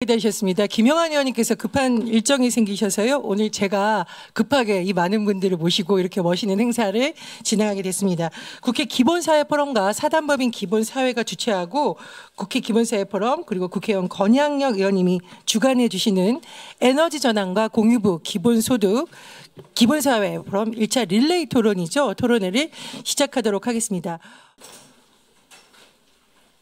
기다리셨습니다. 김영환 의원님께서 급한 일정이 생기셔서요. 오늘 제가 급하게 이 많은 분들을 모시고 이렇게 멋있는 행사를 진행하게 됐습니다. 국회 기본사회 포럼과 사단법인 기본사회가 주최하고 국회 기본사회 포럼 그리고 국회의원 권양력 의원님이 주관해 주시는 에너지 전환과 공유부 기본소득 기본사회 포럼 1차 릴레이 토론이죠. 토론회를 시작하도록 하겠습니다.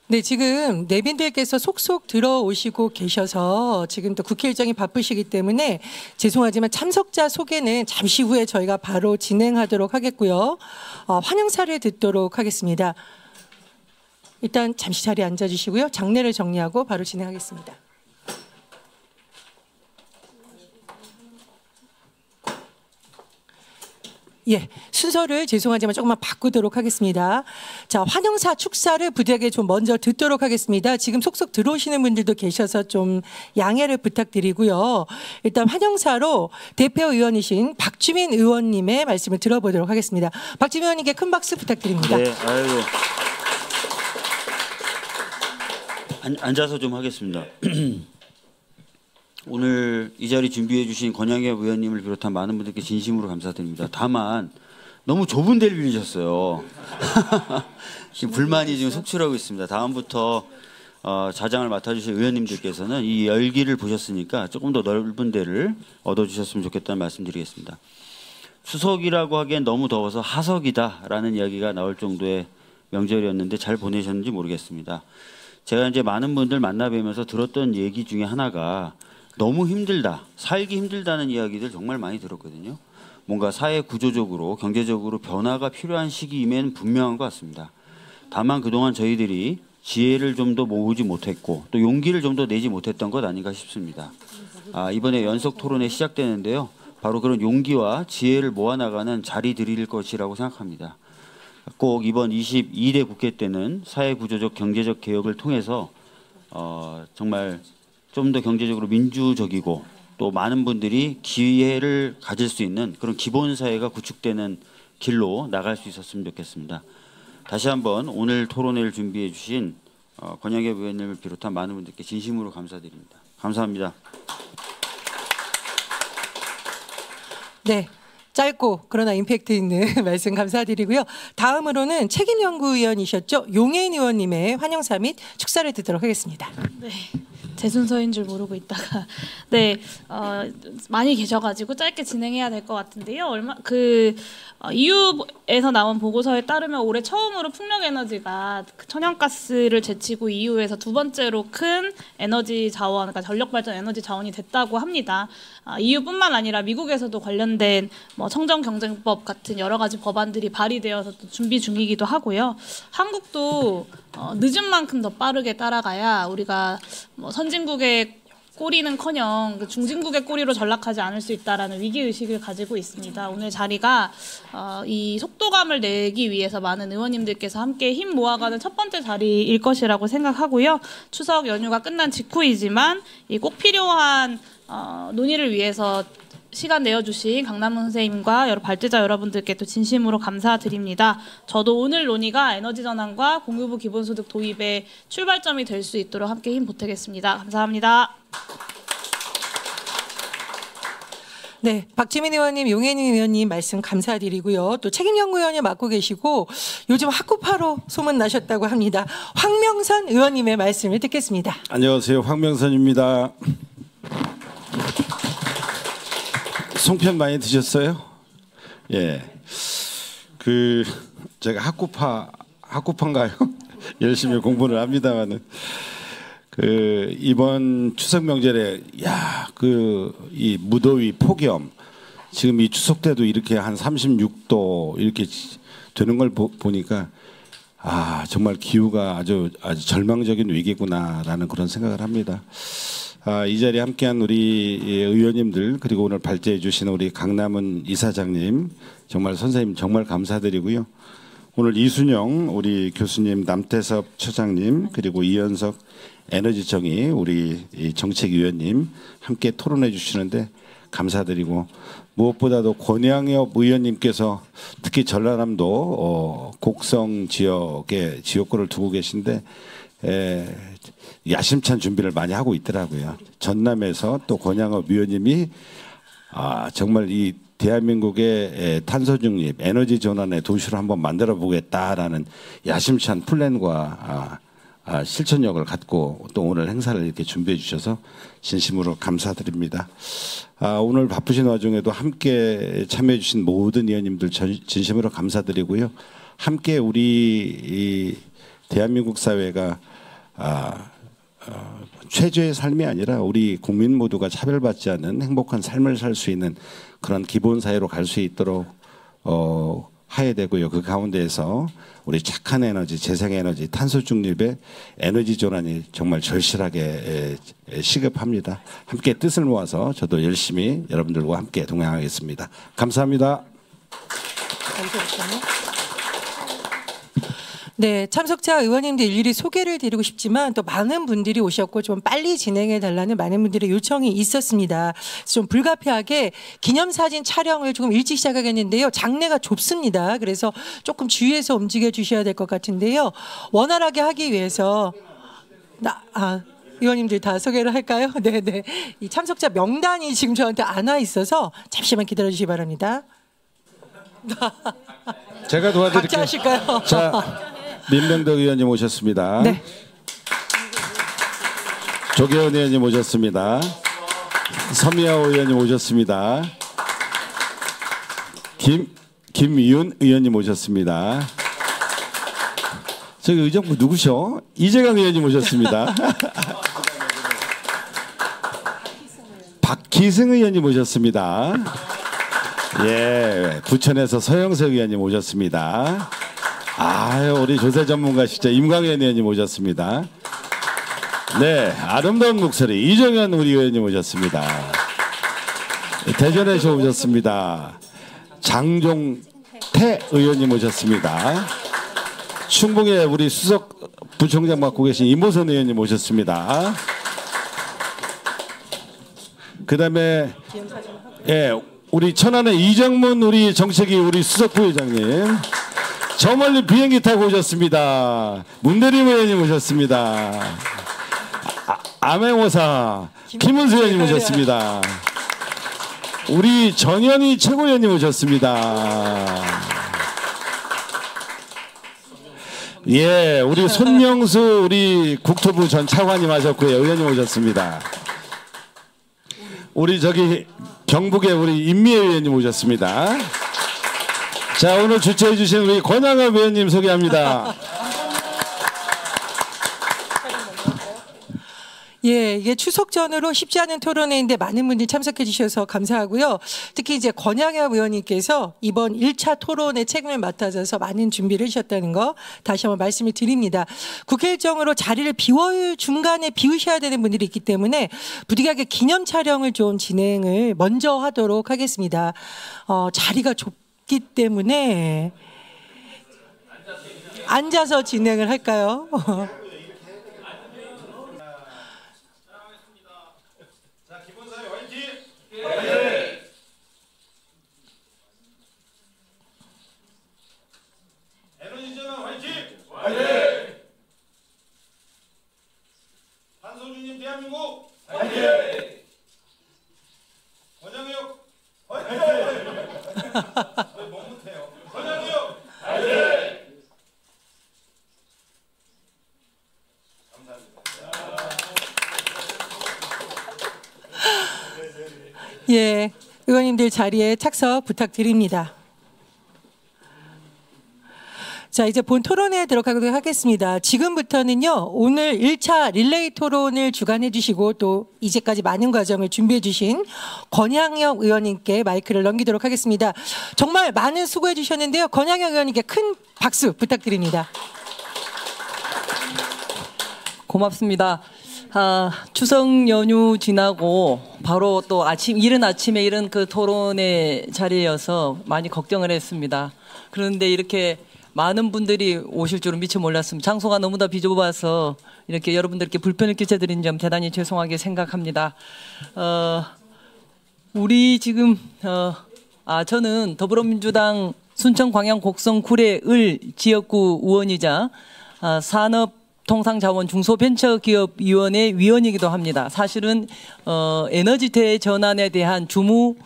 네, 지금 내빈들께서 속속 들어오시고 계셔서 지금 또 국회 일정이 바쁘시기 때문에 죄송하지만 참석자 소개는 잠시 후에 저희가 바로 진행하도록 하겠고요. 환영사를 듣도록 하겠습니다. 일단 잠시 자리에 앉아주시고요. 장례를 정리하고 바로 진행하겠습니다. 예, 순서를 죄송하지만 조금만 바꾸도록 하겠습니다. 자, 환영사 축사를 부대에게 좀 먼저 듣도록 하겠습니다. 지금 속속 들어오시는 분들도 계셔서 좀 양해를 부탁드리고요. 일단 환영사로 대표 의원이신 박주민 의원님의 말씀을 들어보도록 하겠습니다. 박주민 의원님께 큰 박수 부탁드립니다. 네, 아이고. 앉아서 좀 하겠습니다. 오늘 이 자리 준비해 주신 권양엽 의원님을 비롯한 많은 분들께 진심으로 감사드립니다. 다만 너무 좁은 데를 빌리셨어요. 지금 불만이 지금 속출하고 있습니다. 다음부터 자장을 맡아주실 의원님들께서는 이 열기를 보셨으니까 조금 더 넓은 데를 얻어주셨으면 좋겠다는 말씀드리겠습니다. 추석이라고 하기엔 너무 더워서 하석이다라는 이야기가 나올 정도의 명절이었는데 잘 보내셨는지 모르겠습니다. 제가 이제 많은 분들 만나뵈면서 들었던 얘기 중에 하나가 너무 힘들다, 살기 힘들다는 이야기들 정말 많이 들었거든요. 뭔가 사회 구조적으로, 경제적으로 변화가 필요한 시기임엔 분명한 것 같습니다. 다만 그동안 저희들이 지혜를 좀 더 모으지 못했고 또 용기를 좀 더 내지 못했던 것 아닌가 싶습니다. 이번에 연속 토론회 시작되는데요. 바로 그런 용기와 지혜를 모아나가는 자리들일 것이라고 생각합니다. 꼭 이번 22대 국회 때는 사회구조적 경제적 개혁을 통해서 정말 좀 더 경제적으로 민주적이고 또 많은 분들이 기회를 가질 수 있는 그런 기본사회가 구축되는 길로 나갈 수 있었으면 좋겠습니다. 다시 한번 오늘 토론회를 준비해 주신 권양엽 의원님을 비롯한 많은 분들께 진심으로 감사드립니다. 감사합니다. 네. 짧고 그러나 임팩트 있는 말씀 감사드리고요. 다음으로는 책임연구위원이셨죠. 용혜인 의원님의 환영사 및 축사를 듣도록 하겠습니다. 네. 제 순서인 줄 모르고 있다가 네 많이 계셔가지고 짧게 진행해야 될 것 같은데요. EU에서 나온 보고서에 따르면 올해 처음으로 풍력에너지가 천연가스를 제치고 EU에서 두 번째로 큰 에너지 자원, 그러니까 전력발전 에너지 자원이 됐다고 합니다. EU뿐만 아니라 미국에서도 관련된 청정경쟁법 같은 여러 가지 법안들이 발의되어서 또 준비 중이기도 하고요. 한국도 늦은 만큼 더 빠르게 따라가야 우리가 선진국의 꼬리는커녕 중진국의 꼬리로 전락하지 않을 수 있다라는 위기의식을 가지고 있습니다. 오늘 자리가 이 속도감을 내기 위해서 많은 의원님들께서 함께 힘 모아가는 첫 번째 자리일 것이라고 생각하고요. 추석 연휴가 끝난 직후이지만 이 꼭 필요한 논의를 위해서 시간 내어주신 강남훈 선생님과 여러 발제자 여러분들께 또 진심으로 감사드립니다. 저도 오늘 논의가 에너지 전환과 공유부 기본소득 도입의 출발점이 될 수 있도록 함께 힘 보태겠습니다. 감사합니다. 네, 박지민 의원님, 용혜인 의원님 말씀 감사드리고요. 또 책임연구위원을 맡고 계시고 요즘 학구파로 소문나셨다고 합니다. 황명선 의원님의 말씀을 듣겠습니다. 안녕하세요, 황명선입니다. 송편 많이 드셨어요? 예. 제가 학구파인가요? 열심히 공부를 합니다만은 이번 추석 명절에 이 무더위 폭염 지금 이 추석 때도 이렇게 한 36도 이렇게 되는 걸 보니까 정말 기후가 아주 절망적인 위기구나라는 그런 생각을 합니다. 이 자리에 함께한 우리 의원님들 그리고 오늘 발제해 주신 우리 강남은 이사장님 정말 선생님 정말 감사드리고요. 오늘 이순영 우리 교수님, 남태섭 처장님 그리고 이현석 에너지청이 우리 정책위원님 함께 토론해 주시는데 감사드리고 무엇보다도 권양엽 의원님께서 특히 전라남도 곡성 지역에 지역구를 두고 계신데 야심찬 준비를 많이 하고 있더라고요. 전남에서 또 권양업 위원님이 정말 이 대한민국의 탄소 중립, 에너지 전환의 도시로 한번 만들어 보겠다라는 야심찬 플랜과 실천력을 갖고 또 오늘 행사를 이렇게 준비해 주셔서 진심으로 감사드립니다. 오늘 바쁘신 와중에도 함께 참여해 주신 모든 의원님들 진심으로 감사드리고요. 함께 우리 이 대한민국 사회가 최저의 삶이 아니라 우리 국민 모두가 차별받지 않는 행복한 삶을 살 수 있는 그런 기본 사회로 갈 수 있도록 해야 되고요. 그 가운데에서 우리 착한 에너지, 재생에너지, 탄소 중립의 에너지 전환이 정말 절실하게 시급합니다. 함께 뜻을 모아서 저도 열심히 여러분들과 함께 동행하겠습니다. 감사합니다. 네, 참석자 의원님들 일일이 소개를 드리고 싶지만 또 많은 분들이 오셨고 좀 빨리 진행해 달라는 많은 분들의 요청이 있었습니다. 좀 불가피하게 기념사진 촬영을 조금 일찍 시작하겠는데요. 장내가 좁습니다. 그래서 조금 주의해서 움직여 주셔야 될 것 같은데요. 원활하게 하기 위해서 의원님들 다 소개를 할까요? 네네. 이 참석자 명단이 지금 저한테 안 와 있어서 잠시만 기다려 주시기 바랍니다. 제가 도와드릴게요. 각자 하실까요? 자, 민병덕 의원님 오셨습니다. 네. 조계원 의원님 오셨습니다. 서미아오 의원님 오셨습니다. 김이윤 의원님 오셨습니다. 저기 의정부 누구셔? 이재강 의원님 오셨습니다. 박기승 의원님 오셨습니다. 예, 부천에서 서영석 의원님 오셨습니다. 우리 조세 전문가시죠. 임광현 의원님 오셨습니다. 네, 아름다운 목소리 이정현 우리 의원님 오셨습니다. 대전에서 오셨습니다. 장종태 의원님 오셨습니다. 충북에 우리 수석 부총장 맡고 계신 이모선 의원님 오셨습니다. 그다음에 우리 천안의 이정문 우리 정책위 우리 수석 부회장님. 저 멀리 비행기 타고 오셨습니다. 문대림 의원님 오셨습니다. 암행어사 김은수 의원님 오셨습니다. 우리 전현희 최고위원님 오셨습니다. 예, 우리 손명수 우리 국토부 전 차관님 하셨고요. 의원님 오셨습니다. 우리 저기 경북의 우리 임미애 의원님 오셨습니다. 자, 오늘 주최해 주신 우리 권양업 의원님 소개합니다. 예, 이게 추석 전으로 쉽지 않은 토론회인데 많은 분들이 참석해 주셔서 감사하고요. 특히 이제 권양엽 의원님께서 이번 1차 토론의 책임을 맡아줘서 많은 준비를 해주셨다는 거 다시 한번 말씀을 드립니다. 국회 일정으로 자리를 중간에 비우셔야 되는 분들이 있기 때문에 부득이하게 기념 촬영을 좀 진행을 먼저 하도록 하겠습니다. 자리가 좁기 때문에 앉아서 진행을 할까요? 에너지전환 화이팅! 탄소중립 대한민국 화이팅! 권양혁 화이팅! 왜 못해요? 권양혁 화이팅! 예, 의원님들 자리에 착석 부탁드립니다. 자, 이제 본 토론회에 들어가도록 하겠습니다. 지금부터는요, 오늘 1차 릴레이 토론을 주관해 주시고 또 이제까지 많은 과정을 준비해 주신 권양혁 의원님께 마이크를 넘기도록 하겠습니다. 정말 많은 수고해 주셨는데요. 권양혁 의원님께 큰 박수 부탁드립니다. 고맙습니다. 추석 연휴 지나고 바로 또 이른 아침에 이런 그 토론의 자리여서 많이 걱정을 했습니다. 그런데 이렇게 많은 분들이 오실 줄은 미처 몰랐습니다. 장소가 너무나 비좁아서 이렇게 여러분들께 불편을 끼쳐드린 점 대단히 죄송하게 생각합니다. 우리 지금 저는 더불어민주당 순천 광양 곡성 구례 을 지역구 의원이자 산업 통상자원 중소벤처기업위원회 위원이기도 합니다. 사실은 에너지 대전환에 대한 주무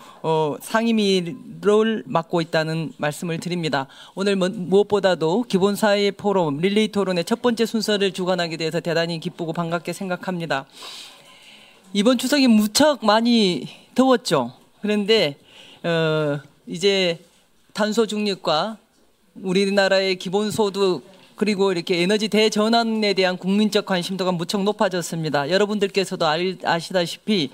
상임위를 맡고 있다는 말씀을 드립니다. 오늘 무엇보다도 기본사회 포럼 릴레이 토론의 첫 번째 순서를 주관하게 돼서 대단히 기쁘고 반갑게 생각합니다. 이번 추석이 무척 많이 더웠죠. 그런데 이제 탄소 중립과 우리나라의 기본소득 그리고 이렇게 에너지 대전환에 대한 국민적 관심도가 무척 높아졌습니다. 여러분들께서도 아시다시피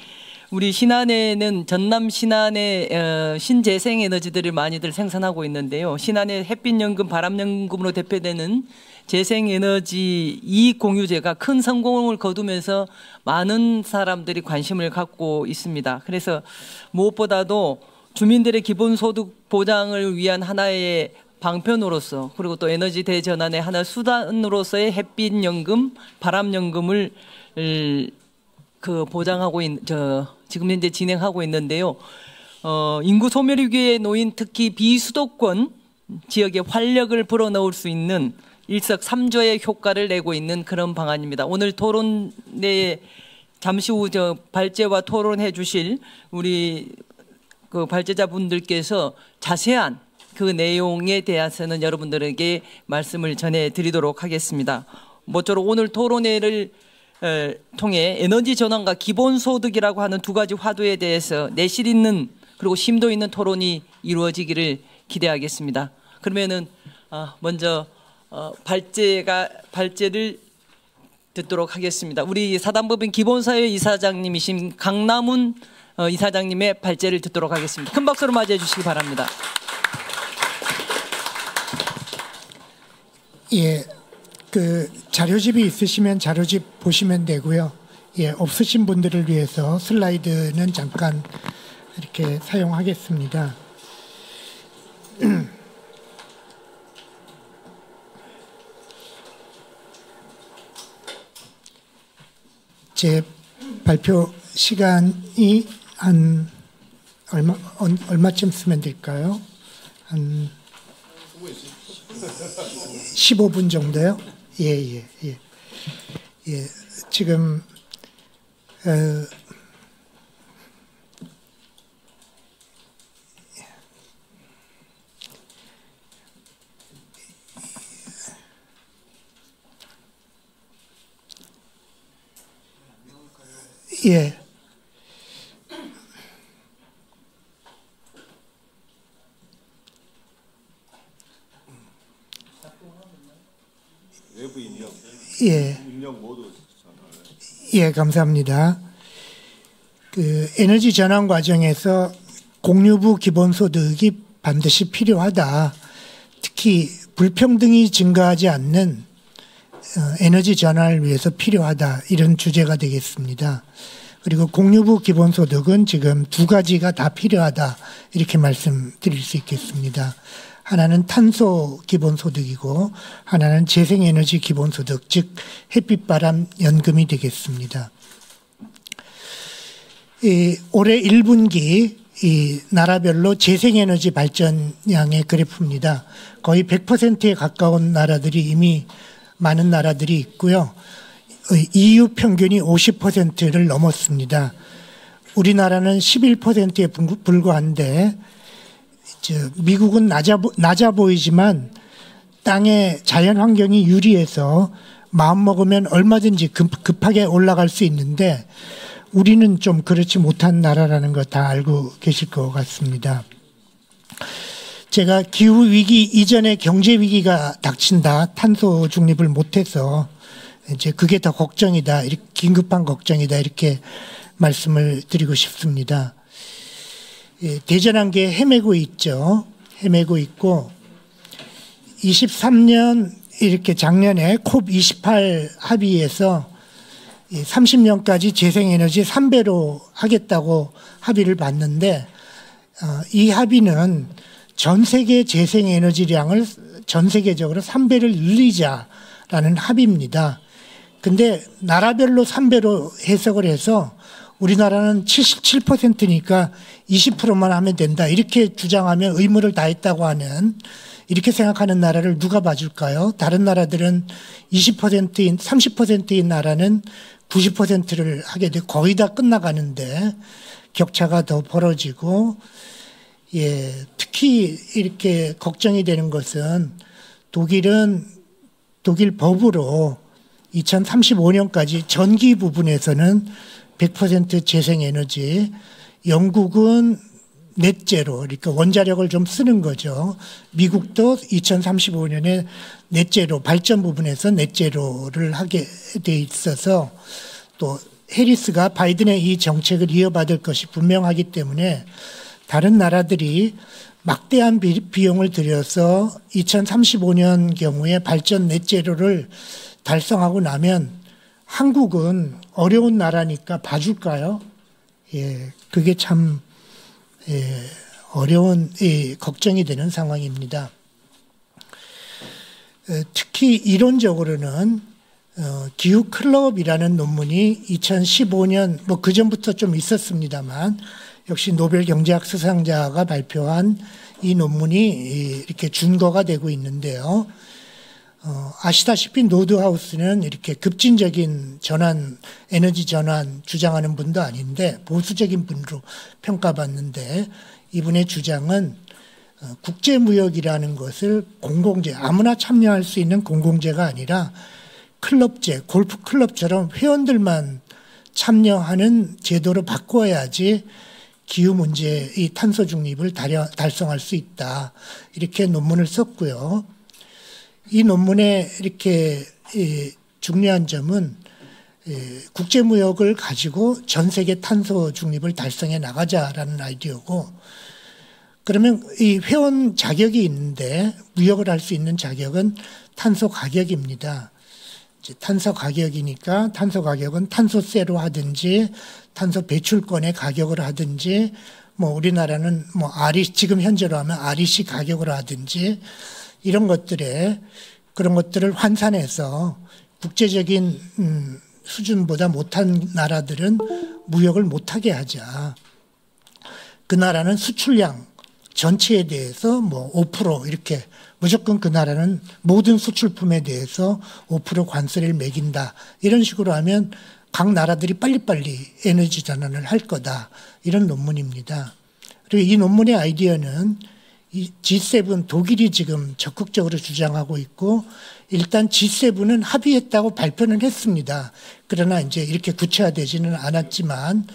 우리 신안에는 전남 신안에 신재생 에너지들을 많이들 생산하고 있는데요. 신안의 햇빛연금, 바람연금으로 대표되는 재생에너지 이익공유제가 큰 성공을 거두면서 많은 사람들이 관심을 갖고 있습니다. 그래서 무엇보다도 주민들의 기본소득 보장을 위한 하나의 방편으로서 그리고 또 에너지 대전환의 하나 수단으로서의 햇빛연금, 바람연금을 보장하고 지금 현재 진행하고 있는데요. 인구 소멸 위기에 놓인 특히 비수도권 지역에 활력을 불어넣을 수 있는 일석삼조의 효과를 내고 있는 그런 방안입니다. 오늘 토론회에 잠시 후 발제와 토론해 주실 우리 발제자분들께서 자세한 그 내용에 대해서는 여러분들에게 말씀을 전해드리도록 하겠습니다. 모쪼록 오늘 토론회를 통해 에너지 전환과 기본소득이라고 하는 두 가지 화두에 대해서 내실 있는 그리고 심도 있는 토론이 이루어지기를 기대하겠습니다. 그러면은 먼저 발제를 듣도록 하겠습니다. 우리 사단법인 기본사회 이사장님이신 강남훈 이사장님의 발제를 듣도록 하겠습니다. 큰 박수로 맞이해 주시기 바랍니다. 예, 그 자료집이 있으시면 자료집 보시면 되고요. 예, 없으신 분들을 위해서 슬라이드는 잠깐 이렇게 사용하겠습니다. 제 발표 시간이 한 얼마쯤 쓰면 될까요? 한 15분 정도요? 예. 지금 예. 예, 감사합니다. 그 에너지 전환 과정에서 공유부 기본소득이 반드시 필요하다. 특히 불평등이 증가하지 않는 에너지 전환을 위해서 필요하다. 이런 주제가 되겠습니다. 그리고 공유부 기본소득은 지금 두 가지가 다 필요하다. 이렇게 말씀드릴 수 있겠습니다. 하나는 탄소 기본소득이고 하나는 재생에너지 기본소득, 즉 햇빛바람 연금이 되겠습니다. 올해 1분기 나라별로 재생에너지 발전량의 그래프입니다. 거의 100%에 가까운 나라들이 이미 많은 나라들이 있고요. EU 평균이 50%를 넘었습니다. 우리나라는 11%에 불과한데 미국은 낮아 보이지만 땅의 자연 환경이 유리해서 마음 먹으면 얼마든지 급하게 올라갈 수 있는데 우리는 좀 그렇지 못한 나라라는 거 다 알고 계실 것 같습니다. 제가 기후위기 이전에 경제위기가 닥친다, 탄소 중립을 못해서 이제 그게 더 걱정이다, 긴급한 걱정이다 이렇게 말씀을 드리고 싶습니다. 예, 대전환계에 헤매고 있죠. 헤매고 있고 23년 이렇게 작년에 콥28 합의에서 30년까지 재생에너지 3배로 하겠다고 합의를 봤는데 이 합의는 전 세계 재생에너지량을 전 세계적으로 3배를 늘리자라는 합의입니다. 근데 나라별로 3배로 해석을 해서 우리나라는 77%니까 20%만 하면 된다. 이렇게 주장하면 의무를 다했다고 하는, 이렇게 생각하는 나라를 누가 봐줄까요? 다른 나라들은 20%인 30%인 나라는 90%를 하게 돼 거의 다 끝나가는데 격차가 더 벌어지고, 예, 특히 이렇게 걱정이 되는 것은 독일 법으로 2035년까지 전기 부분에서는 100% 재생에너지, 영국은 넷제로, 그러니까 원자력을 좀 쓰는 거죠. 미국도 2035년에 넷제로, 발전 부분에서 넷제로를 하게 돼 있어서, 또 해리스가 바이든의 이 정책을 이어받을 것이 분명하기 때문에 다른 나라들이 막대한 비용을 들여서 2035년 경우에 발전 넷제로를 달성하고 나면 한국은 어려운 나라니까 봐줄까요? 예, 그게 참 어려운 걱정이 되는 상황입니다. 특히 이론적으로는 기후 클럽이라는 논문이 2015년 뭐 그 전부터 좀 있었습니다만 역시 노벨 경제학 수상자가 발표한 이 논문이 이렇게 준거가 되고 있는데요. 아시다시피 노드하우스는 이렇게 급진적인 전환, 에너지 전환 주장하는 분도 아닌데 보수적인 분으로 평가받는데, 이분의 주장은 국제무역이라는 것을 공공재, 아무나 참여할 수 있는 공공재가 아니라 클럽제, 골프 클럽처럼 회원들만 참여하는 제도로 바꿔야지 기후 문제의 탄소 중립을 달성할 수 있다. 이렇게 논문을 썼고요. 이 논문의 이렇게 중요한 점은 국제무역을 가지고 전 세계 탄소 중립을 달성해 나가자라는 아이디어고, 그러면 이 회원 자격이 있는데 무역을 할 수 있는 자격은 탄소 가격입니다. 탄소 가격이니까 탄소 가격은 탄소세로 하든지 탄소 배출권의 가격을 하든지, 뭐 우리나라는 뭐 지금 현재로 하면 REC 가격을 하든지 이런 그런 것들을 환산해서 국제적인 수준보다 못한 나라들은 무역을 못하게 하자. 그 나라는 수출량 전체에 대해서 뭐 5% 이렇게 무조건 그 나라는 모든 수출품에 대해서 5% 관세를 매긴다. 이런 식으로 하면 각 나라들이 빨리빨리 에너지 전환을 할 거다. 이런 논문입니다. 그리고 이 논문의 아이디어는 이 G7, 독일이 지금 적극적으로 주장하고 있고, 일단 G7은 합의했다고 발표는 했습니다. 그러나 이제 이렇게 구체화되지는 않았지만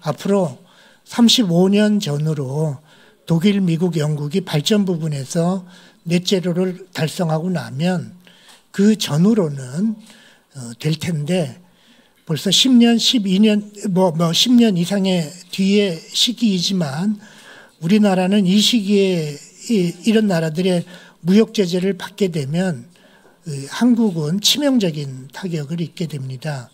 앞으로 35년 전으로 독일, 미국, 영국이 발전 부분에서 넷제로를 달성하고 나면 그 전후로는 될 텐데, 벌써 10년, 12년, 10년 이상의 뒤의 시기이지만 우리나라는 이 시기에 이런 나라들의 무역 제재를 받게 되면 한국은 치명적인 타격을 입게 됩니다.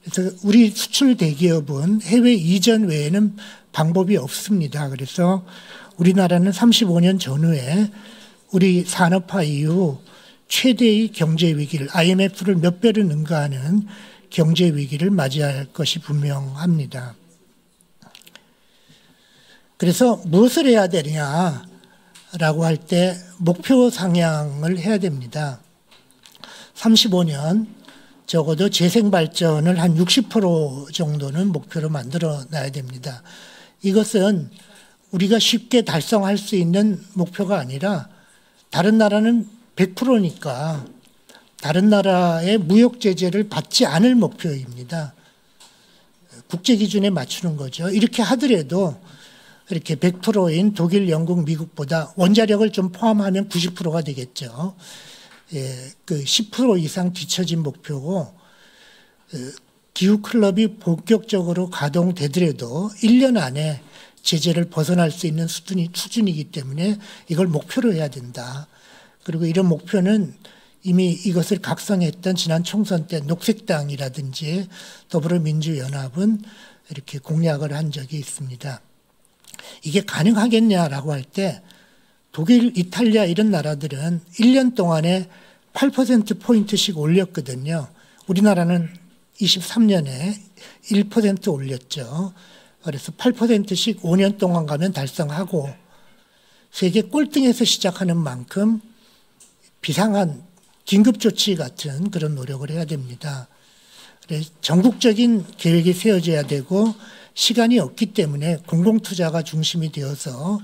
그래서 우리 수출 대기업은 해외 이전 외에는 방법이 없습니다. 그래서 우리나라는 35년 전후에 우리 산업화 이후 최대의 경제 위기를, IMF를 몇 배로 능가하는 경제 위기를 맞이할 것이 분명합니다. 그래서 무엇을 해야 되냐라고 할 때 목표 상향을 해야 됩니다. 35년 적어도 재생 발전을 한 60% 정도는 목표로 만들어 놔야 됩니다. 이것은 우리가 쉽게 달성할 수 있는 목표가 아니라 다른 나라는 100%니까 다른 나라의 무역 제재를 받지 않을 목표입니다. 국제 기준에 맞추는 거죠. 이렇게 하더라도 이렇게 100%인 독일, 영국, 미국보다 원자력을 좀 포함하면 90%가 되겠죠. 예, 그 10% 이상 뒤처진 목표고, 기후 클럽이 본격적으로 가동되더라도 1년 안에 제재를 벗어날 수 있는 수준이기 때문에 이걸 목표로 해야 된다. 그리고 이런 목표는 이미 이것을 각성했던 지난 총선 때 녹색당이라든지 더불어민주연합은 이렇게 공약을 한 적이 있습니다. 이게 가능하겠냐라고 할 때 독일, 이탈리아 이런 나라들은 1년 동안에 8%포인트씩 올렸거든요. 우리나라는 23년에 1% 올렸죠. 그래서 8%씩 5년 동안 가면 달성하고 세계 꼴등에서 시작하는 만큼 비상한 긴급조치 같은 그런 노력을 해야 됩니다. 그래서 전국적인 계획이 세워져야 되고 시간이 없기 때문에 공공투자가 중심이 되어서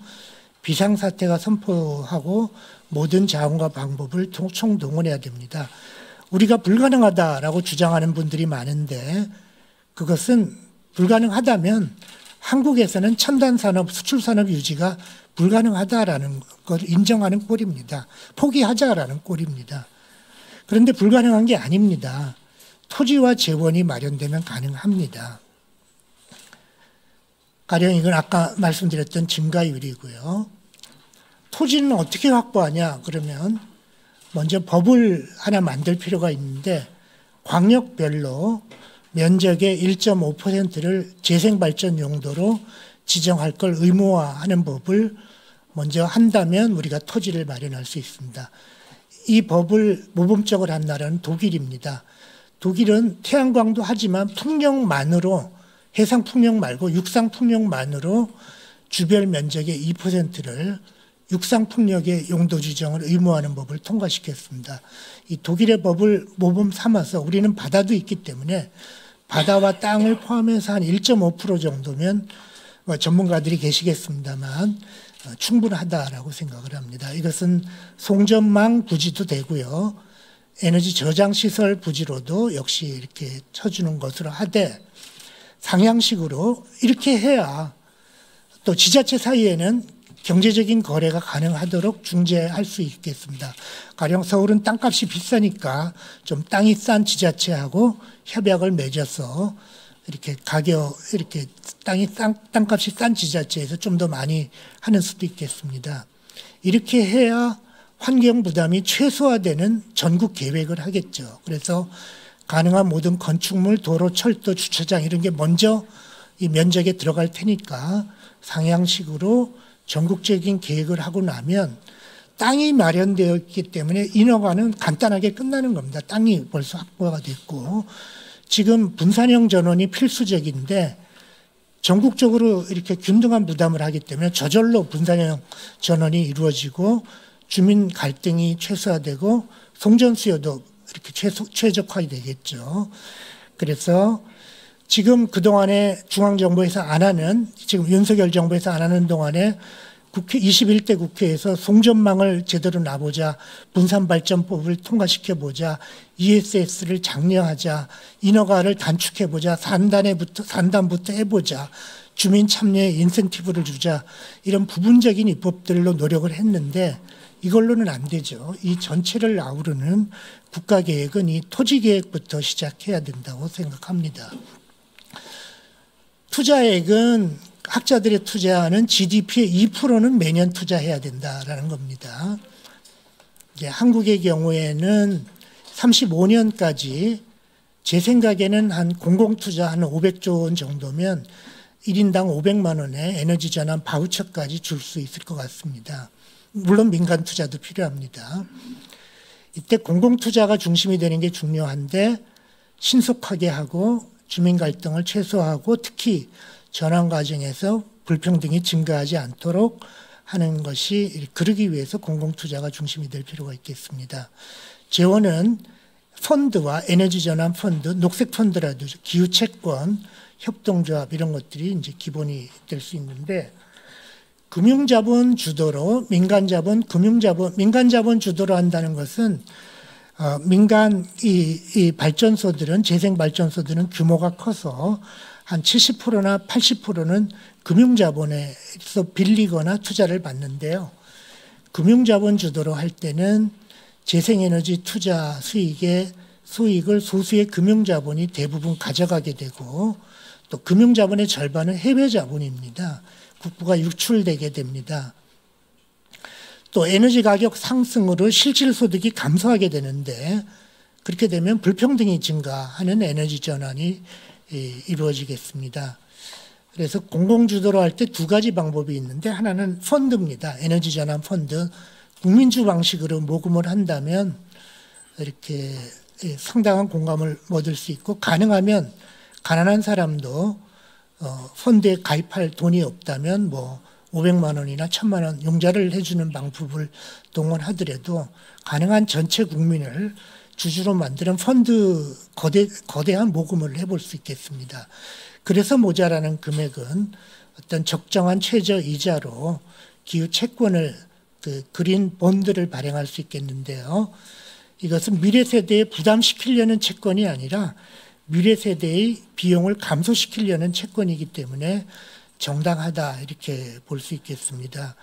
비상사태가 선포하고 모든 자원과 방법을 총동원해야 됩니다. 우리가 불가능하다라고 주장하는 분들이 많은데 그것은 불가능하다면 한국에서는 첨단산업, 수출산업 유지가 불가능하다라는 걸 인정하는 꼴입니다. 포기하자라는 꼴입니다. 그런데 불가능한 게 아닙니다. 토지와 재원이 마련되면 가능합니다. 가령 이건 아까 말씀드렸던 증가율이고요. 토지는 어떻게 확보하냐 그러면 먼저 법을 하나 만들 필요가 있는데 광역별로 면적의 1.5%를 재생발전 용도로 지정할 걸 의무화하는 법을 먼저 한다면 우리가 토지를 마련할 수 있습니다. 이 법을 모범적으로 한 나라는 독일입니다. 독일은 태양광도 하지만 풍력만으로 해상 풍력 말고 육상 풍력만으로 주별 면적의 2%를 육상 풍력의 용도 지정을 의무화하는 법을 통과시켰습니다. 이 독일의 법을 모범 삼아서 우리는 바다도 있기 때문에 바다와 땅을 포함해서 한 1.5% 정도면 전문가들이 계시겠습니다만 충분하다라고 생각을 합니다. 이것은 송전망 부지도 되고요. 에너지 저장 시설 부지로도 역시 이렇게 쳐주는 것으로 하되 상향식으로 이렇게 해야 또 지자체 사이에는 경제적인 거래가 가능하도록 중재할 수 있겠습니다. 가령 서울은 땅값이 비싸니까 좀 땅이 싼 지자체하고 협약을 맺어서 이렇게 이렇게 땅값이 싼 지자체에서 좀 더 많이 하는 수도 있겠습니다. 이렇게 해야 환경 부담이 최소화되는 전국 계획을 하겠죠. 그래서 가능한 모든 건축물, 도로, 철도, 주차장 이런 게 먼저 이 면적에 들어갈 테니까 상향식으로 전국적인 계획을 하고 나면 땅이 마련되어 있기 때문에 인허가는 간단하게 끝나는 겁니다. 땅이 벌써 확보가 됐고 지금 분산형 전원이 필수적인데 전국적으로 이렇게 균등한 부담을 하기 때문에 저절로 분산형 전원이 이루어지고 주민 갈등이 최소화되고 송전 수요도 이렇게 최적화가 되겠죠. 그래서 지금 그동안에 중앙정부에서 안 하는 지금 윤석열 정부에서 안 하는 동안에 국회 21대 국회에서 송전망을 제대로 놔보자, 분산발전법을 통과시켜보자, ESS를 장려하자, 인허가를 단축해보자, 산단부터 해보자, 주민 참여에 인센티브를 주자 이런 부분적인 입법들로 노력을 했는데 이걸로는 안 되죠. 이 전체를 아우르는 국가계획은 이 토지계획부터 시작해야 된다고 생각합니다. 투자액은 학자들이 투자하는 GDP의 2%는 매년 투자해야 된다라는 겁니다. 이제 한국의 경우에는 35년까지 제 생각에는 한 공공투자 한 500조 원 정도면 1인당 500만 원의 에너지 전환 바우처까지 줄 수 있을 것 같습니다. 물론 민간 투자도 필요합니다. 이때 공공투자가 중심이 되는 게 중요한데 신속하게 하고 주민 갈등을 최소화하고 특히 전환 과정에서 불평등이 증가하지 않도록 하는 것이 그러기 위해서 공공투자가 중심이 될 필요가 있겠습니다. 재원은 펀드와 에너지 전환 펀드, 녹색 펀드라도 기후 채권, 협동조합 이런 것들이 이제 기본이 될 수 있는데 금융자본 주도로 민간자본 주도로 한다는 것은 민간 이 발전소들은 재생 발전소들은 규모가 커서 한 70%나 80%는 금융자본에서 빌리거나 투자를 받는데요. 금융자본 주도로 할 때는 재생에너지 투자 수익을 소수의 금융자본이 대부분 가져가게 되고 또 금융자본의 절반은 해외자본입니다. 국부가 유출되게 됩니다. 또 에너지 가격 상승으로 실질소득이 감소하게 되는데 그렇게 되면 불평등이 증가하는 에너지 전환이 이루어지겠습니다. 그래서 공공주도로 할 때 두 가지 방법이 있는데 하나는 펀드입니다. 에너지 전환 펀드. 국민주 방식으로 모금을 한다면 이렇게 상당한 공감을 얻을 수 있고 가능하면 가난한 사람도 펀드에 가입할 돈이 없다면 뭐 500만 원이나 1000만 원 융자를 해주는 방법을 동원하더라도 가능한 전체 국민을 주주로 만드는 펀드 거대한 모금을 해볼 수 있겠습니다. 그래서 모자라는 금액은 어떤 적정한 최저 이자로 기후 채권을 그린 본드를 발행할 수 있겠는데요. 이것은 미래 세대에 부담시키려는 채권이 아니라 미래 세대의 비용을 감소시키려는 채권이기 때문에 정당하다 이렇게 볼 수 있겠습니다.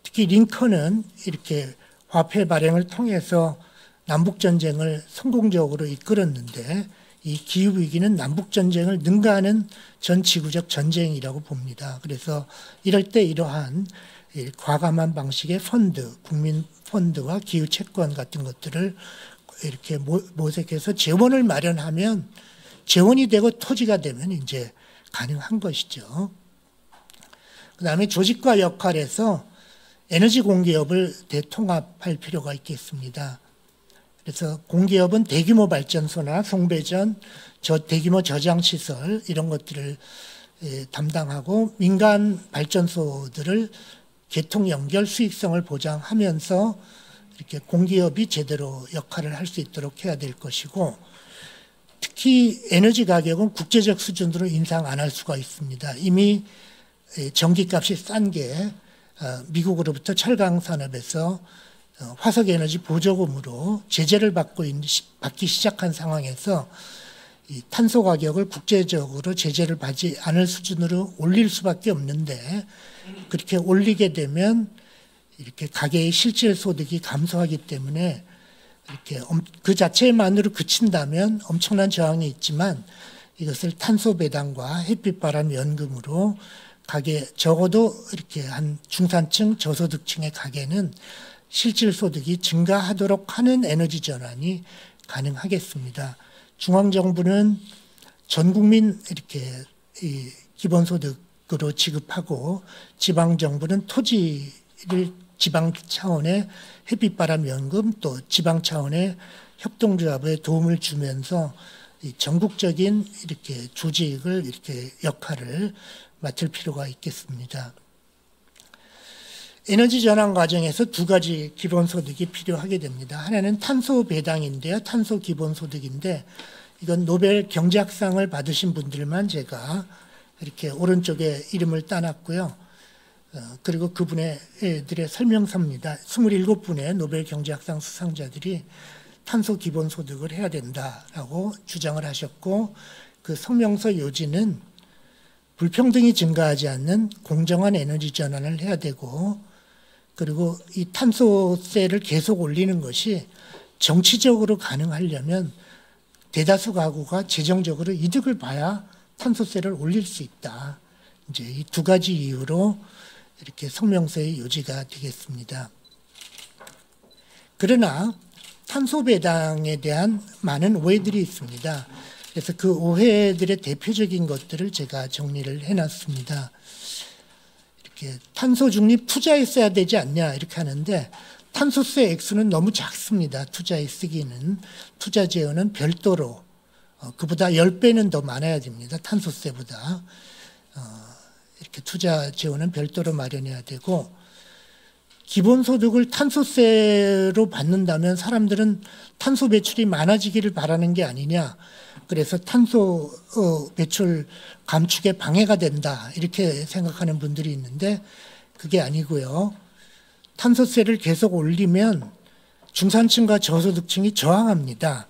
특히 링컨은 이렇게 화폐 발행을 통해서 남북전쟁을 성공적으로 이끌었는데 이 기후위기는 남북전쟁을 능가하는 전 지구적 전쟁이라고 봅니다. 그래서 이럴 때 이러한 과감한 방식의 펀드, 국민 펀드와 기후 채권 같은 것들을 이렇게 모색해서 재원을 마련하면 재원이 되고 토지가 되면 이제 가능한 것이죠. 그 다음에 조직과 역할에서 에너지 공기업을 대통합할 필요가 있겠습니다. 그래서 공기업은 대규모 발전소나 송배전, 대규모 저장시설 이런 것들을 담당하고 민간 발전소들을 개통 연결 수익성을 보장하면서 이렇게 공기업이 제대로 역할을 할 수 있도록 해야 될 것이고 특히 에너지 가격은 국제적 수준으로 인상 안 할 수가 있습니다. 이미 전기값이 싼 게 미국으로부터 철강 산업에서 화석에너지 보조금으로 제재를 받기 시작한 상황에서 이 탄소 가격을 국제적으로 제재를 받지 않을 수준으로 올릴 수밖에 없는데 그렇게 올리게 되면 이렇게 가계의 실질 소득이 감소하기 때문에 이렇게 그 자체만으로 그친다면 엄청난 저항이 있지만 이것을 탄소 배당과 햇빛바람 연금으로 가계 적어도 이렇게 한 중산층 저소득층의 가계는 실질 소득이 증가하도록 하는 에너지 전환이 가능하겠습니다. 중앙정부는 전 국민 이렇게 기본소득으로 지급하고 지방정부는 토지를 지방 차원의 햇빛바람 연금 또 지방 차원의 협동조합에 도움을 주면서 이 전국적인 이렇게 조직을 이렇게 역할을 맡을 필요가 있겠습니다. 에너지 전환 과정에서 두 가지 기본소득이 필요하게 됩니다. 하나는 탄소 배당인데요. 탄소 기본소득인데 이건 노벨 경제학상을 받으신 분들만 제가 이렇게 오른쪽에 이름을 따놨고요. 그리고 그분들의 설명서입니다. 27분의 노벨 경제학상 수상자들이 탄소 기본소득을 해야 된다라고 주장을 하셨고 그 성명서 요지는 불평등이 증가하지 않는 공정한 에너지 전환을 해야 되고 그리고 이 탄소세를 계속 올리는 것이 정치적으로 가능하려면 대다수 가구가 재정적으로 이득을 봐야 탄소세를 올릴 수 있다. 이제 이 두 가지 이유로 이렇게 성명서의 요지가 되겠습니다. 그러나 탄소 배당에 대한 많은 오해들이 있습니다. 그래서 그 오해들의 대표적인 것들을 제가 정리를 해놨습니다. 이렇게 탄소 중립 투자에 써야 되지 않냐 이렇게 하는데 탄소세 액수는 너무 작습니다. 투자에 쓰기는. 투자 재원은 별도로 그보다 10배는 더 많아야 됩니다. 탄소세보다. 이렇게 투자 재원은 별도로 마련해야 되고 기본소득을 탄소세로 받는다면 사람들은 탄소 배출이 많아지기를 바라는 게 아니냐. 그래서 탄소 배출 감축에 방해가 된다. 이렇게 생각하는 분들이 있는데 그게 아니고요. 탄소세를 계속 올리면 중산층과 저소득층이 저항합니다.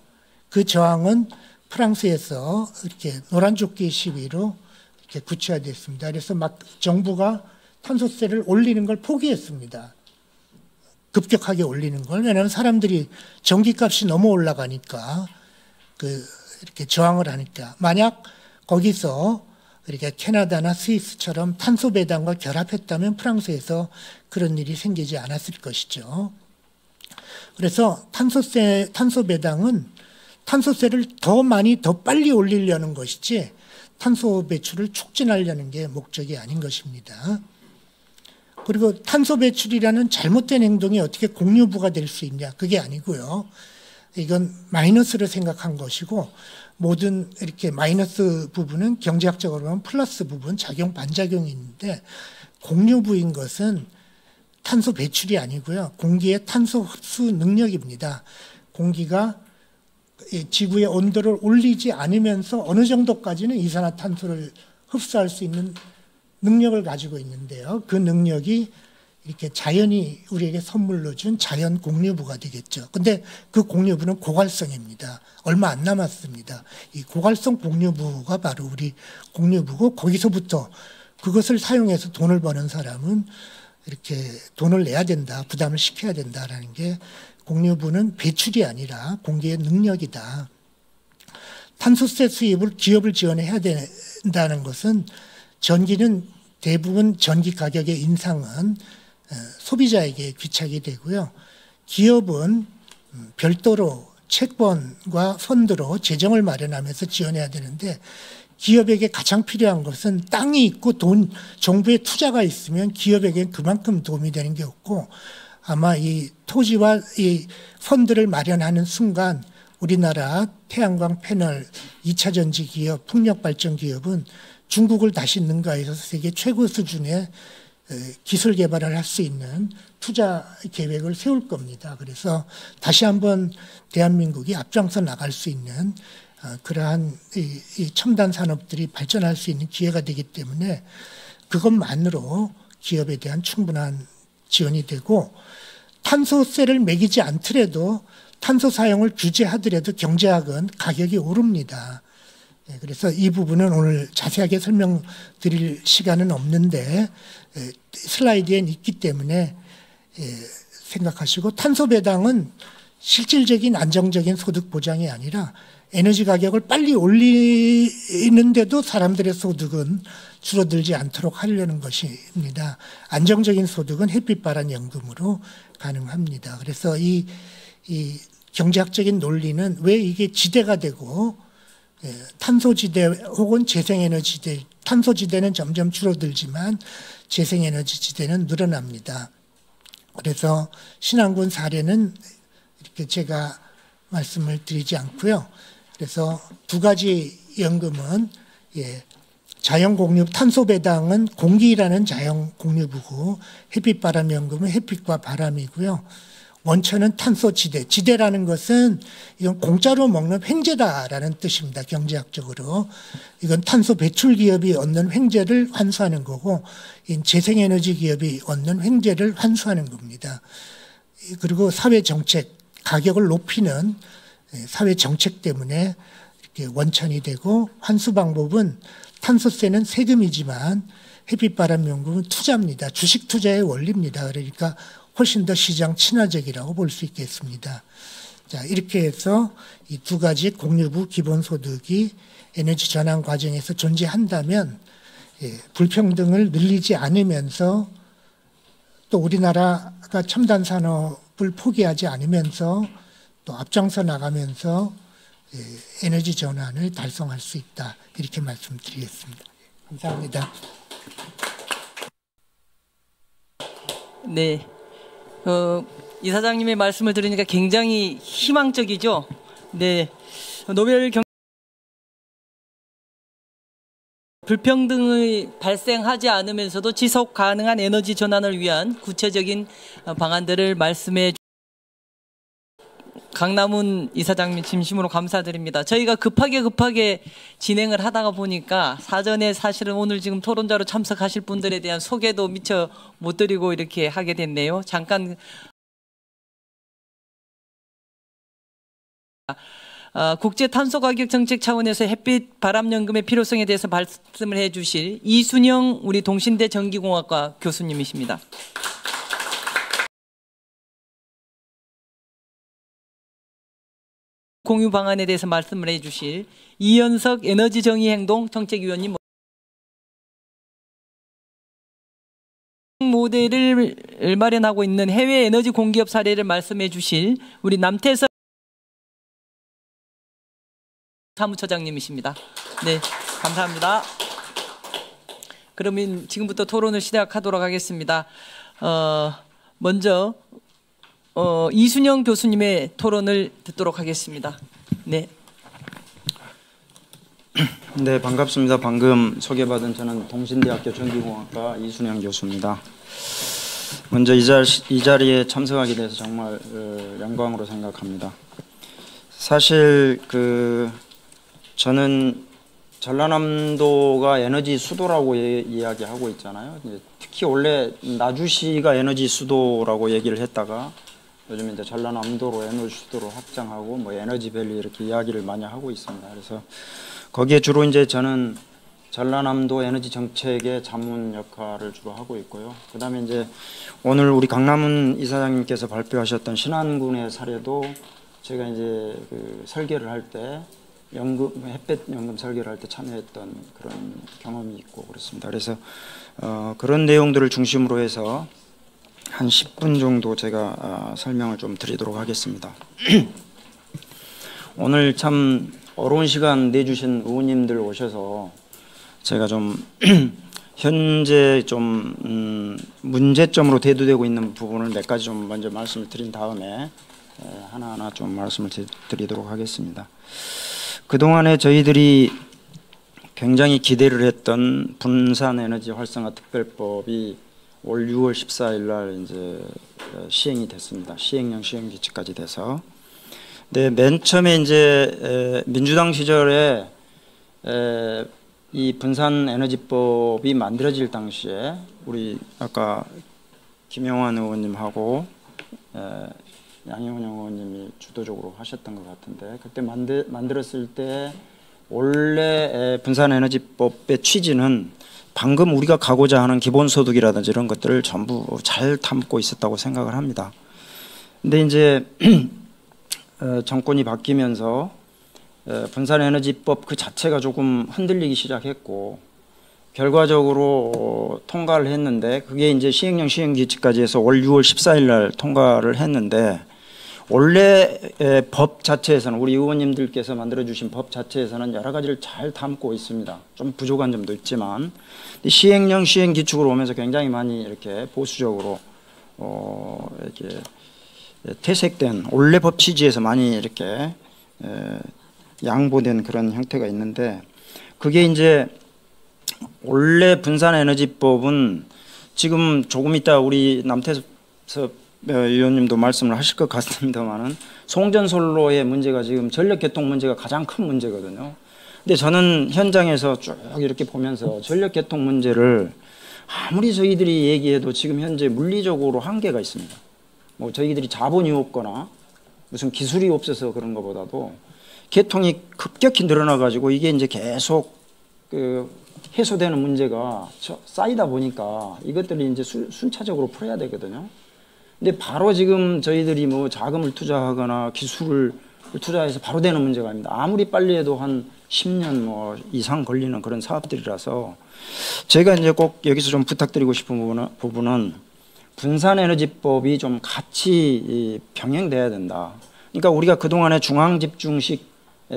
그 저항은 프랑스에서 이렇게 노란조끼 시위로 이렇게 구체화됐습니다. 그래서 막 정부가 탄소세를 올리는 걸 포기했습니다. 급격하게 올리는 걸. 왜냐하면 사람들이 전기값이 너무 올라가니까 이렇게 저항을 하니까. 만약 거기서 이렇게 캐나다나 스위스처럼 탄소 배당과 결합했다면 프랑스에서 그런 일이 생기지 않았을 것이죠. 그래서 탄소 배당은 탄소세를 더 많이 더 빨리 올리려는 것이지 탄소 배출을 촉진하려는 게 목적이 아닌 것입니다. 그리고 탄소 배출이라는 잘못된 행동이 어떻게 공유부가 될 수 있냐. 그게 아니고요. 이건 마이너스로 생각한 것이고 모든 이렇게 마이너스 부분은 경제학적으로 보면 플러스 부분, 작용, 반작용이 있는데 공유부인 것은 탄소 배출이 아니고요. 공기의 탄소 흡수 능력입니다. 공기가 지구의 온도를 올리지 않으면서 어느 정도까지는 이산화탄소를 흡수할 수 있는 능력을 가지고 있는데요. 그 능력이 이렇게 자연이 우리에게 선물로 준 자연 공유부가 되겠죠. 근데 그 공유부는 고갈성입니다. 얼마 안 남았습니다. 이 고갈성 공유부가 바로 우리 공유부고 거기서부터 그것을 사용해서 돈을 버는 사람은 이렇게 돈을 내야 된다, 부담을 시켜야 된다라는 게 공유부는 배출이 아니라 공기의 능력이다. 탄소세 수입을 기업을 지원해야 된다는 것은 전기는 대부분 전기 가격의 인상은 소비자에게 귀착이 되고요. 기업은 별도로 채권과 펀드로 재정을 마련하면서 지원해야 되는데 기업에게 가장 필요한 것은 땅이 있고 정부의 투자가 있으면 기업에게는 그만큼 도움이 되는 게 없고 아마 이 토지와 이 펀드를 마련하는 순간 우리나라 태양광 패널 2차 전지 기업, 풍력 발전 기업은 중국을 다시 능가해서 세계 최고 수준의 기술 개발을 할 수 있는 투자 계획을 세울 겁니다. 그래서 다시 한번 대한민국이 앞장서 나갈 수 있는 그러한 이 첨단 산업들이 발전할 수 있는 기회가 되기 때문에 그것만으로 기업에 대한 충분한 지원이 되고 탄소세를 매기지 않더라도 탄소 사용을 규제하더라도 경제학은 가격이 오릅니다. 그래서 이 부분은 오늘 자세하게 설명드릴 시간은 없는데 슬라이드엔 있기 때문에 생각하시고 탄소 배당은 실질적인 안정적인 소득 보장이 아니라 에너지 가격을 빨리 올리는데도 사람들의 소득은 줄어들지 않도록 하려는 것입니다. 안정적인 소득은 햇빛바람 연금으로 가능합니다. 그래서 이 경제학적인 논리는 왜 이게 지대가 되고 탄소지대 혹은 재생에너지지대, 탄소지대는 점점 줄어들지만 재생에너지지대는 늘어납니다. 그래서 신안군 사례는 이렇게 제가 말씀을 드리지 않고요. 그래서 두 가지 연금은 자연공유, 탄소배당은 공기라는 자연공유부고 햇빛바람연금은 햇빛과 바람이고요. 원천은 탄소지대, 지대라는 것은 이건 공짜로 먹는 횡재다라는 뜻입니다. 경제학적으로. 이건 탄소 배출 기업이 얻는 횡재를 환수하는 거고 재생에너지 기업이 얻는 횡재를 환수하는 겁니다. 그리고 사회정책, 가격을 높이는 사회정책 때문에 이렇게 원천이 되고 환수 방법은 탄소세는 세금이지만 햇빛바람연금은 투자입니다. 주식 투자의 원리입니다. 그러니까 훨씬 더 시장 친화적이라고 볼 수 있겠습니다. 자, 이렇게 해서 이 두 가지 공유부 기본소득이 에너지 전환 과정에서 존재한다면 불평등을 늘리지 않으면서 또 우리나라가 첨단 산업을 포기하지 않으면서 또 앞장서 나가면서 에너지 전환을 달성할 수 있다. 이렇게 말씀드리겠습니다. 감사합니다. 네. 이사장님의 말씀을 들으니까 굉장히 희망적이죠. 네. 노벨 불평등이 발생하지 않으면서도 지속 가능한 에너지 전환을 위한 구체적인 방안들을 말씀해 강남훈 이사장님 진심으로 감사드립니다. 저희가 급하게 진행을 하다가 보니까 사전에 사실은 오늘 지금 토론자로 참석하실 분들에 대한 소개도 미처 못 드리고 이렇게 하게 됐네요. 잠깐 국제탄소가격 정책 차원에서 햇빛 바람연금의 필요성에 대해서 말씀을 해주실 이순영 우리 동신대 전기공학과 교수님이십니다. 공유 방안에 대해서 말씀을 해주실 이현석 에너지정의행동 정책위원님 모델을 마련하고 있는 해외 에너지 공기업 사례를 말씀해 주실 우리 남태석 사무처장님이십니다. 네, 감사합니다. 그러면 지금부터 토론을 시작하도록 하겠습니다. 먼저 이순영 교수님의 토론을 듣도록 하겠습니다. 네. 네, 반갑습니다. 방금 소개받은 저는 동신대학교 전기공학과 이순영 교수입니다. 먼저 이 자리에 참석하게 돼서 정말 영광으로 생각합니다. 사실 저는 전라남도가 에너지 수도라고 이야기하고 있잖아요. 특히 원래 나주시가 에너지 수도라고 얘기를 했다가 요즘 이제 전라남도로 에너지 수도로 확장하고 뭐 에너지밸리 이렇게 이야기를 많이 하고 있습니다. 그래서 거기에 주로 이제 저는 전라남도 에너지 정책의 자문 역할을 주로 하고 있고요. 그다음에 이제 오늘 우리 강남훈 이사장님께서 발표하셨던 신안군의 사례도 제가 이제 설계를 할 때 햇볕 연금 설계를 할 때 참여했던 그런 경험이 있고 그렇습니다. 그래서 그런 내용들을 중심으로 해서 한 10분 정도 제가 설명을 좀 드리도록 하겠습니다. 오늘 참 어려운 시간 내주신 의원님들 오셔서 제가 좀 현재 좀 문제점으로 대두되고 있는 부분을 몇 가지 좀 먼저 말씀을 드린 다음에 하나하나 좀 말씀을 드리도록 하겠습니다. 그동안에 저희들이 굉장히 기대를 했던 분산에너지 활성화 특별법이 올 6월 14일 날 이제 시행이 됐습니다. 시행령 시행규칙까지 돼서. 네, 맨 처음에 이제 민주당 시절에 이 분산에너지법이 만들어질 당시에 우리 아까 김영환 의원님하고 양효원 의원님이 주도적으로 하셨던 것 같은데 그때 만들었을 때 원래 분산에너지법의 취지는 방금 우리가 가고자 하는 기본소득이라든지 이런 것들을 전부 잘 담고 있었다고 생각을 합니다. 근데 이제 정권이 바뀌면서 분산에너지법 그 자체가 조금 흔들리기 시작했고 결과적으로 통과를 했는데 그게 이제 시행령 시행규칙까지 해서 올 6월 14일 날 통과를 했는데 원래 법 자체에서는 우리 의원님들께서 만들어주신 법 자체에서는 여러 가지를 잘 담고 있습니다. 좀 부족한 점도 있지만 시행령 시행규칙으로 오면서 굉장히 많이 이렇게 보수적으로 이렇게 퇴색된 원래 법 취지에서 많이 이렇게 양보된 그런 형태가 있는데 그게 이제 원래 분산에너지법은 지금 조금 이따 우리 남태섭 의원님도 말씀을 하실 것 같습니다만은 송전솔로의 문제가 지금 전력개통 문제가 가장 큰 문제거든요. 근데 저는 현장에서 쭉 이렇게 보면서 전력개통 문제를 아무리 저희들이 얘기해도 지금 현재 물리적으로 한계가 있습니다. 뭐 저희들이 자본이 없거나 무슨 기술이 없어서 그런 것보다도 개통이 급격히 늘어나가지고 이게 이제 계속 해소되는 문제가 쌓이다 보니까 이것들이 이제 순차적으로 풀어야 되거든요. 근데 바로 지금 저희들이 뭐 자금을 투자하거나 기술을 투자해서 바로 되는 문제가 아닙니다. 아무리 빨리 해도 한 10년 뭐 이상 걸리는 그런 사업들이라서 제가 이제 꼭 여기서 좀 부탁드리고 싶은 부분은 분산에너지법이 좀 같이 병행돼야 된다. 그러니까 우리가 그동안의 중앙집중식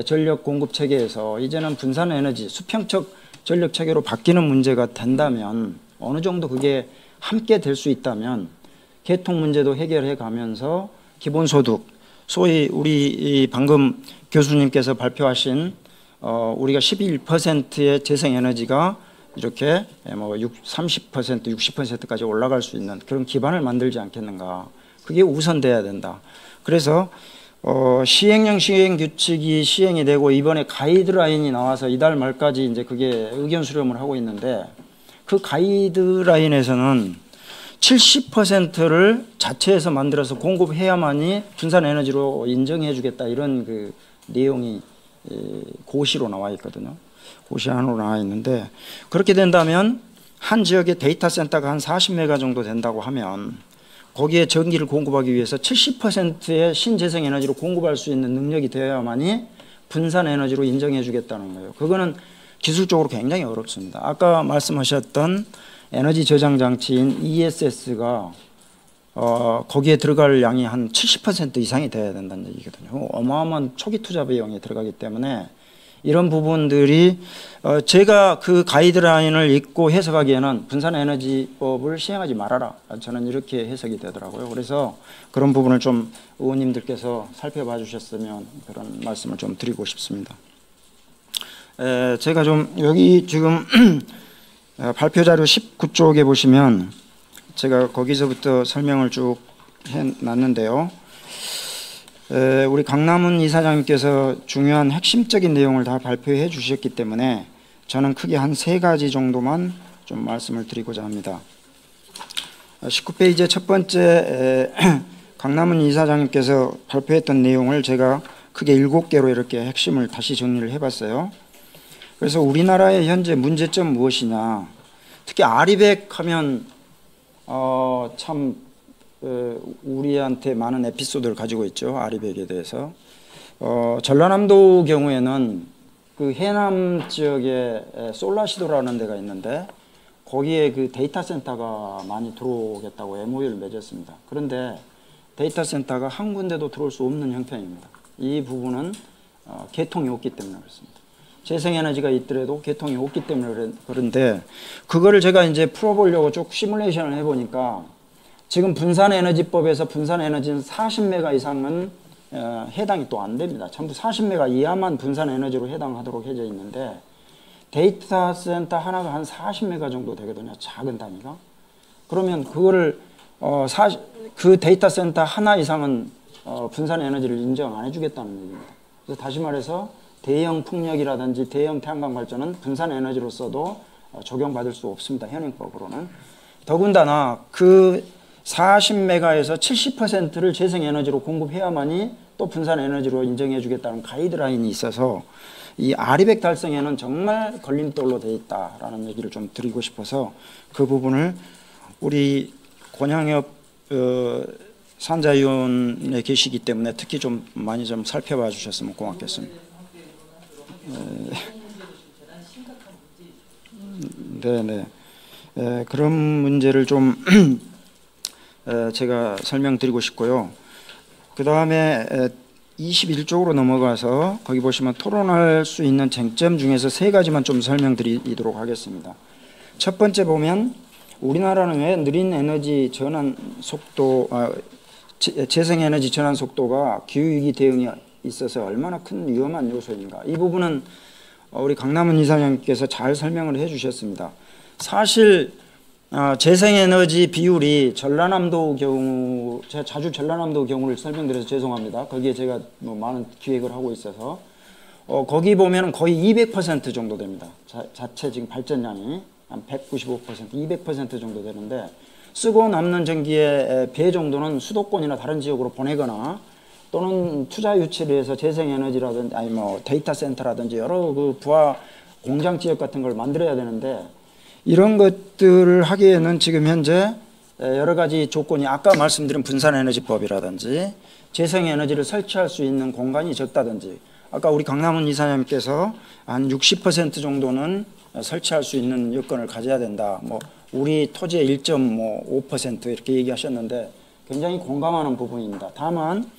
전력 공급 체계에서 이제는 분산에너지 수평적 전력 체계로 바뀌는 문제가 된다면 어느 정도 그게 함께 될 수 있다면 개통 문제도 해결해 가면서 기본소득 소위 우리 방금 교수님께서 발표하신 우리가 11%의 재생에너지가 이렇게 뭐 30%, 60%까지 올라갈 수 있는 그런 기반을 만들지 않겠는가. 그게 우선돼야 된다. 그래서 시행령 시행규칙이 시행이 되고 이번에 가이드라인이 나와서 이달 말까지 이제 그게 의견 수렴을 하고 있는데 그 가이드라인에서는 70%를 자체에서 만들어서 공급해야만이 분산에너지로 인정해 주겠다 이런 그 내용이 고시로 나와 있거든요. 고시 안으로 나와 있는데 그렇게 된다면 한 지역에 데이터 센터가 한 40메가 정도 된다고 하면 거기에 전기를 공급하기 위해서 70%의 신재생에너지로 공급할 수 있는 능력이 되어야만이 분산에너지로 인정해 주겠다는 거예요. 그거는 기술적으로 굉장히 어렵습니다. 아까 말씀하셨던 에너지 저장 장치인 ESS가 거기에 들어갈 양이 한 70% 이상이 돼야 된다는 얘기거든요. 어마어마한 초기 투자 비용이 들어가기 때문에 이런 부분들이 제가 그 가이드라인을 읽고 해석하기에는 분산에너지법을 시행하지 말아라. 저는 이렇게 해석이 되더라고요. 그래서 그런 부분을 좀 의원님들께서 살펴봐 주셨으면 그런 말씀을 좀 드리고 싶습니다. 제가 좀 여기 지금 발표 자료 19쪽에 보시면 제가 거기서부터 설명을 쭉 해놨는데요. 우리 강남훈 이사장님께서 중요한 핵심적인 내용을 다 발표해 주셨기 때문에 저는 크게 한 3가지 정도만 좀 말씀을 드리고자 합니다. 19페이지의 첫 번째 강남훈 이사장님께서 발표했던 내용을 제가 크게 7개로 이렇게 핵심을 다시 정리를 해봤어요. 그래서 우리나라의 현재 문제점 무엇이냐, 특히 아리백 하면 참 우리한테 많은 에피소드를 가지고 있죠. 아리백에 대해서. 전라남도 경우에는 그 해남 지역에 솔라시도라는 데가 있는데 거기에 그 데이터 센터가 많이 들어오겠다고 MOU를 맺었습니다. 그런데 데이터 센터가 한 군데도 들어올 수 없는 형편입니다. 이 부분은 개통이 없기 때문에 그렇습니다. 재생에너지가 있더라도 개통이 없기 때문에 그런데 그거를 제가 이제 풀어보려고 쭉 시뮬레이션을 해보니까 지금 분산에너지법에서 분산에너지는 40메가 이상은 해당이 또 안 됩니다. 전부 40메가 이하만 분산에너지로 해당하도록 해져 있는데 데이터 센터 하나가 한 40메가 정도 되거든요. 작은 단위가. 그러면 그거를 그 데이터 센터 하나 이상은 분산에너지를 인정 안 해주겠다는 얘기입니다. 그래서 다시 말해서 대형 풍력이라든지 대형 태양광 발전은 분산에너지로서도 적용받을 수 없습니다. 현행법으로는. 더군다나 그 40메가에서 70%를 재생에너지로 공급해야만이 또 분산에너지로 인정해 주겠다는 가이드라인이 있어서 이 아리백 달성에는 정말 걸림돌로 돼 있다라는 얘기를 좀 드리고 싶어서 그 부분을 우리 권향엽 산자위원에 계시기 때문에 특히 좀 많이 좀 살펴봐 주셨으면 고맙겠습니다. 네네. 그런 문제를 좀 제가 설명드리고 싶고요. 그 다음에 21쪽으로 넘어가서 거기 보시면 토론할 수 있는 쟁점 중에서 3가지만 좀 설명드리도록 하겠습니다. 첫 번째 보면 우리나라는 왜 느린 에너지 전환 속도, 재생에너지 전환 속도가 기후위기 대응에 있어서 얼마나 큰 위험한 요소인가. 이 부분은 우리 강남훈 이사장님께서 잘 설명을 해 주셨습니다. 사실 재생에너지 비율이 전라남도 경우, 제가 자주 전라남도 경우를 설명드려서 죄송합니다. 거기에 제가 많은 기획을 하고 있어서 거기 보면 거의 200% 정도 됩니다. 자체 지금 발전량이 한 195%, 200% 정도 되는데 쓰고 남는 전기의 배 정도는 수도권이나 다른 지역으로 보내거나 또는 투자 유치를 해서 재생에너지라든지 아니 데이터 센터라든지 여러 그 부하 공장 지역 같은 걸 만들어야 되는데 이런 것들을 하기에는 지금 현재 여러 가지 조건이 아까 말씀드린 분산에너지법이라든지 재생에너지를 설치할 수 있는 공간이 적다든지 아까 우리 강남훈 이사장님께서 한 60% 정도는 설치할 수 있는 여건을 가져야 된다. 우리 토지의 1.5% 이렇게 얘기하셨는데 굉장히 공감하는 부분입니다. 다만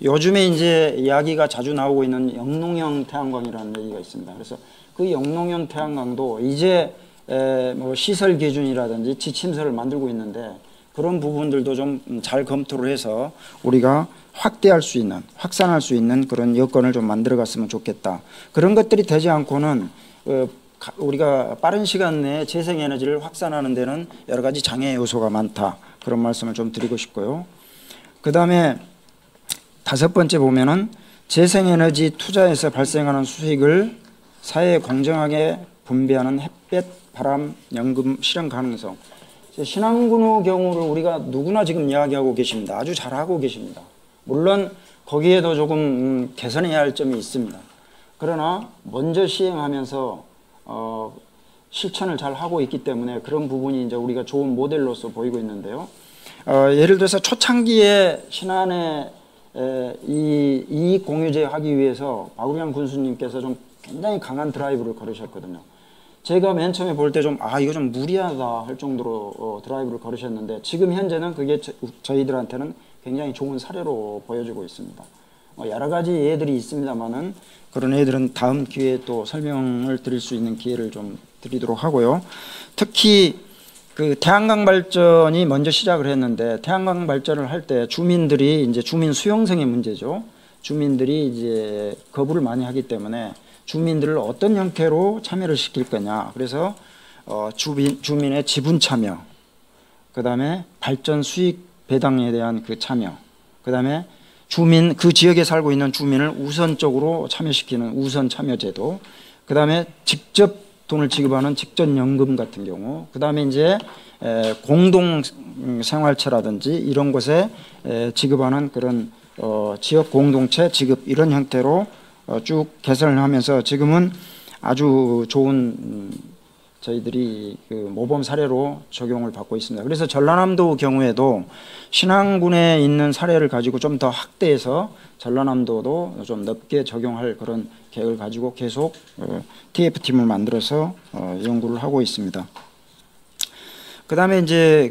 요즘에 이제 이야기가 자주 나오고 있는 영농형 태양광이라는 얘기가 있습니다. 그래서 그 영농형 태양광도 이제 시설 기준이라든지 지침서를 만들고 있는데 그런 부분들도 좀 잘 검토를 해서 우리가 확대할 수 있는, 확산할 수 있는 그런 여건을 좀 만들어 갔으면 좋겠다. 그런 것들이 되지 않고는 우리가 빠른 시간 내에 재생에너지를 확산하는 데는 여러 가지 장애 요소가 많다. 그런 말씀을 좀 드리고 싶고요. 그 다음에 5번째 보면은 재생에너지 투자에서 발생하는 수익을 사회에 공정하게 분배하는 햇볕, 바람, 연금 실현 가능성. 신안군의 경우를 우리가 누구나 지금 이야기하고 계십니다. 아주 잘하고 계십니다. 물론 거기에도 조금 개선해야 할 점이 있습니다. 그러나 먼저 시행하면서 실천을 잘 하고 있기 때문에 그런 부분이 이제 우리가 좋은 모델로서 보이고 있는데요. 예를 들어서 초창기에 신안에 이익 공유제 하기 위해서 박우량 군수님께서 좀 굉장히 강한 드라이브를 걸으셨거든요. 제가 맨 처음에 볼 때 좀 이거 좀 무리하다 할 정도로 드라이브를 걸으셨는데 지금 현재는 그게 저희들한테는 굉장히 좋은 사례로 보여지고 있습니다. 여러 가지 예들이 있습니다만은 그런 예들은 다음 기회에 또 설명을 드릴 수 있는 기회를 좀 드리도록 하고요. 특히 그 태양광 발전이 먼저 시작을 했는데 태양광 발전을 할 때 주민들이 이제 주민 수용성의 문제죠. 주민들이 이제 거부를 많이 하기 때문에 주민들을 어떤 형태로 참여를 시킬 거냐. 그래서 주민의 지분 참여, 그다음에 발전 수익 배당에 대한 그 참여, 그다음에 그 지역에 살고 있는 주민을 우선적으로 참여시키는 우선 참여제도, 그다음에 직접 돈을 지급하는 직전연금 같은 경우, 그다음에 이제 공동 생활체라든지 이런 곳에 지급하는 그런 지역 공동체 지급 이런 형태로 쭉 개선을 하면서 지금은 아주 좋은 저희들이 그 모범 사례로 적용을 받고 있습니다. 그래서 전라남도 경우에도 신안군에 있는 사례를 가지고 좀 더 확대해서 전라남도도 좀 넓게 적용할 그런 계획을 가지고 계속 TF팀을 만들어서 연구를 하고 있습니다. 그다음에 이제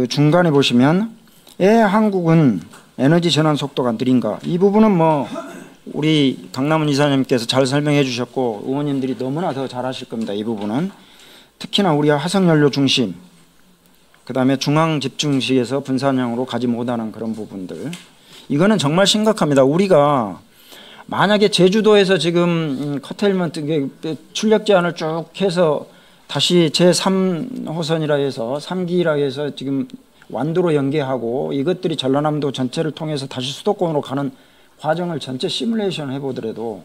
중간에 보시면 왜 한국은 에너지 전환 속도가 느린가? 이 부분은 뭐 우리 강남은 이사님께서 잘 설명해 주셨고 의원님들이 너무나 더 잘하실 겁니다. 이 부분은 특히나 우리가 화석연료 중심, 그다음에 중앙 집중식에서 분산형으로 가지 못하는 그런 부분들, 이거는 정말 심각합니다. 우리가 만약에 제주도에서 지금 커테일먼트 출력 제한을 쭉 해서 다시 제3호선이라 해서 3기라 해서 지금 완도로 연계하고 이것들이 전라남도 전체를 통해서 다시 수도권으로 가는 과정을 전체 시뮬레이션 해보더라도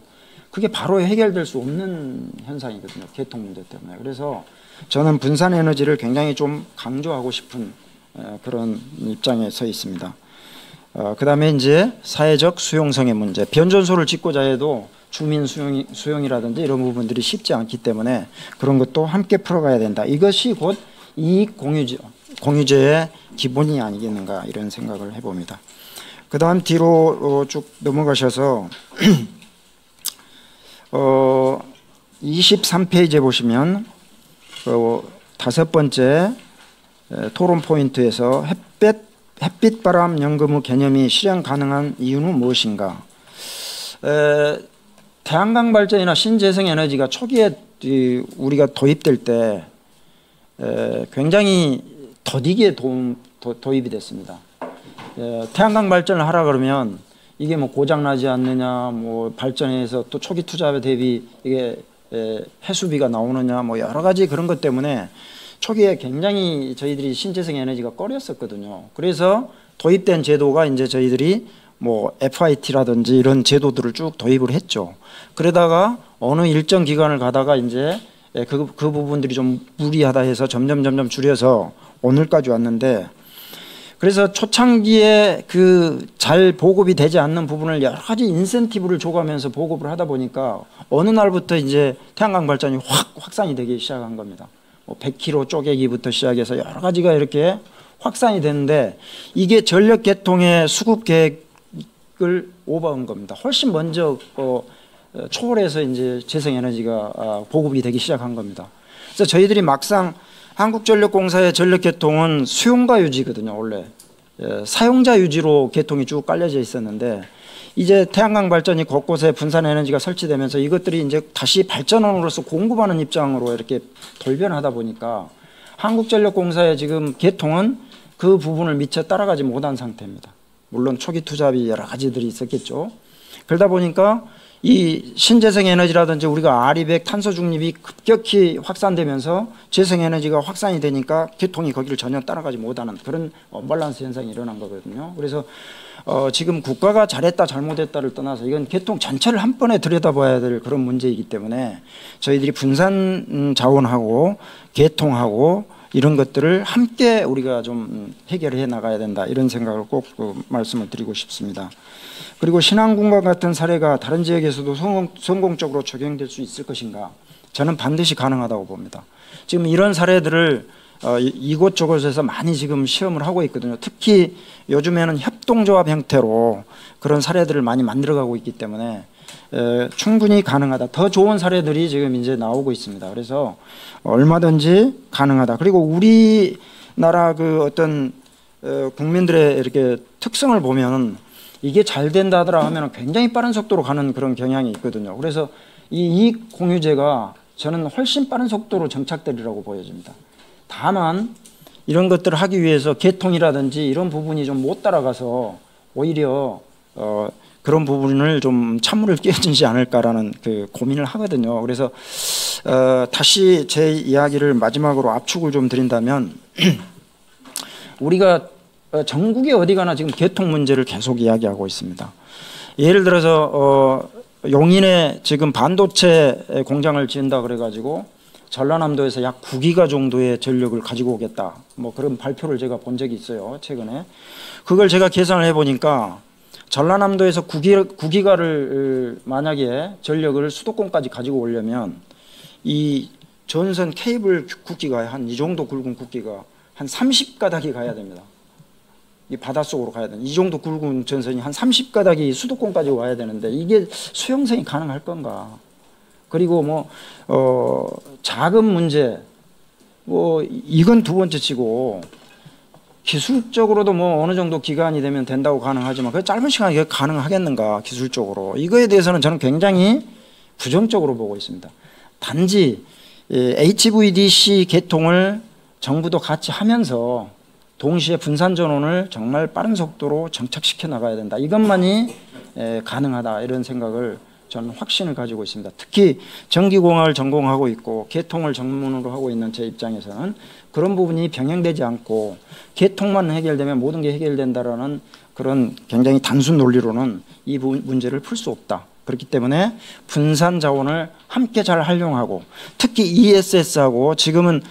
그게 바로 해결될 수 없는 현상이거든요. 개통 문제 때문에. 그래서 저는 분산 에너지를 굉장히 좀 강조하고 싶은 그런 입장에 서 있습니다. 그 다음에 이제 사회적 수용성의 문제. 변전소를 짓고자 해도 주민 수용이라든지 이런 부분들이 쉽지 않기 때문에 그런 것도 함께 풀어가야 된다. 이것이 곧 이익 공유제의 기본이 아니겠는가 이런 생각을 해봅니다. 그 다음 뒤로 쭉 넘어가셔서 23페이지에 보시면 다섯 번째 토론 포인트에서 햇빛바람 연금 개념이 실현 가능한 이유는 무엇인가? 태양광 발전이나 신재생 에너지가 초기에 우리가 도입될 때 굉장히 더디게 도입이 됐습니다. 태양광 발전을 하라 그러면 이게 뭐 고장 나지 않느냐, 뭐 발전해서 또 초기 투자 대비 이게 해수비가 나오느냐, 뭐 여러 가지 그런 것 때문에 초기에 굉장히 저희들이 신재생 에너지가 꺼렸었거든요. 그래서 도입된 제도가 이제 저희들이 뭐 FIT라든지 이런 제도들을 쭉 도입을 했죠. 그러다가 어느 일정 기간을 가다가 이제 그 부분들이 좀 무리하다 해서 점점 줄여서 오늘까지 왔는데, 그래서 초창기에 그 잘 보급이 되지 않는 부분을 여러 가지 인센티브를 줘가면서 보급을 하다 보니까 어느 날부터 이제 태양광 발전이 확산이 되기 시작한 겁니다. 뭐 100km 쪼개기부터 시작해서 여러 가지가 이렇게 확산이 되는데 이게 전력 개통의 수급 계획을 오버한 겁니다. 훨씬 먼저 초월해서 이제 재생에너지가 보급이 되기 시작한 겁니다. 그래서 저희들이 막상 한국전력공사의 전력 개통은 수용가 유지거든요. 원래 사용자 유지로 개통이 쭉 깔려져 있었는데 이제 태양광 발전이 곳곳에 분산 에너지가 설치되면서 이것들이 이제 다시 발전원으로서 공급하는 입장으로 이렇게 돌변하다 보니까 한국전력공사의 지금 개통은 그 부분을 미처 따라가지 못한 상태입니다. 물론 초기 투자비 여러 가지들이 있었겠죠. 그러다 보니까 이 신재생 에너지라든지 우리가 아리백 탄소 중립이 급격히 확산되면서 재생 에너지가 확산이 되니까 개통이 거기를 전혀 따라가지 못하는 그런 언밸런스 현상이 일어난 거거든요. 그래서 지금 국가가 잘했다 잘못했다를 떠나서 이건 개통 전체를 한 번에 들여다봐야 될 그런 문제이기 때문에 저희들이 분산 자원하고 개통하고 이런 것들을 함께 우리가 좀 해결해 나가야 된다 이런 생각을 꼭 말씀을 드리고 싶습니다. 그리고 신안군과 같은 사례가 다른 지역에서도 성공적으로 적용될 수 있을 것인가? 저는 반드시 가능하다고 봅니다. 지금 이런 사례들을 이곳저곳에서 많이 지금 시험을 하고 있거든요. 특히 요즘에는 협동조합 형태로 그런 사례들을 많이 만들어가고 있기 때문에 충분히 가능하다. 더 좋은 사례들이 지금 이제 나오고 있습니다. 그래서 얼마든지 가능하다. 그리고 우리나라 그 어떤 국민들의 이렇게 특성을 보면 이게 잘 된다더라 하면 굉장히 빠른 속도로 가는 그런 경향이 있거든요. 그래서 이 이익 공유제가 저는 훨씬 빠른 속도로 정착되리라고 보여집니다. 다만 이런 것들을 하기 위해서 개통이라든지 이런 부분이 좀 못 따라가서 오히려 그런 부분을 좀 찬물을 끼얹지 않을까라는 그 고민을 하거든요. 그래서 다시 제 이야기를 마지막으로 압축을 좀 드린다면 우리가 전국에 어디 가나 지금 개통 문제를 계속 이야기하고 있습니다. 예를 들어서 용인에 지금 반도체 공장을 지은다 그래가지고 전라남도에서 약 9기가 정도의 전력을 가지고 오겠다. 뭐 그런 발표를 제가 본 적이 있어요. 최근에. 그걸 제가 계산을 해보니까 전라남도에서 9기가를 만약에 전력을 수도권까지 가지고 오려면 이 전선 케이블 굵기가 한 이 정도 굵은 굵기가 한 30가닥이 가야 됩니다. 이 바닷속으로 가야 되는 이 정도 굵은 전선이 한 30가닥이 수도권까지 와야 되는데 이게 수용성이 가능할 건가? 그리고 뭐 자금 문제 뭐 이건 두 번째 치고 기술적으로도 뭐 어느 정도 기간이 되면 된다고 가능하지만 그 짧은 시간에 이게 가능하겠는가 기술적으로 이거에 대해서는 저는 굉장히 부정적으로 보고 있습니다. 단지 HVDC 개통을 정부도 같이 하면서 동시에 분산 전원을 정말 빠른 속도로 정착시켜 나가야 된다. 이것만이 가능하다 이런 생각을 저는 확신을 가지고 있습니다. 특히 전기공학을 전공하고 있고 개통을 전문으로 하고 있는 제 입장에서는 그런 부분이 병행되지 않고 개통만 해결되면 모든 게 해결된다라는 그런 굉장히 단순 논리로는 이 문제를 풀 수 없다. 그렇기 때문에 분산 자원을 함께 잘 활용하고 특히 ESS하고 지금은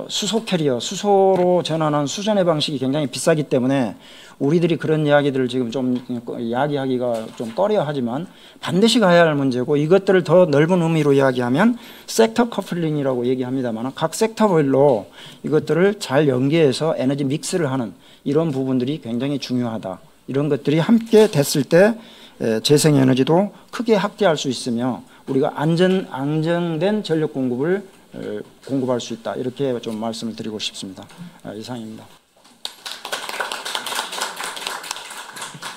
수소 캐리어, 수소로 전환한 수전의 방식이 굉장히 비싸기 때문에 우리들이 그런 이야기들을 지금 좀 이야기하기가 좀 꺼려 하지만 반드시 가야 할 문제고 이것들을 더 넓은 의미로 이야기하면 섹터 커플링이라고 얘기합니다만 각 섹터별로 이것들을 잘 연계해서 에너지 믹스를 하는 이런 부분들이 굉장히 중요하다. 이런 것들이 함께 됐을 때 재생에너지도 크게 확대할 수 있으며 우리가 안정된 전력 공급을 공급할 수 있다. 이렇게 좀 말씀을 드리고 싶습니다. 이상입니다.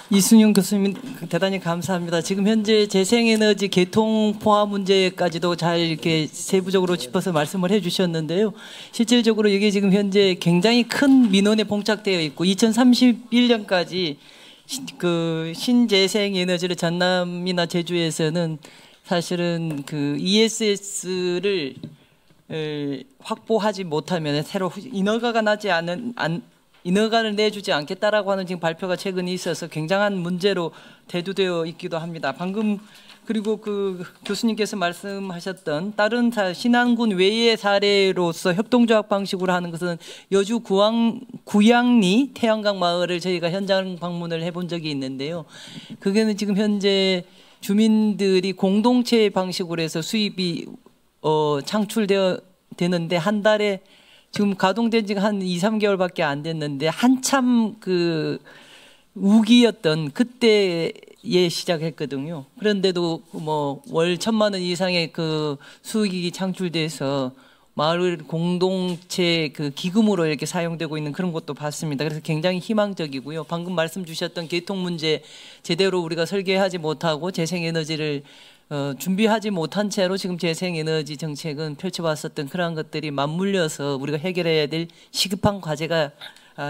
이순영 교수님 대단히 감사합니다. 지금 현재 재생에너지 개통 포화 문제까지도 잘 이렇게 세부적으로 짚어서 말씀을 해주셨는데요. 실질적으로 이게 지금 현재 굉장히 큰 민원에 봉착되어 있고 2031년까지 그 신재생에너지를 전남이나 제주에서는 사실은 그 ESS를 확보하지 못하면 새로 인허가를 내주지 않겠다라고 하는 지금 발표가 최근에 있어서 굉장한 문제로 대두되어 있기도 합니다. 방금 그리고 그 교수님께서 말씀하셨던 다른 신안군 외의 사례로서 협동조합 방식으로 하는 것은 여주 구양리 태양강 마을을 저희가 현장 방문을 해본 적이 있는데요. 그게는 지금 현재 주민들이 공동체 방식으로 해서 수입이 창출되는데 한 달에 지금 가동된 지가 한 2, 3개월밖에 안 됐는데 한참 그 우기였던 그때에 시작했거든요. 그런데도 뭐 월 1,000만 원 이상의 그 수익이 창출돼서 마을 공동체 그 기금으로 이렇게 사용되고 있는 그런 것도 봤습니다. 그래서 굉장히 희망적이고요. 방금 말씀 주셨던 개통 문제 제대로 우리가 설계하지 못하고 재생에너지를 준비하지 못한 채로 지금 재생에너지 정책은 펼쳐왔었던 그런 것들이 맞물려서 우리가 해결해야 될 시급한 과제가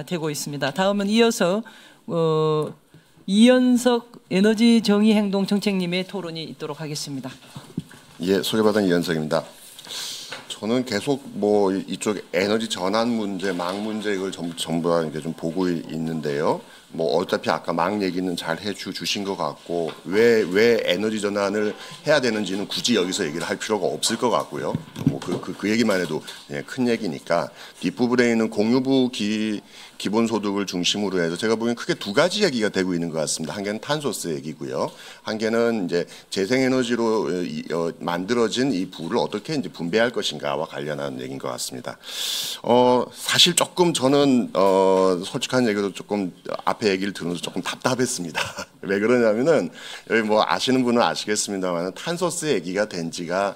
되고 있습니다. 다음은 이어서 이현석 에너지 정의 행동 정책님의 토론이 있도록 하겠습니다. 예, 소개받은 이현석입니다. 저는 계속 뭐 이쪽 에너지 전환 문제, 망 문제 이걸 전부 다 이제 좀 보고 있는데요. 뭐 어차피 아까 망 얘기는 잘 해주신 것 같고 왜 에너지 전환을 해야 되는지는 굳이 여기서 얘기를 할 필요가 없을 것 같고요. 뭐 그 얘기만 해도 큰 얘기니까 뒷부분에 있는 공유부 기본소득을 중심으로 해서 제가 보기엔 크게 두 가지 얘기가 되고 있는 것 같습니다. 한 개는 탄소세 얘기고요. 한 개는 이제 재생에너지로 만들어진 이 부를 어떻게 이제 분배할 것인가와 관련한 얘기인 것 같습니다. 사실 조금 저는 솔직한 얘기도 조금 앞에 얘기를 들으면서 조금 답답했습니다. 왜 그러냐면은 여기 뭐 아시는 분은 아시겠습니다만 탄소세 얘기가 된 지가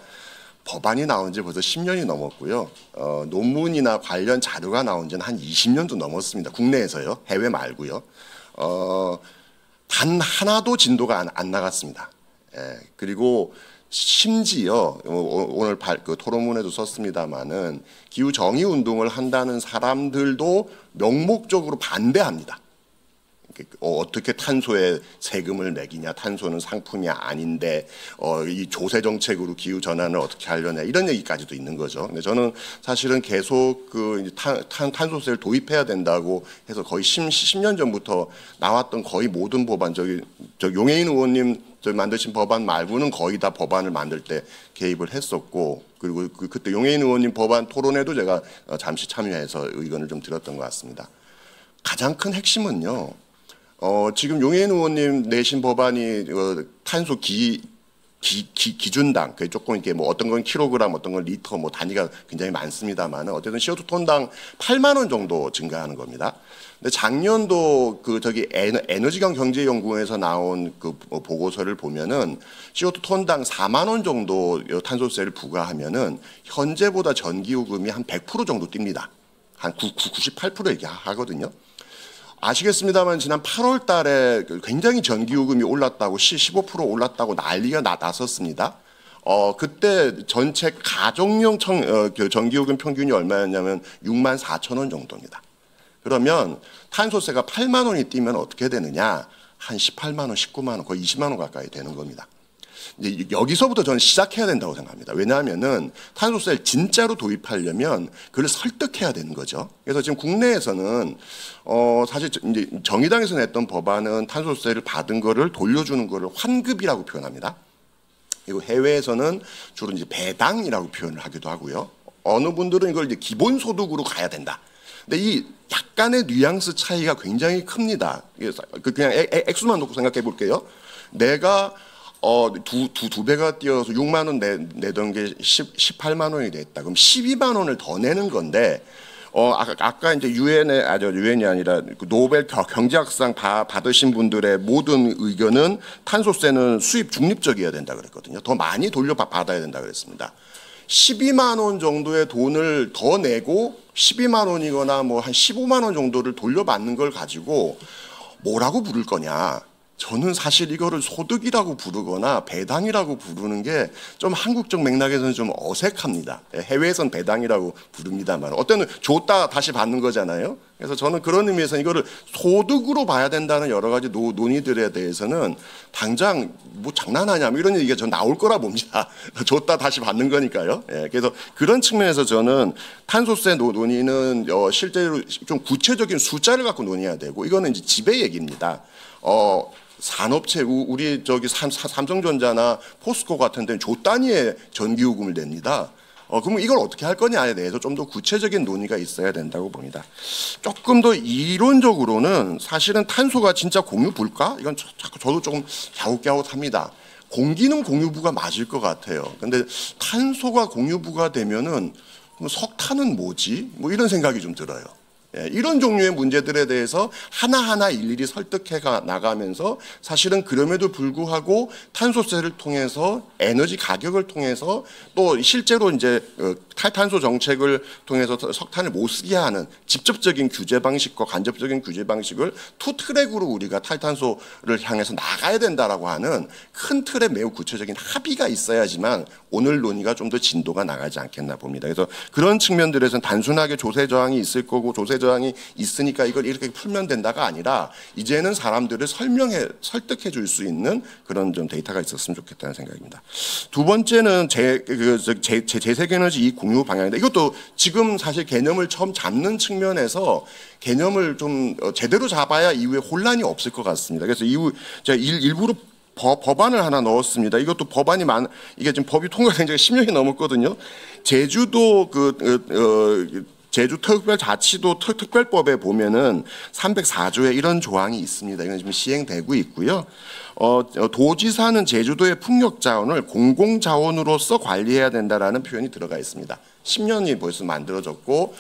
법안이 나온 지 벌써 10년이 넘었고요. 논문이나 관련 자료가 나온 지는 한 20년도 넘었습니다. 국내에서요. 해외 말고요. 단 하나도 진도가 안 나갔습니다. 그리고 심지어 오늘 그 토론문에도 썼습니다마는 기후 정의 운동을 한다는 사람들도 명목적으로 반대합니다. 어떻게 탄소에 세금을 매기냐, 탄소는 상품이 아닌데 이 조세 정책으로 기후 전환을 어떻게 하려냐 이런 얘기까지도 있는 거죠. 근데 저는 사실은 계속 그 탄소세를 도입해야 된다고 해서 거의 10년 전부터 나왔던 거의 모든 법안 저 용해인 의원님 만드신 법안 말고는 거의 다 법안을 만들 때 개입을 했었고, 그리고 그때 용해인 의원님 법안 토론에도 제가 잠시 참여해서 의견을 좀 드렸던 것 같습니다. 가장 큰 핵심은요, 지금 용해인 의원님 내신 법안이 탄소 기준당, 조금 이렇게 뭐 어떤 건 킬로그램, 어떤 건 리터, 뭐 단위가 굉장히 많습니다만 어쨌든 CO2 톤당 8만 원 정도 증가하는 겁니다. 근데 작년도 그 에너지경 경제연구원에서 나온 그 보고서를 보면은 CO2 톤당 4만 원 정도 탄소세를 부과하면은 현재보다 전기요금이 한 100% 정도 뜁니다. 한 98% 얘기하거든요. 아시겠습니다만 지난 8월 달에 굉장히 전기요금이 올랐다고 15% 올랐다고 난리가 났었습니다. 그때 전체 가정용 전기요금 평균이 얼마였냐면 6만 4천 원 정도입니다. 그러면 탄소세가 8만 원이 뛰면 어떻게 되느냐? 한 18만 원, 19만 원, 거의 20만 원 가까이 되는 겁니다. 이제 여기서부터 저는 시작해야 된다고 생각합니다. 왜냐하면은 탄소세를 진짜로 도입하려면 그걸 설득해야 되는 거죠. 그래서 지금 국내에서는 사실 이제 정의당에서 냈던 법안은 탄소세를 받은 거를 돌려주는 거를 환급이라고 표현합니다. 그리고 해외에서는 주로 이제 배당이라고 표현을 하기도 하고요. 어느 분들은 이걸 이제 기본소득으로 가야 된다. 근데 이 약간의 뉘앙스 차이가 굉장히 큽니다. 그냥 액수만 놓고 생각해 볼게요. 내가 두 배가 뛰어서 6만 원 내던 게 18만 원이 됐다. 그럼 12만 원을 더 내는 건데, 아까 이제 유엔이 아니라 노벨 경제학상 받으신 분들의 모든 의견은 탄소세는 수입 중립적이어야 된다 그랬거든요. 더 많이 돌려받아야 된다 그랬습니다. 12만 원 정도의 돈을 더 내고 12만 원이거나 뭐 한 15만 원 정도를 돌려받는 걸 가지고 뭐라고 부를 거냐. 저는 사실 이거를 소득이라고 부르거나 배당이라고 부르는 게 좀 한국적 맥락에서는 좀 어색합니다. 해외에선 배당이라고 부릅니다만 어때는 줬다 다시 받는 거잖아요. 그래서 저는 그런 의미에서 이거를 소득으로 봐야 된다는 여러 가지 논의들에 대해서는 당장 뭐 장난하냐 뭐 이런 얘기가 전 나올 거라 봅니다. 줬다 다시 받는 거니까요. 그래서 그런 측면에서 저는 탄소세 논의는 실제로 좀 구체적인 숫자를 갖고 논의해야 되고, 이거는 이제 지배 얘기입니다. 산업체 우리 삼성전자나 포스코 같은 데는 조 단위의 전기요금을 냅니다. 그러면 이걸 어떻게 할 거냐에 대해서 좀 더 구체적인 논의가 있어야 된다고 봅니다. 조금 더 이론적으로는 사실은 탄소가 진짜 공유부일까? 이건 저도 조금 갸웃갸웃합니다. 공기는 공유부가 맞을 것 같아요. 근데 탄소가 공유부가 되면은 석탄은 뭐지? 뭐 이런 생각이 좀 들어요. 이런 종류의 문제들에 대해서 하나하나 일일이 설득해 나가면서 사실은 그럼에도 불구하고 탄소세를 통해서 에너지 가격을 통해서 또 실제로 이제 탈탄소 정책을 통해서 석탄을 못 쓰게 하는 직접적인 규제 방식과 간접적인 규제 방식을 투 트랙으로 우리가 탈탄소를 향해서 나가야 된다라고 하는 큰 틀에 매우 구체적인 합의가 있어야지만 오늘 논의가 좀 더 진도가 나가지 않겠나 봅니다. 그래서 그런 측면들에서는 단순하게 조세 저항이 있을 거고 조세 저항이 있으니까 이걸 이렇게 풀면 된다가 아니라 이제는 사람들을 설득해 줄 수 있는 그런 좀 데이터가 있었으면 좋겠다는 생각입니다. 두 번째는 재생에너지 이 공유 방향인데, 이것도 지금 사실 개념을 처음 잡는 측면에서 개념을 좀 제대로 잡아야 이후에 혼란이 없을 것 같습니다. 그래서 이후 제가 일부러 법안을 하나 넣었습니다. 이것도 이게 지금 법이 통과된 지가 10년이 넘었거든요. 제주도 제주특별자치도 특별법에 보면은 304조에 이런 조항이 있습니다. 이건 지금 시행되고 있고요. 도지사는 제주도의 풍력자원을 공공자원으로서 관리해야 된다라는 표현이 들어가 있습니다. 10년이 벌써 만들어졌고,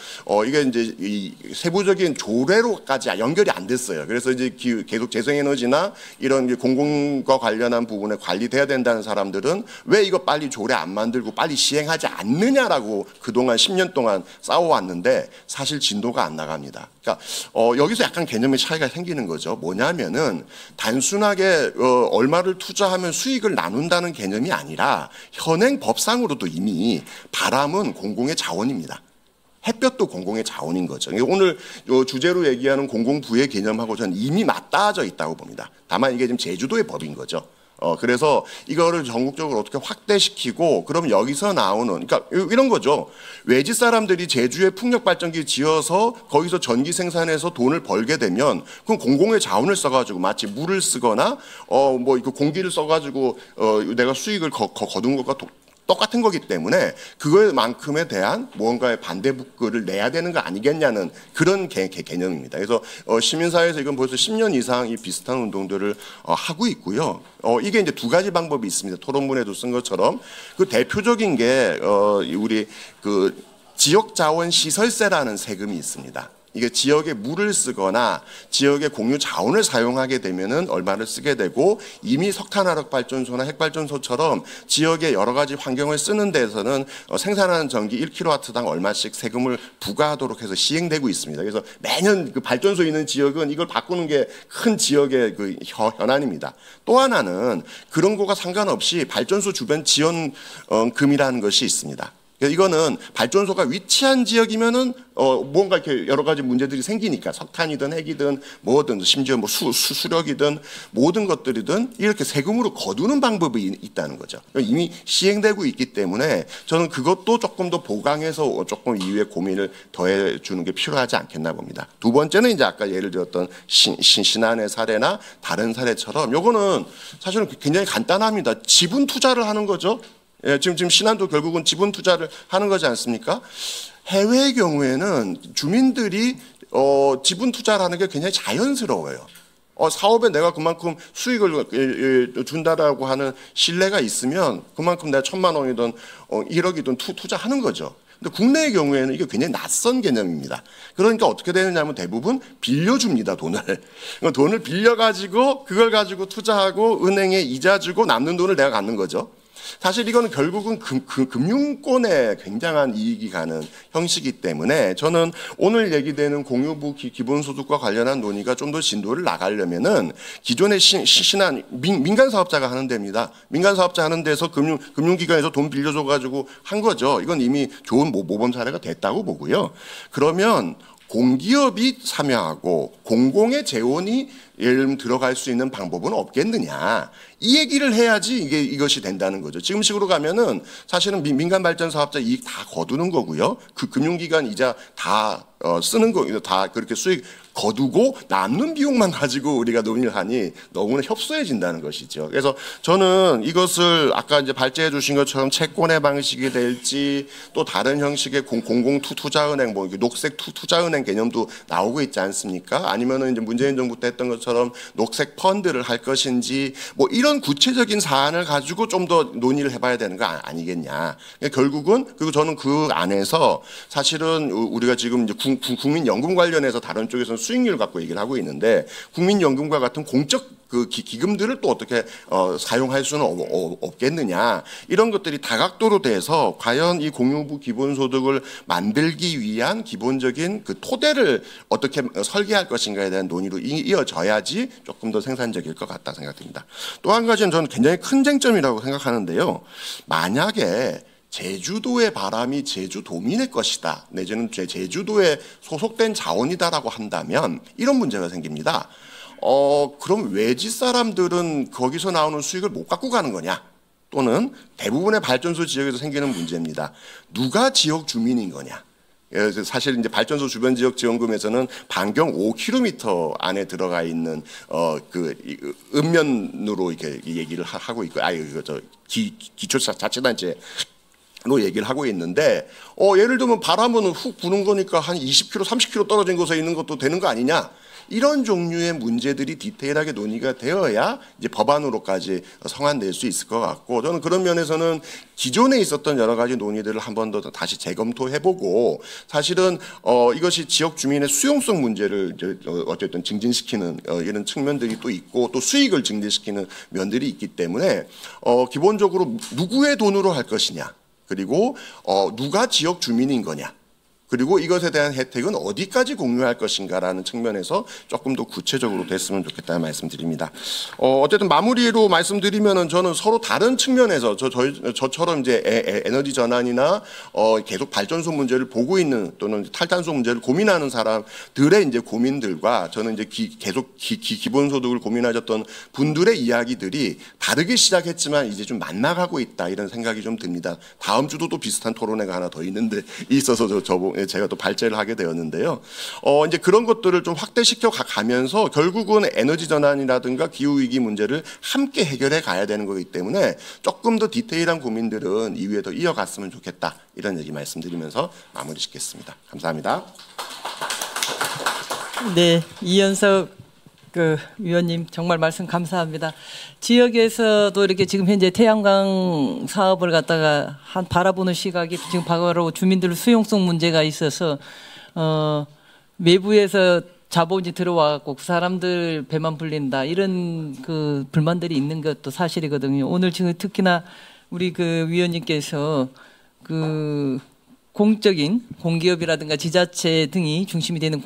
이게 이제 이 세부적인 조례로까지 연결이 안 됐어요. 그래서 이제 계속 재생에너지나 이런 공공과 관련한 부분에 관리돼야 된다는 사람들은 왜 이거 빨리 조례 안 만들고 빨리 시행하지 않느냐라고 그동안 10년 동안 싸워왔는데 사실 진도가 안 나갑니다. 그러니까 여기서 약간 개념의 차이가 생기는 거죠. 뭐냐면은 단순하게 얼마를 투자하면 수익을 나눈다는 개념이 아니라 현행 법상으로도 이미 바람은 공공의 자원입니다. 햇볕도 공공의 자원인 거죠. 오늘 주제로 얘기하는 공공부의 개념하고 저는 이미 맞닿아져 있다고 봅니다. 다만 이게 지금 제주도의 법인 거죠. 그래서 이거를 전국적으로 어떻게 확대시키고, 그럼 여기서 나오는, 그러니까 이런 거죠. 외지 사람들이 제주에 풍력발전기 지어서 거기서 전기 생산해서 돈을 벌게 되면, 그럼 공공의 자원을 써가지고 마치 물을 쓰거나, 뭐 이거 공기를 써가지고 내가 수익을 거둔 것과 똑같은 거기 때문에 그거만큼에 대한 무언가의 반대북글을 내야 되는 거 아니겠냐는 그런 개념입니다. 그래서 시민사회에서 이건 벌써 10년 이상 이 비슷한 운동들을 하고 있고요. 이게 이제 두 가지 방법이 있습니다. 토론문에도 쓴 것처럼 그 대표적인 게 우리 그 지역자원시설세라는 세금이 있습니다. 이게 지역에 물을 쓰거나 지역의 공유 자원을 사용하게 되면은 얼마를 쓰게 되고, 이미 석탄화력 발전소나 핵발전소처럼 지역의 여러 가지 환경을 쓰는 데서는 생산하는 전기 1kW당 얼마씩 세금을 부과하도록 해서 시행되고 있습니다. 그래서 매년 그 발전소 있는 지역은 이걸 바꾸는 게 큰 지역의 그 현안입니다. 또 하나는 그런 거가 상관없이 발전소 주변 지원금이라는 것이 있습니다. 이거는 발전소가 위치한 지역이면은 뭔가 이렇게 여러 가지 문제들이 생기니까, 석탄이든 핵이든 뭐든, 심지어 뭐 수력이든 모든 것들이든 이렇게 세금으로 거두는 방법이 있다는 거죠. 이미 시행되고 있기 때문에 저는 그것도 조금 더 보강해서 조금 이후에 고민을 더해 주는 게 필요하지 않겠나 봅니다. 두 번째는 이제 아까 예를 들었던 신안의 사례나 다른 사례처럼 요거는 사실은 굉장히 간단합니다. 지분 투자를 하는 거죠. 예, 지금 신안도 결국은 지분 투자를 하는 거지 않습니까? 해외의 경우에는 주민들이 지분 투자를 하는 게 굉장히 자연스러워요. 사업에 내가 그만큼 수익을 준다라고 하는 신뢰가 있으면 그만큼 내가 1,000만 원이든 1억이든 투자하는 거죠. 근데 국내의 경우에는 이게 굉장히 낯선 개념입니다. 그러니까 어떻게 되느냐면 대부분 빌려줍니다, 돈을. 돈을 빌려가지고 그걸 가지고 투자하고 은행에 이자 주고 남는 돈을 내가 갖는 거죠. 사실 이거는 결국은 금융권에 굉장한 이익이 가는 형식이기 때문에 저는 오늘 얘기되는 공유부 기본소득과 관련한 논의가 좀 더 진도를 나가려면은 기존의 신한 민간 사업자가 하는 데입니다. 민간 사업자 하는 데서 금융기관에서 돈 빌려줘가지고 한 거죠. 이건 이미 좋은 모범 사례가 됐다고 보고요. 그러면 공기업이 참여하고 공공의 재원이 예를 들면 들어갈 수 있는 방법은 없겠느냐, 이 얘기를 해야지 이것이 된다는 거죠. 지금식으로 가면은 사실은 민간 발전 사업자 이익 다 거두는 거고요. 그 금융기관 이자 다 쓰는 거, 다 그렇게 수익 거두고 남는 비용만 가지고 우리가 논의를 하니 너무나 협소해진다는 것이죠. 그래서 저는 이것을 아까 이제 발제해 주신 것처럼 채권의 방식이 될지, 또 다른 형식의 공공투자은행, 뭐 녹색 투자은행 개념도 나오고 있지 않습니까? 아니면은 이제 문재인 정부 때 했던 것처럼 녹색 펀드를 할 것인지, 뭐 이런 구체적인 사안을 가지고 좀 더 논의를 해봐야 되는 거 아니겠냐. 결국은, 그리고 저는 그 안에서 사실은 우리가 지금 이제 국민연금 관련해서 다른 쪽에서는 수익률 갖고 얘기를 하고 있는데, 국민연금과 같은 공적 그 기금들을 또 어떻게 사용할 수는 없겠느냐, 이런 것들이 다각도로 돼서 과연 이 공유부 기본소득을 만들기 위한 기본적인 그 토대를 어떻게 설계할 것인가에 대한 논의로 이어져야지 조금 더 생산적일 것 같다 생각됩니다. 또 한 가지는 저는 굉장히 큰 쟁점이라고 생각하는데요. 만약에 제주도의 바람이 제주도민의 것이다, 내지는 제주도에 소속된 자원이다라고 한다면 이런 문제가 생깁니다. 그럼 외지 사람들은 거기서 나오는 수익을 못 갖고 가는 거냐? 또는 대부분의 발전소 지역에서 생기는 문제입니다. 누가 지역 주민인 거냐? 사실 이제 발전소 주변 지역 지원금에서는 반경 5km 안에 들어가 있는 그 읍면으로 이렇게 얘기를 하고 있고, 기초자치단체 로 얘기를 하고 있는데, 예를 들면 바람은 훅 부는 거니까 한 20km, 30km 떨어진 곳에 있는 것도 되는 거 아니냐? 이런 종류의 문제들이 디테일하게 논의가 되어야 이제 법안으로까지 성안될 수 있을 것 같고, 저는 그런 면에서는 기존에 있었던 여러 가지 논의들을 한 번 더 다시 재검토해보고, 사실은 이것이 지역 주민의 수용성 문제를 이제 어쨌든 증진시키는 이런 측면들이 또 있고, 또 수익을 증진시키는 면들이 있기 때문에 기본적으로 누구의 돈으로 할 것이냐, 그리고 누가 지역 주민인 거냐, 그리고 이것에 대한 혜택은 어디까지 공유할 것인가라는 측면에서 조금 더 구체적으로 됐으면 좋겠다는 말씀드립니다. 어쨌든 마무리로 말씀드리면은 저는 서로 다른 측면에서 저처럼 이제 에너지 전환이나 계속 발전소 문제를 보고 있는 또는 탈탄소 문제를 고민하는 사람들의 이제 고민들과 저는 이제 계속 기본소득을 고민하셨던 분들의 이야기들이 다르게 시작했지만 이제 좀 만나가고 있다 이런 생각이 좀 듭니다. 다음 주도 또 비슷한 토론회가 하나 더 있는데 있어서 제가 또 발제를 하게 되었는데요. 이제 그런 것들을 좀 확대시켜 가면서 결국은 에너지 전환이라든가 기후 위기 문제를 함께 해결해 가야 되는 거기 때문에 조금 더 디테일한 고민들은 이후에 더 이어갔으면 좋겠다 이런 얘기 말씀드리면서 마무리 짓겠습니다. 감사합니다. 네, 이현석 위원님 정말 말씀 감사합니다. 지역에서도 이렇게 지금 현재 태양광 사업을 갖다가 바라보는 시각이 지금 바로 주민들 수용성 문제가 있어서 외부에서 자본이 들어와갖고 그 사람들 배만 불린다 이런 그 불만들이 있는 것도 사실이거든요. 오늘 지금 특히나 우리 그 위원님께서 그 공적인 공기업이라든가 지자체 등이 중심이 되는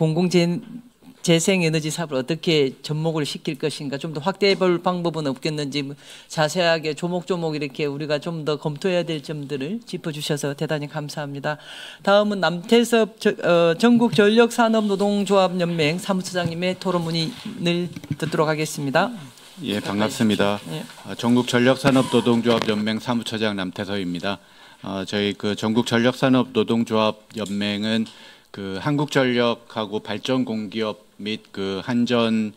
재생에너지 사업을 어떻게 접목을 시킬 것인가 좀 더 확대해 볼 방법은 없겠는지 자세하게 조목조목 이렇게 우리가 좀 더 검토해야 될 점들을 짚어주셔서 대단히 감사합니다. 다음은 남태섭 전국전력산업노동조합연맹 사무처장님의 토론문을 듣도록 하겠습니다. 예, 반갑습니다. 예. 전국전력산업노동조합연맹 사무처장 남태섭입니다. 저희 그 전국전력산업노동조합연맹은 그 한국전력하고 발전공기업 및 그 한전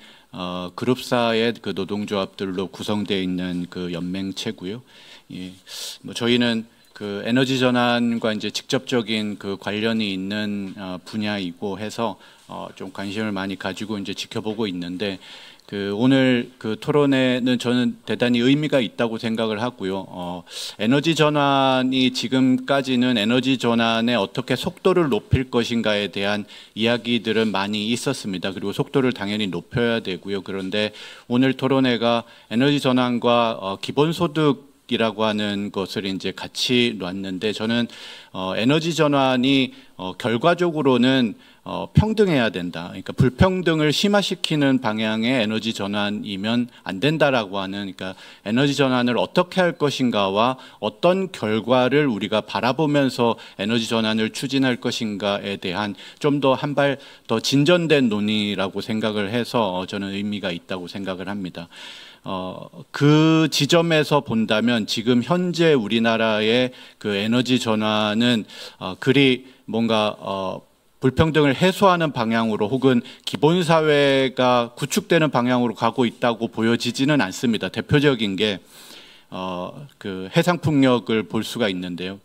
그룹사의 그 노동조합들로 구성되어 있는 그 연맹체고요. 예, 뭐 저희는 그 에너지 전환과 이제 직접적인 그 관련이 있는 분야이고 해서 좀 관심을 많이 가지고 이제 지켜보고 있는데. 그 오늘 그 토론회는 저는 대단히 의미가 있다고 생각을 하고요. 에너지 전환이 지금까지는 에너지 전환에 어떻게 속도를 높일 것인가에 대한 이야기들은 많이 있었습니다. 그리고 속도를 당연히 높여야 되고요. 그런데 오늘 토론회가 에너지 전환과 기본소득이라고 하는 것을 이제 같이 놨는데 저는 에너지 전환이 결과적으로는 평등해야 된다. 그러니까 불평등을 심화시키는 방향의 에너지 전환이면 안 된다라고 하는 그러니까 에너지 전환을 어떻게 할 것인가와 어떤 결과를 우리가 바라보면서 에너지 전환을 추진할 것인가에 대한 좀 더 한 발 더 진전된 논의라고 생각을 해서 저는 의미가 있다고 생각을 합니다. 그 지점에서 본다면 지금 현재 우리나라의 그 에너지 전환은 그리 뭔가 불평등을 해소하는 방향으로 혹은 기본사회가 구축되는 방향으로 가고 있다고 보여지지는 않습니다. 대표적인 게 그 해상풍력을 볼 수가 있는데요.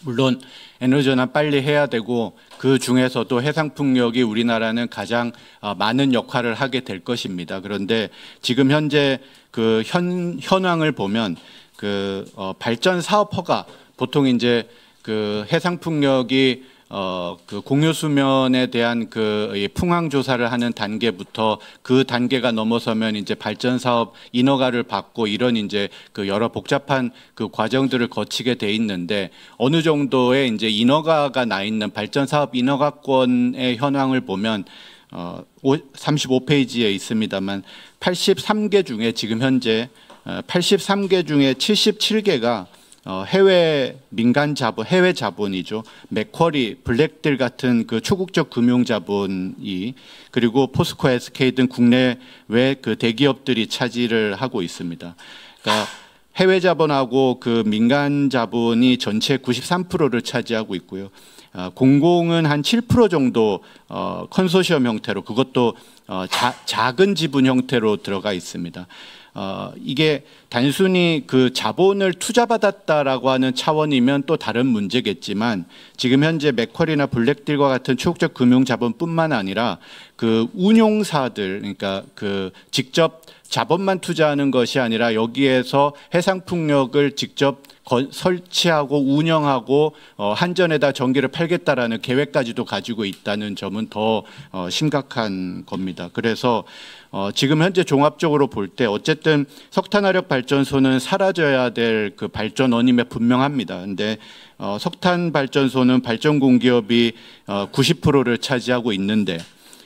물론 에너지 전환 빨리 해야 되고 그 중에서도 해상풍력이 우리나라는 가장 많은 역할을 하게 될 것입니다. 그런데 지금 현재 그 현황을 보면 그 발전 사업 허가 보통 이제 그 해상풍력이 그 공유 수면에 대한 그 풍황 조사를 하는 단계부터 그 단계가 넘어서면 이제 발전 사업 인허가를 받고 이런 이제 그 여러 복잡한 그 과정들을 거치게 돼 있는데 어느 정도의 이제 인허가가 나 있는 발전 사업 인허가권의 현황을 보면 35페이지에 있습니다만 83개 중에 지금 현재 83개 중에 77개가 해외 민간 자본, 해외 자본이죠. 맥쿼리, 블랙딜 같은 그 초국적 금융 자본이 그리고 포스코, SK 등 국내외 그 대기업들이 차지를 하고 있습니다. 그러니까 해외 자본하고 그 민간 자본이 전체 93%를 차지하고 있고요. 공공은 한 7% 정도 컨소시엄 형태로 그것도 작은 지분 형태로 들어가 있습니다. 이게 단순히 그 자본을 투자받았다라고 하는 차원이면 또 다른 문제겠지만 지금 현재 맥쿼리나 블랙딜과 같은 초국적 금융 자본뿐만 아니라 그 운용사들 그러니까 그 직접 자본만 투자하는 것이 아니라 여기에서 해상풍력을 직접 설치하고 운영하고 한전에다 전기를 팔겠다라는 계획까지도 가지고 있다는 점은 더 심각한 겁니다. 그래서 지금 현재 종합적으로 볼 때 어쨌든 석탄화력 발전소는 사라져야 될 그 발전원임에 분명합니다. 근데 석탄 발전소는 발전 공기업이 90%를 차지하고 있는데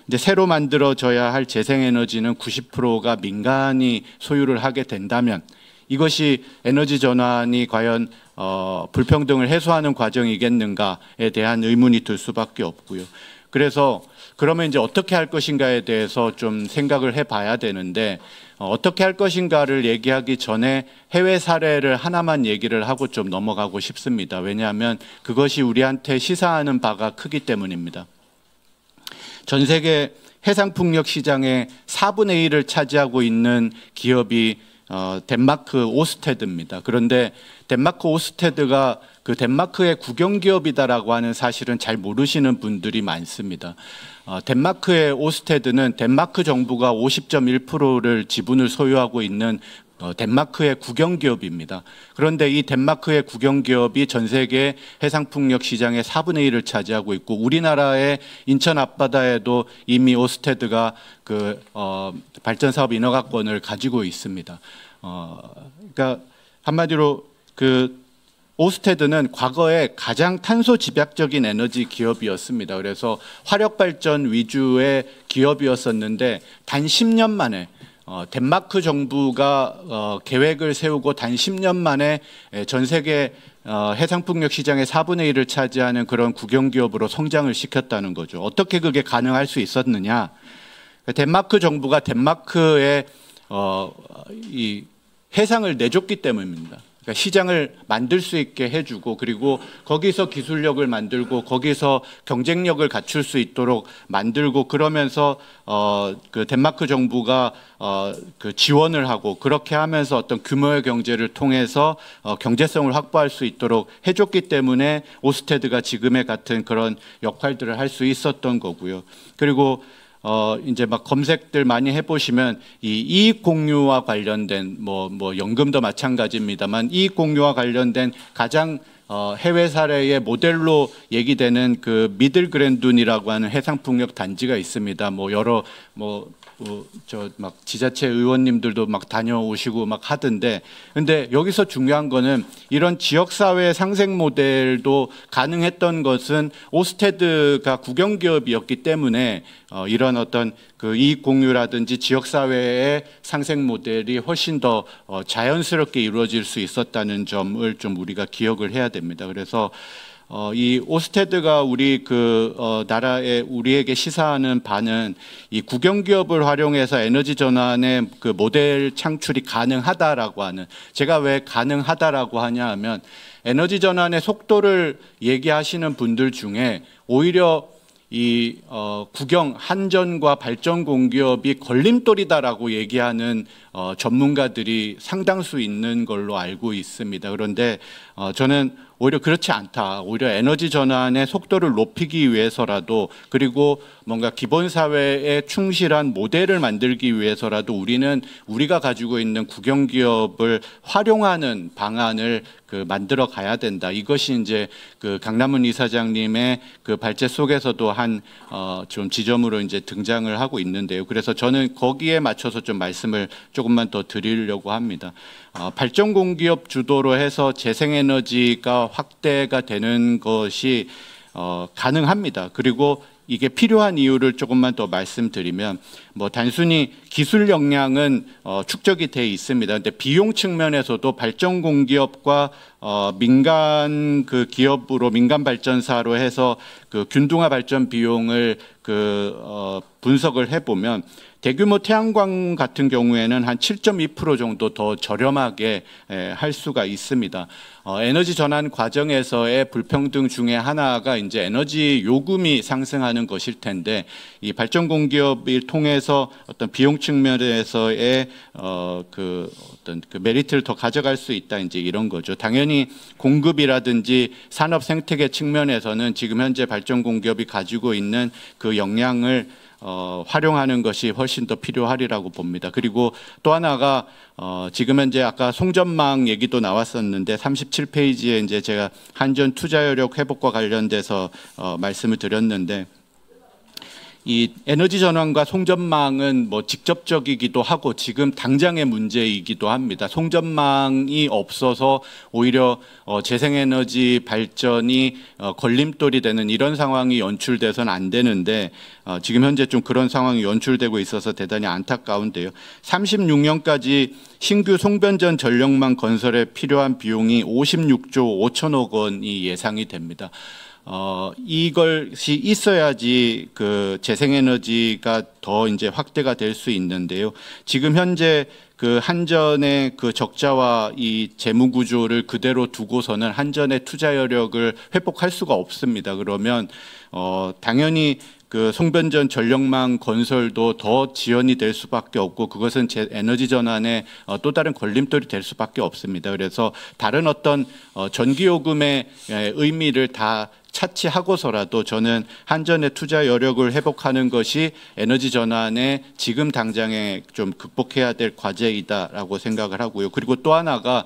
이제 새로 만들어져야 할 재생에너지는 90%가 민간이 소유를 하게 된다면 이것이 에너지 전환이 과연 불평등을 해소하는 과정이겠는가에 대한 의문이 들 수밖에 없고요. 그래서 그러면 이제 어떻게 할 것인가에 대해서 좀 생각을 해봐야 되는데 어떻게 할 것인가를 얘기하기 전에 해외 사례를 하나만 얘기를 하고 좀 넘어가고 싶습니다. 왜냐하면 그것이 우리한테 시사하는 바가 크기 때문입니다. 전 세계 해상풍력 시장의 4분의 1을 차지하고 있는 기업이 덴마크 오스테드입니다. 그런데 덴마크 오스테드가 그 덴마크의 국영기업이다라고 하는 사실은 잘 모르시는 분들이 많습니다. 덴마크의 오스테드는 덴마크 정부가 50.1%를 지분을 소유하고 있는 덴마크의 국영기업입니다. 그런데 이 덴마크의 국영기업이 전 세계 해상풍력 시장의 4분의 1을 차지하고 있고 우리나라의 인천 앞바다에도 이미 오스테드가 그 발전사업 인허가권을 가지고 있습니다. 그러니까 한마디로 그 오스테드는 과거에 가장 탄소 집약적인 에너지 기업이었습니다. 그래서 화력 발전 위주의 기업이었었는데 단 10년 만에 덴마크 정부가 계획을 세우고 단 10년 만에 전 세계 해상풍력 시장의 4분의 1을 차지하는 그런 국영기업으로 성장을 시켰다는 거죠. 어떻게 그게 가능할 수 있었느냐? 덴마크 정부가 덴마크에 이 해상을 내줬기 때문입니다. 그러니까 시장을 만들 수 있게 해주고 그리고 거기서 기술력을 만들고 거기서 경쟁력을 갖출 수 있도록 만들고 그러면서 그 덴마크 정부가 그 지원을 하고 그렇게 하면서 어떤 규모의 경제를 통해서 경제성을 확보할 수 있도록 해줬기 때문에 오스테드가 지금의 같은 그런 역할들을 할 수 있었던 거고요. 그리고 이제 막 검색들 많이 해보시면 이 이익 공유와 관련된 뭐 연금도 마찬가지입니다만 이익 공유와 관련된 가장 해외 사례의 모델로 얘기되는 그 미들그랜둔이라고 하는 해상풍력 단지가 있습니다. 뭐 여러 저 막 지자체 의원님들도 막 다녀오시고 막 하던데 근데 여기서 중요한 거는 이런 지역사회 상생 모델도 가능했던 것은 오스테드가 국영기업이었기 때문에 이런 어떤 그 이익 공유라든지 지역사회의 상생 모델이 훨씬 더 자연스럽게 이루어질 수 있었다는 점을 좀 우리가 기억을 해야 됩니다. 그래서 이 오스테드가 우리 그 나라에 우리에게 시사하는 바는 이 국영기업을 활용해서 에너지 전환의 그 모델 창출이 가능하다라고 하는 제가 왜 가능하다라고 하냐 하면 에너지 전환의 속도를 얘기하시는 분들 중에 오히려 이 국영 한전과 발전 공기업이 걸림돌이다라고 얘기하는 전문가들이 상당수 있는 걸로 알고 있습니다. 그런데 저는 오히려 그렇지 않다. 오히려 에너지 전환의 속도를 높이기 위해서라도 그리고 뭔가 기본 사회에 충실한 모델을 만들기 위해서라도 우리는 우리가 가지고 있는 국영기업을 활용하는 방안을 그 만들어 가야 된다. 이것이 이제 그 강남은 이사장님의 그 발제 속에서도 한 좀 지점으로 이제 등장을 하고 있는데요. 그래서 저는 거기에 맞춰서 좀 말씀을 조금만 더 드리려고 합니다. 발전 공기업 주도로 해서 재생에너지가 확대가 되는 것이 가능합니다. 그리고 이게 필요한 이유를 조금만 더 말씀드리면 뭐 단순히 기술 역량은 축적이 돼 있습니다. 근데 비용 측면에서도 발전 공기업과 민간 그 기업으로 민간 발전사로 해서 그 균등화 발전 비용을 그 분석을 해보면 대규모 태양광 같은 경우에는 한 7.2% 정도 더 저렴하게 할 수가 있습니다. 에너지 전환 과정에서의 불평등 중에 하나가 이제 에너지 요금이 상승하는 것일 텐데 이 발전 공기업을 통해서 어떤 비용 측면에서의 그 어떤 그 메리트를 더 가져갈 수 있다 이제 이런 거죠. 당연히 공급이라든지 산업 생태계 측면에서는 지금 현재 발전 공기업이 가지고 있는 그 역량을 활용하는 것이 훨씬 더 필요하리라고 봅니다. 그리고 또 하나가 지금 현재 아까 송전망 얘기도 나왔었는데 37페이지에 이제 제가 한전 투자 여력 회복과 관련돼서 말씀을 드렸는데, 이 에너지 전환과 송전망은 뭐 직접적이기도 하고 지금 당장의 문제이기도 합니다. 송전망이 없어서 오히려 재생에너지 발전이 걸림돌이 되는 이런 상황이 연출돼서는 안 되는데, 지금 현재 좀 그런 상황이 연출되고 있어서 대단히 안타까운데요. 36년까지 신규 송변전 전력망 건설에 필요한 비용이 56조 5천억 원이 예상이 됩니다. 이것이 있어야지 그 재생에너지가 더 이제 확대가 될 수 있는데요. 지금 현재 그 한전의 그 적자와 이 재무 구조를 그대로 두고서는 한전의 투자 여력을 회복할 수가 없습니다. 그러면 당연히 그 송변전 전력망 건설도 더 지연이 될 수밖에 없고, 그것은 에너지 전환의 또 다른 걸림돌이 될 수밖에 없습니다. 그래서 다른 어떤 전기요금의 의미를 다 차치하고서라도 저는 한전의 투자 여력을 회복하는 것이 에너지 전환의 지금 당장에 좀 극복해야 될 과제이다라고 생각을 하고요. 그리고 또 하나가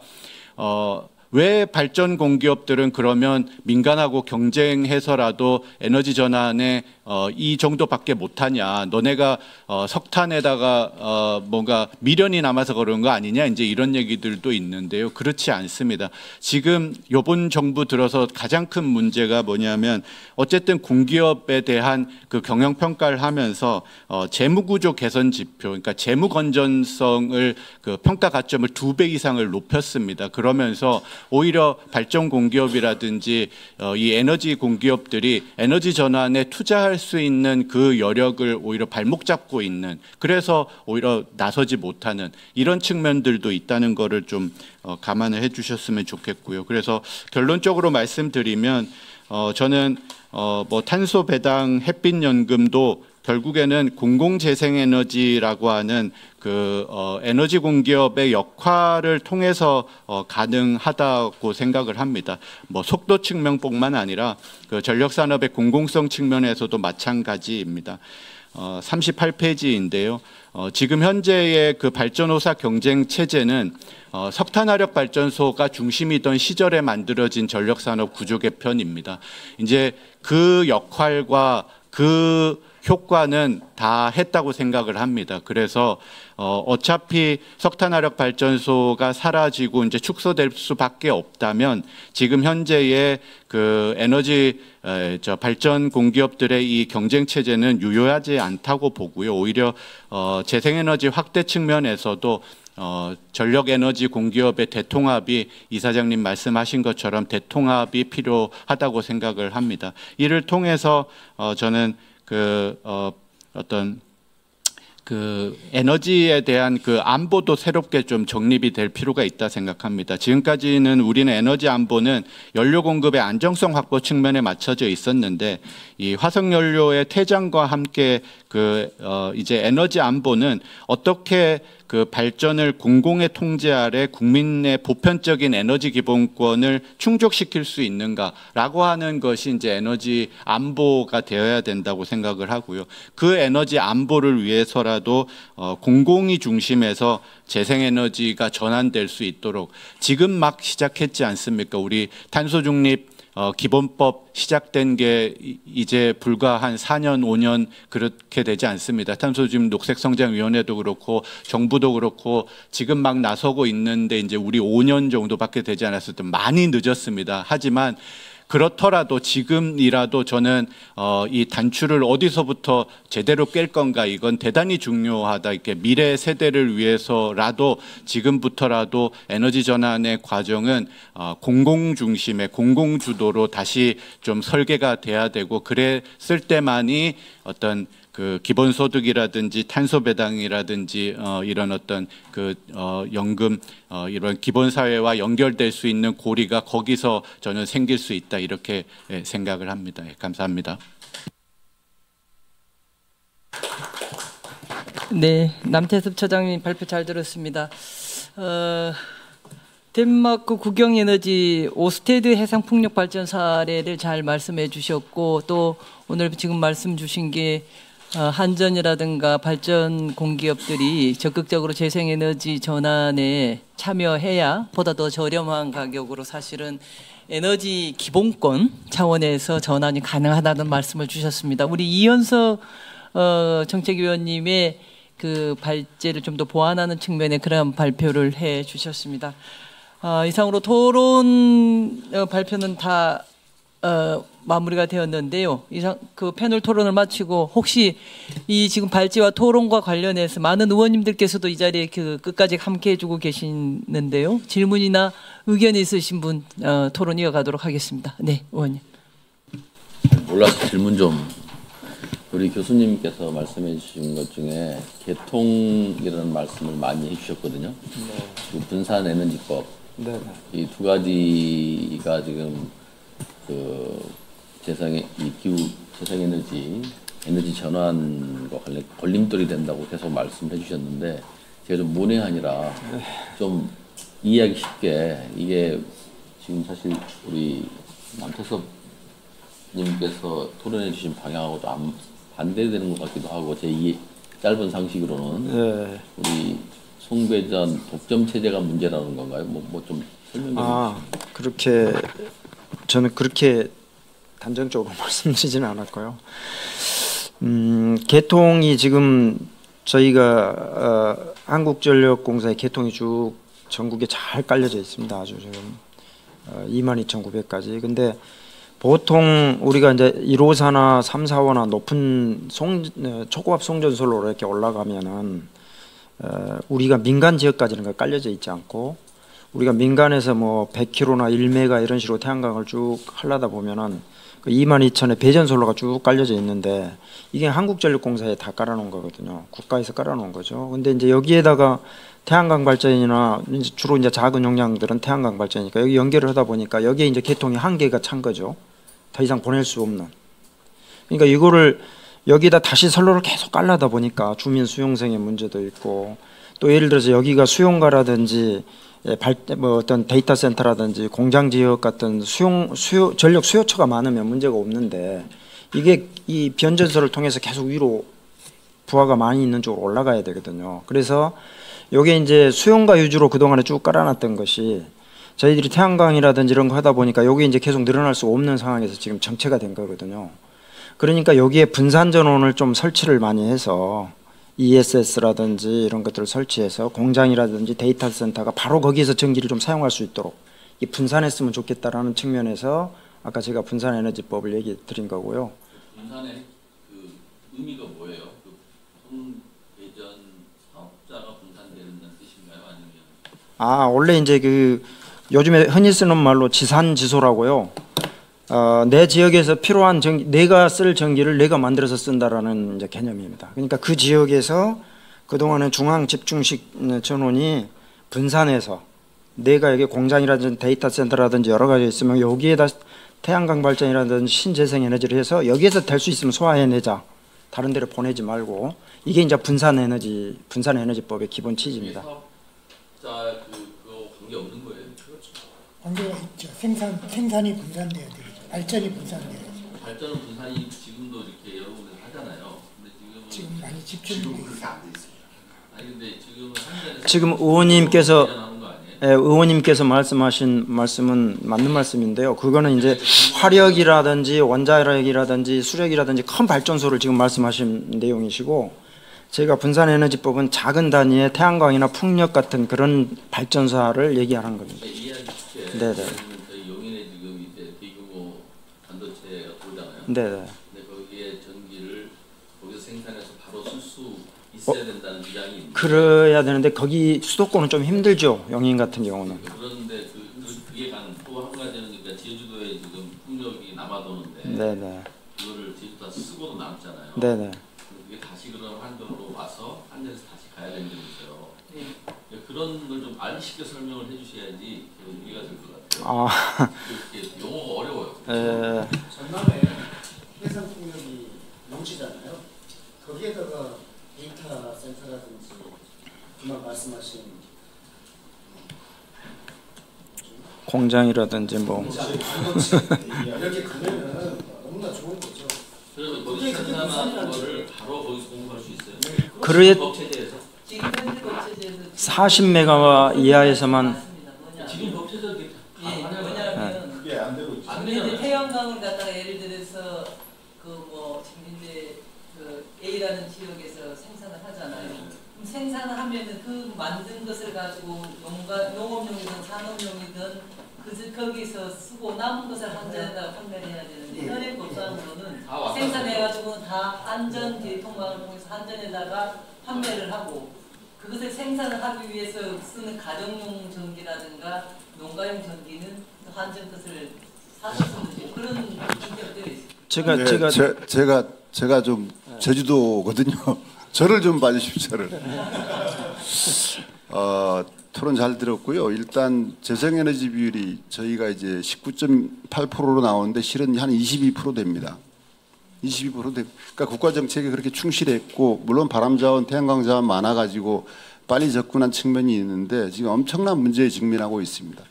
왜 발전 공기업들은 그러면 민간하고 경쟁해서라도 에너지 전환에 이 정도밖에 못하냐, 너네가 석탄에다가 뭔가 미련이 남아서 그런 거 아니냐, 이제 이런 얘기들도 있는데요. 그렇지 않습니다. 지금 이번 정부 들어서 가장 큰 문제가 뭐냐면, 어쨌든 공기업에 대한 그 경영 평가를 하면서 재무구조 개선 지표, 그러니까 재무 건전성을 그 평가 가점을 2배 이상을 높였습니다. 그러면서 오히려 발전 공기업이라든지 이 에너지 공기업들이 에너지 전환에 투자할 수 있는 그 여력을 오히려 발목 잡고 있는, 그래서 오히려 나서지 못하는 이런 측면들도 있다는 거를 좀 감안을 해주셨으면 좋겠고요. 그래서 결론적으로 말씀드리면 저는 뭐 탄소 배당 햇빛 연금도 결국에는 공공재생에너지라고 하는 그 에너지 공기업의 역할을 통해서 가능하다고 생각을 합니다. 뭐 속도 측면뿐만 아니라 그 전력산업의 공공성 측면에서도 마찬가지입니다. 38페이지인데요. 지금 현재의 그 발전호사 경쟁 체제는 석탄화력 발전소가 중심이던 시절에 만들어진 전력산업 구조 개편입니다. 이제 그 역할과 그 효과는 다 했다고 생각을 합니다. 그래서 어차피 석탄화력 발전소가 사라지고 이제 축소될 수밖에 없다면 지금 현재의 그 에너지 발전 공기업들의 이 경쟁 체제는 유효하지 않다고 보고요. 오히려 재생에너지 확대 측면에서도 전력 에너지 공기업의 대통합이 이사장님 말씀하신 것처럼 대통합이 필요하다고 생각을 합니다. 이를 통해서 저는 어떤 그 에너지에 대한 그 안보도 새롭게 좀 정립이 될 필요가 있다 생각합니다. 지금까지는 우리는 에너지 안보는 연료 공급의 안정성 확보 측면에 맞춰져 있었는데, 이 화석 연료의 퇴장과 함께 이제 에너지 안보는 어떻게 그 발전을 공공의 통제 아래 국민의 보편적인 에너지 기본권을 충족시킬 수 있는가라고 하는 것이 이제 에너지 안보가 되어야 된다고 생각을 하고요. 그 에너지 안보를 위해서라도 공공이 중심에서 재생에너지가 전환될 수 있도록, 지금 막 시작했지 않습니까? 우리 탄소중립 기본법 시작된 게 이제 불과 한 4년, 5년 그렇게 되지 않습니다. 탄소중립 녹색성장위원회도 그렇고 정부도 그렇고 지금 막 나서고 있는데 이제 우리 5년 정도밖에 되지 않았을 때 많이 늦었습니다. 하지만 그렇더라도 지금이라도 저는 이 단추를 어디서부터 제대로 깰 건가, 이건 대단히 중요하다. 이렇게 미래 세대를 위해서라도 지금부터라도 에너지 전환의 과정은 공공 중심의 공공 주도로 다시 좀 설계가 돼야 되고, 그랬을 때만이 어떤 그 기본소득이라든지 탄소 배당이라든지 이런 어떤 그 연금 이런 기본 사회와 연결될 수 있는 고리가 거기서 저는 생길 수 있다, 이렇게 생각을 합니다. 감사합니다. 네, 남태섭 처장님 발표 잘 들었습니다. 덴마크 국영에너지 오스테드 해상풍력 발전 사례를 잘 말씀해 주셨고, 또 오늘 지금 말씀 주신 게 한전이라든가 발전 공기업들이 적극적으로 재생에너지 전환에 참여해야 보다 더 저렴한 가격으로 사실은 에너지 기본권 차원에서 전환이 가능하다는 말씀을 주셨습니다. 우리 이현석 정책위원님의 그 발제를 좀 더 보완하는 측면의 그런 발표를 해 주셨습니다. 이상으로 토론 발표는 다 마무리가 되었는데요. 이상 그 패널 토론을 마치고 혹시 이 지금 발제와 토론과 관련해서 많은 의원님들께서도 이 자리에 그 끝까지 함께해 주고 계시는데요. 질문이나 의견이 있으신 분 토론 이어가도록 하겠습니다. 네, 의원님. 몰라서 질문 좀. 우리 교수님께서 말씀해 주신 것 중에 개통이라는 말씀을 많이 해주셨거든요. 네. 그리고 분산에너지법. 네. 이 두 가지가 지금 그 에너지 전환과 관련 걸림돌이 된다고 계속 말씀해 주셨는데 제가 좀 문외한이라 좀 이해하기 쉽게 이게 지금 사실 우리 남태섭 님께서 토론해 주신 방향하고도 안 반대되는 것 같기도 하고 제 짧은 상식으로는 우리 송배전 독점 체제가 문제라는 건가요? 뭐 좀 설명 좀 해주시죠. 그렇게 저는 그렇게 단정적으로 말씀드리지는 않았고요. 개통이 지금 저희가 한국전력공사의 개통이 쭉 전국에 잘 깔려져 있습니다. 아주 지금 22,900까지. 근데 보통 우리가 이제 1호사나 3, 4호나 높은 초고압 송전솔로 이렇게 올라가면은 우리가 민간 지역까지는 깔려져 있지 않고 우리가 민간에서 뭐 100km나 1메가 이런 식으로 태양광을 쭉 하려다 보면은 그 22,000의 배전솔로가 쭉 깔려져 있는데 이게 한국전력공사에 다 깔아놓은 거거든요. 국가에서 깔아놓은 거죠. 근데 이제 여기에다가 태양광 발전이나 주로 이제 작은 용량들은 태양광 발전이니까 여기 연결을 하다 보니까 여기에 이제 개통이 한계가 찬 거죠. 더 이상 보낼 수 없는. 그러니까 이거를 여기다 다시 선로를 계속 깔라다 보니까 주민 수용성의 문제도 있고 또 예를 들어서 여기가 수용가라든지 뭐 어떤 데이터 센터라든지 공장 지역 같은 전력 수요처가 많으면 문제가 없는데 이게 이 변전소를 통해서 계속 위로 부하가 많이 있는 쪽으로 올라가야 되거든요. 그래서 요게 이제 수용가 위주로 그동안에 쭉 깔아놨던 것이 저희들이 태양광이라든지 이런 거 하다 보니까 요게 이제 계속 늘어날 수 없는 상황에서 지금 정체가 된 거거든요. 그러니까 여기에 분산 전원을 좀 설치를 많이 해서 ESS라든지 이런 것들을 설치해서 공장이라든지 데이터 센터가 바로 거기에서 전기를 좀 사용할 수 있도록 이 분산했으면 좋겠다라는 측면에서 아까 제가 분산에너지법을 얘기 드린 거고요. 분산의 그 의미가 뭐예요? 그 송배전 사업자가 분산되는 뜻인가요? 아니면? 원래 이제 그 요즘에 흔히 쓰는 말로 지산지소라고요. 내 지역에서 필요한 전기, 내가 쓸 전기를 내가 만들어서 쓴다라는 이제 개념입니다. 그러니까 그 지역에서 그동안은 중앙 집중식 전원이 분산해서 내가 여기 공장이라든지 데이터 센터라든지 여러 가지 있으면 여기에다 태양광 발전이라든지 신재생 에너지를 해서 여기에서 될 수 있으면 소화해내자. 다른 데로 보내지 말고 이게 이제 분산에너지법의 기본 취지입니다. 사업자 그거 관계 없는 거예요? 관계가 있죠. 생산이 분산돼야 되겠죠. 발전이 분산돼야죠. 발전은 분산이 지금도 이렇게 여러 군데 하잖아요. 근데 지금 많이 집중돼 있어요. 아니 근데 지금 의원님께서 말씀하신 말씀은 맞는 말씀인데요. 그거는 이제 화력이라든지 원자력이라든지 수력이라든지 큰 발전소를 지금 말씀하신 내용이시고 제가 분산에너지법은 작은 단위의 태양광이나 풍력 같은 그런 발전소를 얘기하는 겁니다. 네네. 저희 용인에 지금 이제 대규모 반도체가 돌잖아요. 네네. 근데 거기에 전기를 거기서 생산해서 바로 쓸 수 있어야 된다는 주장이 있는데. 그래야 되는데 거기 수도권은 좀 힘들죠. 용인 같은 경우는. 그런데 그게 또 한 가지는 그러니까 제주도에 지금 풍력이 남아도는데. 네네. 그거를 제주도 쓰고도 남잖아요. 네네. 그게 다시 그럼 한전으로 와서 한전에서 다시 가야 되는 게 있어요. 그런 걸 좀 쉽게 설명을 해주셔야지 이해가 될 것 같아요. 용어가 어려워요. 전남에 해상 풍력이 넘치잖아요. 거기에다가 데이터 센터라든지 그만 말씀하신 공장이라든지 뭐 이렇게 가면은 너무나 좋은 거죠. 그러면 거기 생산한 거를 바로 거기서 공급할 수 있어요? 그래 법 체제에서? 40메가 이하에서만 지금 법 체제도 왜냐하면 그게 안 되고 있죠. 이제 태양광을 갖다가 예를 들어서 그 뭐 지금 이제 그 A라는 지역에서 생산을 하잖아요. 그럼 생산을 하면은 그 만든 것을 가지고 농업용이든 산업용이든 거기서 쓰고 남은 것을 한전에다가 판매를 해야 되는데 현행 법상으로는 생산해가지고 다 한전 대통령을 통해서 한전에다가 판매를 하고 그것을 생산을 하기 위해서 쓰는 가정용 전기라든가 농가용 전기는 한전 것을 사서 쓰는 그런 형태로 되어 있습니다. 제가 좀 제주도거든요. 저를 좀 봐주십시오. 저를. 토론 잘 들었고요. 일단 재생에너지 비율이 저희가 이제 19.8%로 나오는데 실은 한 22% 됩니다. 22% 그러니까 국가 정책에 그렇게 충실했고 물론 바람자원, 태양광자원 많아가지고 빨리 접근한 측면이 있는데 지금 엄청난 문제에 직면하고 있습니다.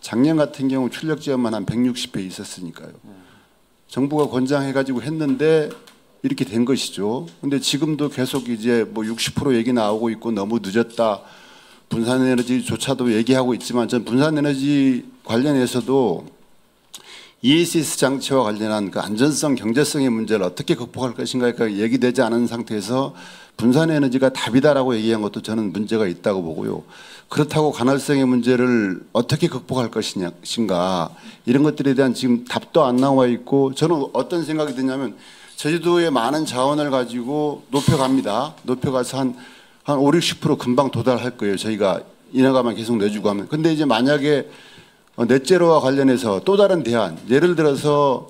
작년 같은 경우 출력 지원만 한 160회 있었으니까요. 정부가 권장해가지고 했는데 이렇게 된 것이죠. 근데 지금도 계속 이제 뭐 60% 얘기 나오고 있고 너무 늦었다. 분산에너지조차도 얘기하고 있지만 전 분산에너지 관련해서도 ESS 장치와 관련한 그 안전성, 경제성의 문제를 어떻게 극복할 것인가가 얘기되지 않은 상태에서 분산에너지가 답이다라고 얘기한 것도 저는 문제가 있다고 보고요. 그렇다고 간헐성의 문제를 어떻게 극복할 것인가 이런 것들에 대한 지금 답도 안 나와 있고 저는 어떤 생각이 드냐면 제주도의 많은 자원을 가지고 높여갑니다. 높여가서 한 5, 60% 금방 도달할 거예요. 저희가 인허가만 계속 내주고 하면. 근데 이제 만약에 넷제로와 관련해서 또 다른 대안, 예를 들어서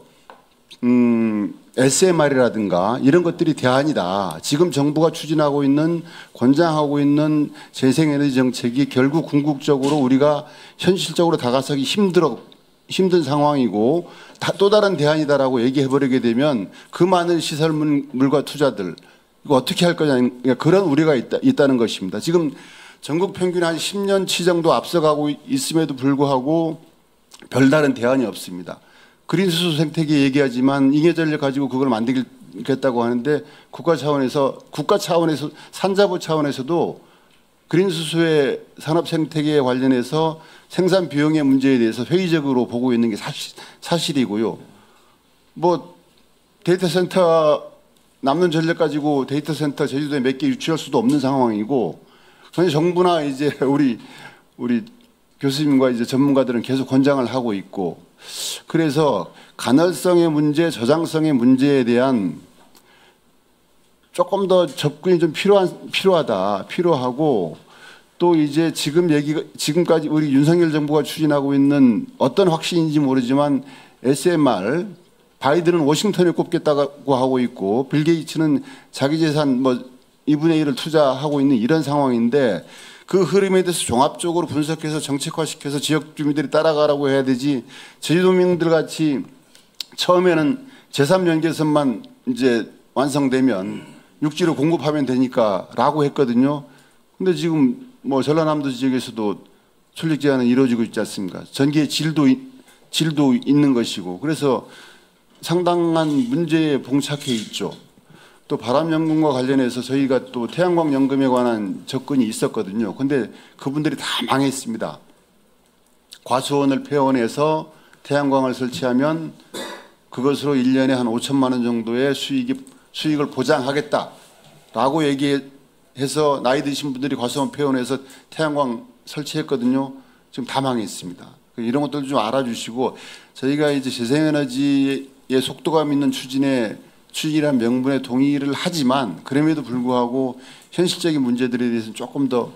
SMR이라든가 이런 것들이 대안이다. 지금 정부가 추진하고 있는 권장하고 있는 재생에너지 정책이 결국 궁극적으로 우리가 현실적으로 다가서기 힘든 상황이고 또 다른 대안이다라고 얘기해버리게 되면 그 많은 시설물과 투자들 이거 어떻게 할 거냐 그런 우려가 있다는 것입니다. 지금 전국 평균 한 10년치 정도 앞서가고 있음에도 불구하고 별다른 대안이 없습니다. 그린수소 생태계 얘기하지만 잉여전력 가지고 그걸 만들겠다고 하는데 국가 차원에서 산자부 차원에서도 그린수소의 산업 생태계에 관련해서 생산 비용의 문제에 대해서 회의적으로 보고 있는 게 사실이고요. 뭐 데이터 센터 남는 전력 가지고 데이터 센터 제주도에 몇 개 유치할 수도 없는 상황이고, 정부나 이제 우리 교수님과 이제 전문가들은 계속 권장을 하고 있고, 그래서 간헐성의 문제, 저장성의 문제에 대한 조금 더 접근이 좀 필요하고, 또 이제 지금까지 우리 윤석열 정부가 추진하고 있는 어떤 확신인지 모르지만 SMR 바이든은 워싱턴에 꼽겠다고 하고 있고 빌 게이츠는 자기 재산 뭐 2분의 1을 투자하고 있는 이런 상황인데 그 흐름에 대해서 종합적으로 분석해서 정책화시켜서 지역 주민들이 따라가라고 해야 되지 제주도민들 같이 처음에는 제3연계선만 이제 완성되면 육지로 공급하면 되니까라고 했거든요. 근데 지금 뭐 전라남도 지역에서도 출력 제한은 이루어지고 있지 않습니까? 전기의 질도 있는 것이고 그래서 상당한 문제에 봉착해 있죠. 또 바람연금과 관련해서 저희가 또 태양광 연금에 관한 접근이 있었거든요. 근데 그분들이 다 망했습니다. 과수원을 폐원해서 태양광을 설치하면 그것으로 1년에 한 5천만 원 정도의 수익을 보장하겠다라고 얘기해서 나이 드신 분들이 과수원 폐원해서 태양광 설치했거든요. 지금 다 망했습니다. 이런 것들 좀 알아주시고 저희가 이제 재생에너지의 속도감 있는 추진이란 명분에 동의를 하지만 그럼에도 불구하고 현실적인 문제들에 대해서는 조금 더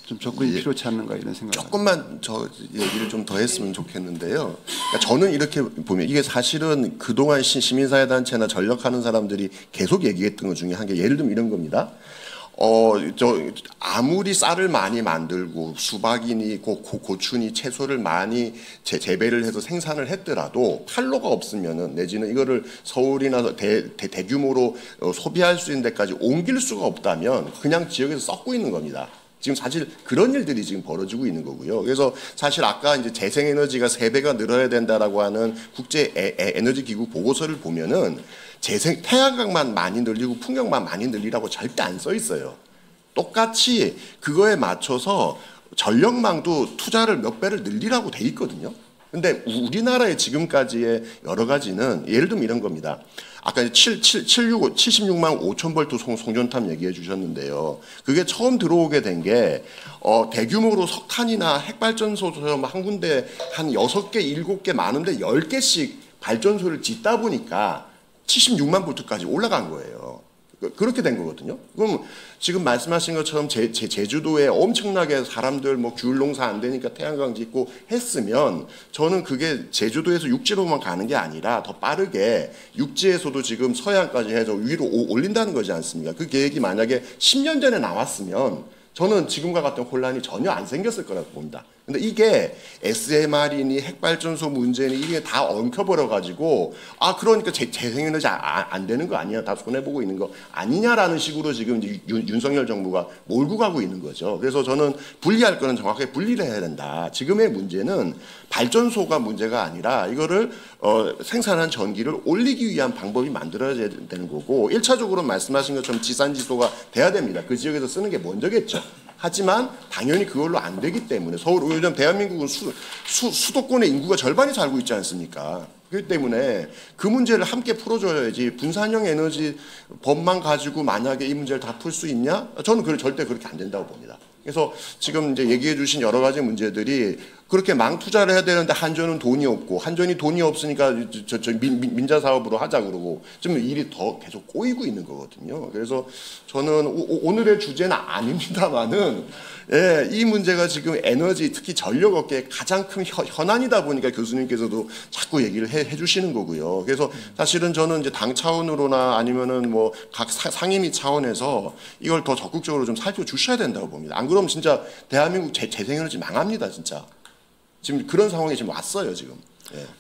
좀 접근이 필요치 않는가 이런 생각을 조금만 저 얘기를 좀 더 했으면 좋겠는데요. 그러니까 저는 이렇게 보면 이게 사실은 그동안 시민사회단체나 전력하는 사람들이 계속 얘기했던 것 중에 한 게 예를 들면 이런 겁니다. 아무리 쌀을 많이 만들고 수박이니 고추니 채소를 많이 재배를 해서 생산을 했더라도 판로가 없으면은 내지는 이거를 서울이나 대규모로 소비할 수 있는 데까지 옮길 수가 없다면 그냥 지역에서 썩고 있는 겁니다. 지금 사실 그런 일들이 지금 벌어지고 있는 거고요. 그래서 사실 아까 이제 재생에너지가 3배가 늘어야 된다라고 하는 국제 에너지 기구 보고서를 보면은 태양광만 많이 늘리고 풍력만 많이 늘리라고 절대 안 써 있어요. 똑같이 그거에 맞춰서 전력망도 투자를 몇 배를 늘리라고 돼 있거든요. 근데 우리나라의 지금까지의 여러 가지는 예를 들면 이런 겁니다. 아까 76만 5천 볼트 송전탑 얘기해 주셨는데요. 그게 처음 들어오게 된 게 대규모로 석탄이나 핵발전소 한 군데 한 6개, 7개 많은데 10개씩 발전소를 짓다 보니까 76만 볼트까지 올라간 거예요. 그렇게 된 거거든요. 그럼 지금 말씀하신 것처럼 제주도에 엄청나게 사람들 뭐 귤 농사 안 되니까 태양광 짓고 했으면 저는 그게 제주도에서 육지로만 가는 게 아니라 더 빠르게 육지에서도 지금 서해안까지 해서 위로 올린다는 거지 않습니까? 그 계획이 만약에 10년 전에 나왔으면 저는 지금과 같은 혼란이 전혀 안 생겼을 거라고 봅니다. 근데 이게 SMR이니 핵발전소 문제니 이게 다 엉켜버려가지고 그러니까 재생에너지 안 되는 거 아니야? 다 손해보고 있는 거 아니냐라는 식으로 지금 윤석열 정부가 몰고 가고 있는 거죠. 그래서 저는 분리할 거는 정확하게 분리를 해야 된다. 지금의 문제는 발전소가 문제가 아니라 이거를 생산한 전기를 올리기 위한 방법이 만들어져야 되는 거고 1차적으로 말씀하신 것처럼 지산지소가 돼야 됩니다. 그 지역에서 쓰는 게 먼저겠죠. 하지만 당연히 그걸로 안 되기 때문에 요즘 대한민국은 수도권의 인구가 절반이 살고 있지 않습니까? 그렇기 때문에 그 문제를 함께 풀어줘야지 분산형 에너지 법만 가지고 만약에 이 문제를 다 풀 수 있냐? 저는 절대 그렇게 안 된다고 봅니다. 그래서 지금 이제 얘기해 주신 여러 가지 문제들이 그렇게 망 투자를 해야 되는데 한전은 돈이 없고 한전이 돈이 없으니까 민자 사업으로 하자 그러고 지금 일이 더 계속 꼬이고 있는 거거든요. 그래서 저는 오늘의 주제는 아닙니다만은 이 문제가 지금 에너지 특히 전력업계의 가장 큰 현안이다 보니까 교수님께서도 자꾸 얘기를 해 주시는 거고요. 그래서 사실은 저는 이제 당 차원으로나 아니면은 뭐 각 상임위 차원에서 이걸 더 적극적으로 좀 살펴주셔야 된다고 봅니다. 안 그러면 진짜 대한민국 재생에너지 망합니다, 진짜. 지금 그런 상황이 지금 왔어요, 지금.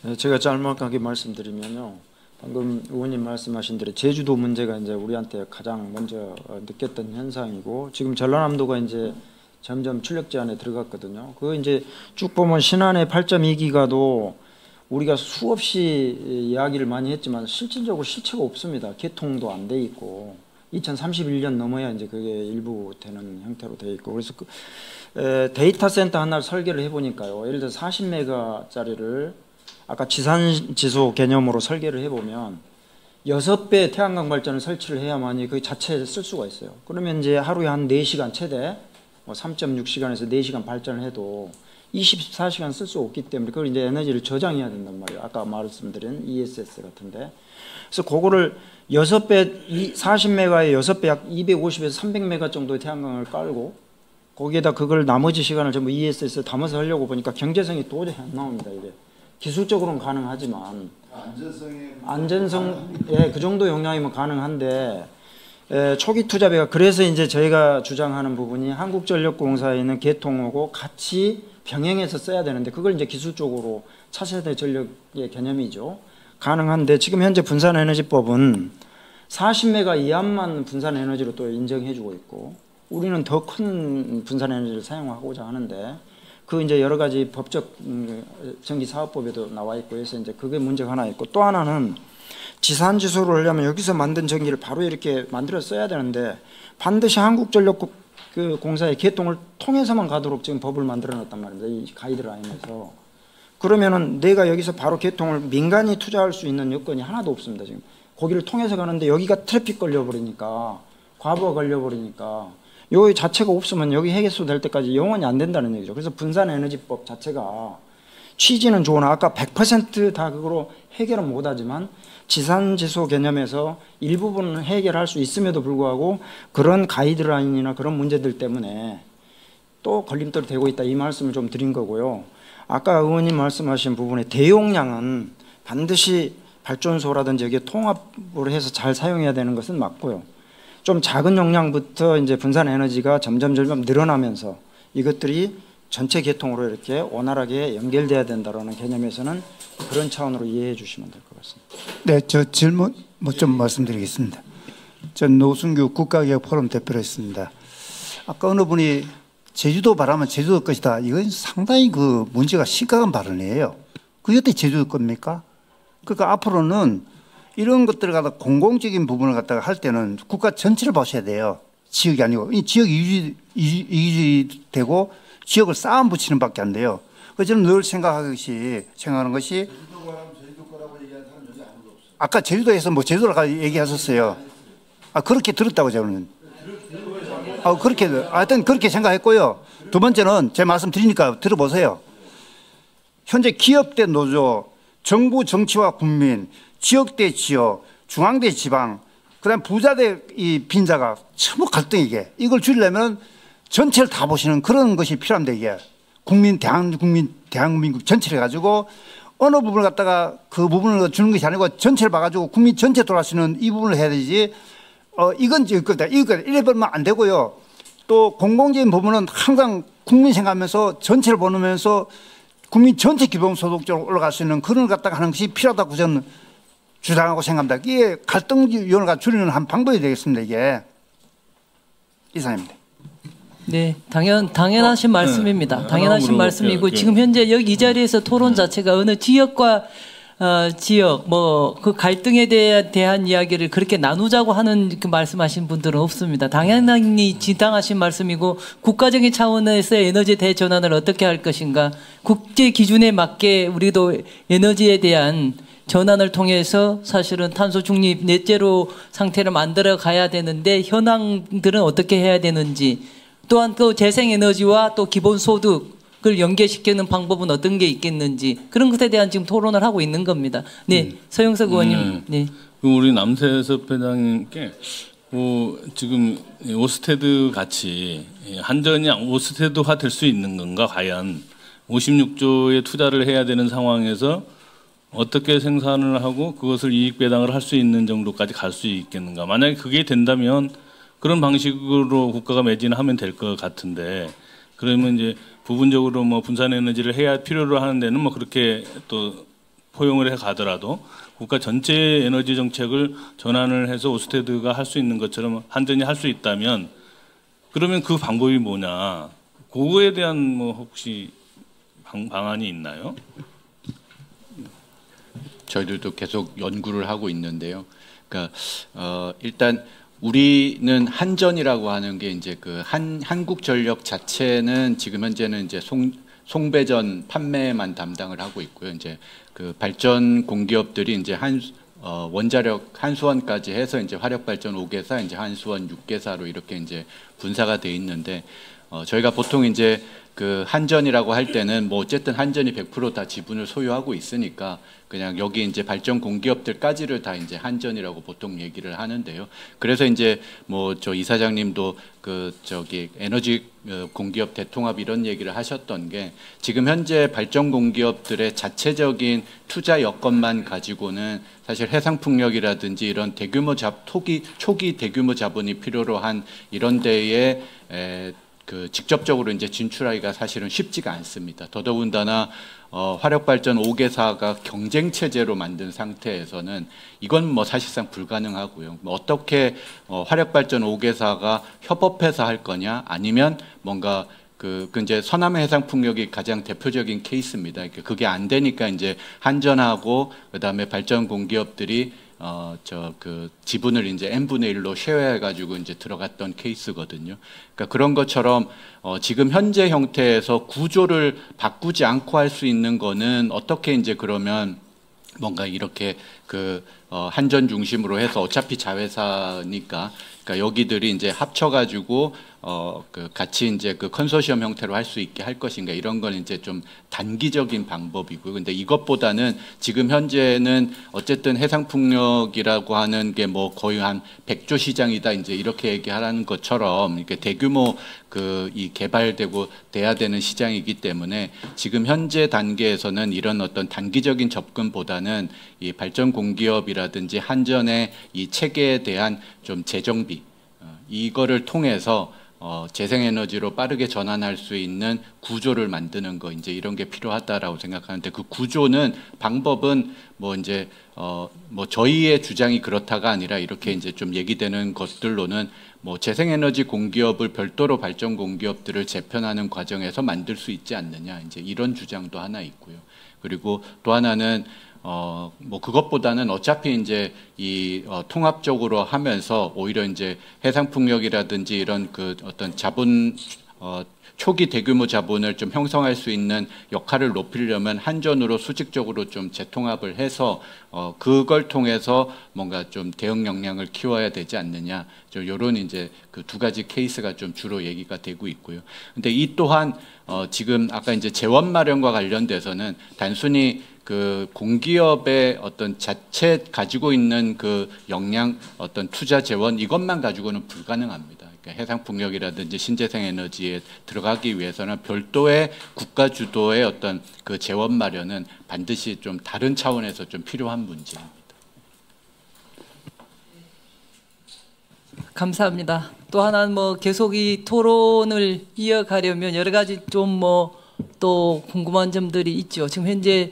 네, 제가 짤막하게 말씀드리면요. 방금 의원님 말씀하신 대로 제주도 문제가 이제 우리한테 가장 먼저 느꼈던 현상이고 지금 전라남도가 이제 점점 출력 제한에 들어갔거든요. 그거 이제 쭉 보면 신안의 8.2기가도 우리가 수없이 이야기를 많이 했지만 실질적으로 실체가 없습니다. 개통도 안 돼 있고 2031년 넘어야 이제 그게 일부 되는 형태로 돼 있고 그래서 데이터 센터 하나를 설계를 해보니까요. 예를 들어 40메가짜리를 아까 지산지소 개념으로 설계를 해보면 6배 태양광 발전을 설치를 해야만이 그 자체를 쓸 수가 있어요. 그러면 이제 하루에 한 4시간 최대 3.6시간에서 4시간 발전을 해도 24시간 쓸 수 없기 때문에 그걸 이제 에너지를 저장해야 된단 말이에요. 아까 말씀드린 ESS 같은데. 그래서 그거를 6배, 40메가에 6배 약 250에서 300메가 정도의 태양광을 깔고 거기에다 그걸 나머지 시간을 전부 ESS에 담아서 하려고 보니까 경제성이 도저히 안 나옵니다. 이게 기술적으로는 가능하지만 안전성 그 정도 용량이면 가능한데 초기 투자비가 그래서 이제 저희가 주장하는 부분이 한국전력공사에 있는 개통하고 같이 병행해서 써야 되는데 그걸 이제 기술적으로 차세대 전력의 개념이죠. 가능한데 지금 현재 분산에너지법은 40메가 이하만 분산에너지로 또 인정해주고 있고 우리는 더 큰 분산에너지를 사용하고자 하는데 그 이제 여러 가지 법적 전기사업법에도 나와 있고 해서 이제 그게 문제가 하나 있고 또 하나는 지산지소를 하려면 여기서 만든 전기를 바로 이렇게 만들어 써야 되는데 반드시 한국전력공사의 개통을 통해서만 가도록 지금 법을 만들어 놨단 말입니다. 이 가이드라인에서. 그러면은 내가 여기서 바로 개통을 민간이 투자할 수 있는 여건이 하나도 없습니다. 지금 거기를 통해서 가는데 여기가 트래픽 걸려버리니까 과부하 걸려버리니까 요 자체가 없으면 여기 해결소 될 때까지 영원히 안 된다는 얘기죠. 그래서 분산에너지법 자체가 취지는 좋으나 아까 100% 다 그거로 해결은 못하지만 지산지소 개념에서 일부분은 해결할 수 있음에도 불구하고 그런 가이드라인이나 그런 문제들 때문에 또 걸림돌이 되고 있다 이 말씀을 좀 드린 거고요. 아까 의원님 말씀하신 부분에 대용량은 반드시 발전소라든지 여기에 통합을 해서 잘 사용해야 되는 것은 맞고요. 좀 작은 용량부터 이제 분산 에너지가 점점 늘어나면서 이것들이 전체 계통으로 이렇게 원활하게 연결돼야 된다라는 개념에서는 그런 차원으로 이해해 주시면 될 것 같습니다. 네, 저 질문 좀 말씀드리겠습니다. 전 노순규 국가개혁 포럼 대표로 했습니다. 아까 어느 분이 제주도 바라면 제주도 것이다. 이건 상당히 그 문제가 심각한 발언이에요. 그게 어떻게 제주도 겁니까? 그러니까 앞으로는 이런 것들을 갖다 공공적인 부분을 갖다가 할 때는 국가 전체를 보셔야 돼요. 지역이 아니고 이 지역 이주이 되고 지역을 쌓아 붙이는 밖에 안 돼요. 그래서 저는 늘 생각하는 것이 아까 제주도에서 뭐 제주도라고 얘기하셨어요. 아 그렇게 들었다고 저는. 그렇게 하여튼 그렇게 생각했고요. 두 번째는 제 말씀 드리니까 들어보세요. 현재 기업 대 노조, 정부 정치와 국민, 지역 대 지역, 중앙 대 지방, 그다음 부자 대 이 빈자가 전부 갈등이게 이걸 줄이려면 전체를 다 보시는 그런 것이 필요합니다. 이게 대한민국 전체를 가지고 어느 부분을 갖다가 그 부분을 주는 것이 아니고 전체를 봐가지고 국민 전체 돌아가시는 이 부분을 해야 되지. 이건 이거다. 이래 보면 안 되고요. 또 공공적인 부분은 항상 국민 생각하면서 전체를 보면서 국민 전체 기본소득적으로 올라갈 수 있는 그런 걸 갖다가 하는 것이 필요하다고 저는 주장하고 생각합니다. 이게 갈등 요인을 줄이는 한 방법이 되겠습니다. 이게 이상입니다. 네, 당연하신 말씀입니다. 당연하신 말씀이고 지금 현재 여기 이 자리에서 토론 자체가 어느 지역과 지역 뭐 그 갈등에 대한 이야기를 그렇게 나누자고 하는 그 말씀하신 분들은 없습니다. 당연히 지당하신 말씀이고 국가적인 차원에서의 에너지 대전환을 어떻게 할 것인가 국제 기준에 맞게 우리도 에너지에 대한 전환을 통해서 사실은 탄소 중립 넷제로 상태를 만들어 가야 되는데 현황들은 어떻게 해야 되는지 또한 또 재생에너지와 또 기본소득을 연계시키는 방법은 어떤 게 있겠는지 그런 것에 대한 지금 토론을 하고 있는 겁니다. 네, 서영석 의원님. 네. 우리 남세섭 회장님께 지금 오스테드 같이 한전이 오스테드화 될 수 있는 건가 과연 56조의 투자를 해야 되는 상황에서 어떻게 생산을 하고 그것을 이익 배당을 할 수 있는 정도까지 갈 수 있겠는가. 만약에 그게 된다면 그런 방식으로 국가가 매진하면 될 것 같은데 그러면 이제 부분적으로 뭐 분산 에너지를 해야 필요로 하는 데는 뭐 그렇게 또 포용을 해 가더라도 국가 전체 에너지 정책을 전환을 해서 오스테드가 할 수 있는 것처럼 한전이 할 수 있다면 그러면 그 방법이 뭐냐. 그거에 대한 뭐 혹시 방안이 있나요? 저희들도 계속 연구를 하고 있는데요. 그러니까 일단 우리는 한전이라고 하는 게 이제 그 한국전력 자체는 지금 현재는 이제 송배전 판매만 담당을 하고 있고요. 이제 그 발전 공기업들이 이제 원자력 한수원까지 해서 이제 화력발전 5개사, 이제 한수원 6개사로 이렇게 이제 분사가 돼 있는데 저희가 보통 이제 그 한전이라고 할 때는 뭐 어쨌든 한전이 100% 다 지분을 소유하고 있으니까 그냥 여기 이제 발전 공기업들까지를 다 이제 한전이라고 보통 얘기를 하는데요. 그래서 이제 뭐 저 이사장님도 그 저기 에너지 공기업 대통합 이런 얘기를 하셨던 게 지금 현재 발전 공기업들의 자체적인 투자 여건만 가지고는 사실 해상풍력이라든지 이런 대규모 초기 대규모 자본이 필요로 한 이런 데에 그 직접적으로 이제 진출하기가 사실은 쉽지가 않습니다. 더더군다나 화력발전 5개사가 경쟁 체제로 만든 상태에서는 이건 뭐 사실상 불가능하고요. 뭐 어떻게 화력발전 5개사가 협업해서 할 거냐, 아니면 뭔가 그 이제 서남해 해상풍력이 가장 대표적인 케이스입니다. 그게 안 되니까 이제 한전하고 그다음에 발전 공기업들이 그 지분을 이제 n분의 1로 쉐어해가지고 이제 들어갔던 케이스거든요. 그러니까 그런 것처럼 지금 현재 형태에서 구조를 바꾸지 않고 할 수 있는 거는 어떻게 이제 그러면 뭔가 이렇게 그 한전 중심으로 해서 어차피 자회사니까 그러니까 여기들이 이제 합쳐가지고 그 같이 이제 그 컨소시엄 형태로 할 수 있게 할 것인가 이런 건 이제 좀 단기적인 방법이고요. 근데 이것보다는 지금 현재는 어쨌든 해상풍력이라고 하는 게 뭐 거의 한 100조 시장이다 이제 이렇게 얘기하라는 것처럼 이렇게 대규모 그 이 개발되고 돼야 되는 시장이기 때문에 지금 현재 단계에서는 이런 어떤 단기적인 접근보다는 이 발전 공기업이라든지 한전의 이 체계에 대한 좀 재정비 이거를 통해서 재생에너지로 빠르게 전환할 수 있는 구조를 만드는 거 이제 이런 게 필요하다라고 생각하는데 그 구조는 방법은 뭐 이제 뭐 저희의 주장이 그렇다가 아니라 이렇게 이제 좀 얘기되는 것들로는 뭐 재생에너지 공기업을 별도로 발전 공기업들을 재편하는 과정에서 만들 수 있지 않느냐 이제 이런 주장도 하나 있고요. 그리고 또 하나는 뭐 그것보다는 어차피 이제 이 통합적으로 하면서 오히려 이제 해상풍력이라든지 이런 그 어떤 자본 초기 대규모 자본을 좀 형성할 수 있는 역할을 높이려면 한전으로 수직적으로 좀 재통합을 해서 그걸 통해서 뭔가 좀 대응 역량을 키워야 되지 않느냐. 좀 이런 이제 그 두 가지 케이스가 좀 주로 얘기가 되고 있고요. 근데 이 또한 지금 아까 이제 재원 마련과 관련돼서는 단순히 그 공기업의 어떤 자체 가지고 있는 그 역량 어떤 투자 재원 이것만 가지고는 불가능합니다. 그러니까 해상풍력이라든지 신재생 에너지에 들어가기 위해서는 별도의 국가 주도의 어떤 그 재원 마련은 반드시 좀 다른 차원에서 좀 필요한 문제입니다. 감사합니다. 또 하나는 뭐 계속 이 토론을 이어가려면 여러 가지 좀 뭐 또 궁금한 점들이 있죠. 지금 현재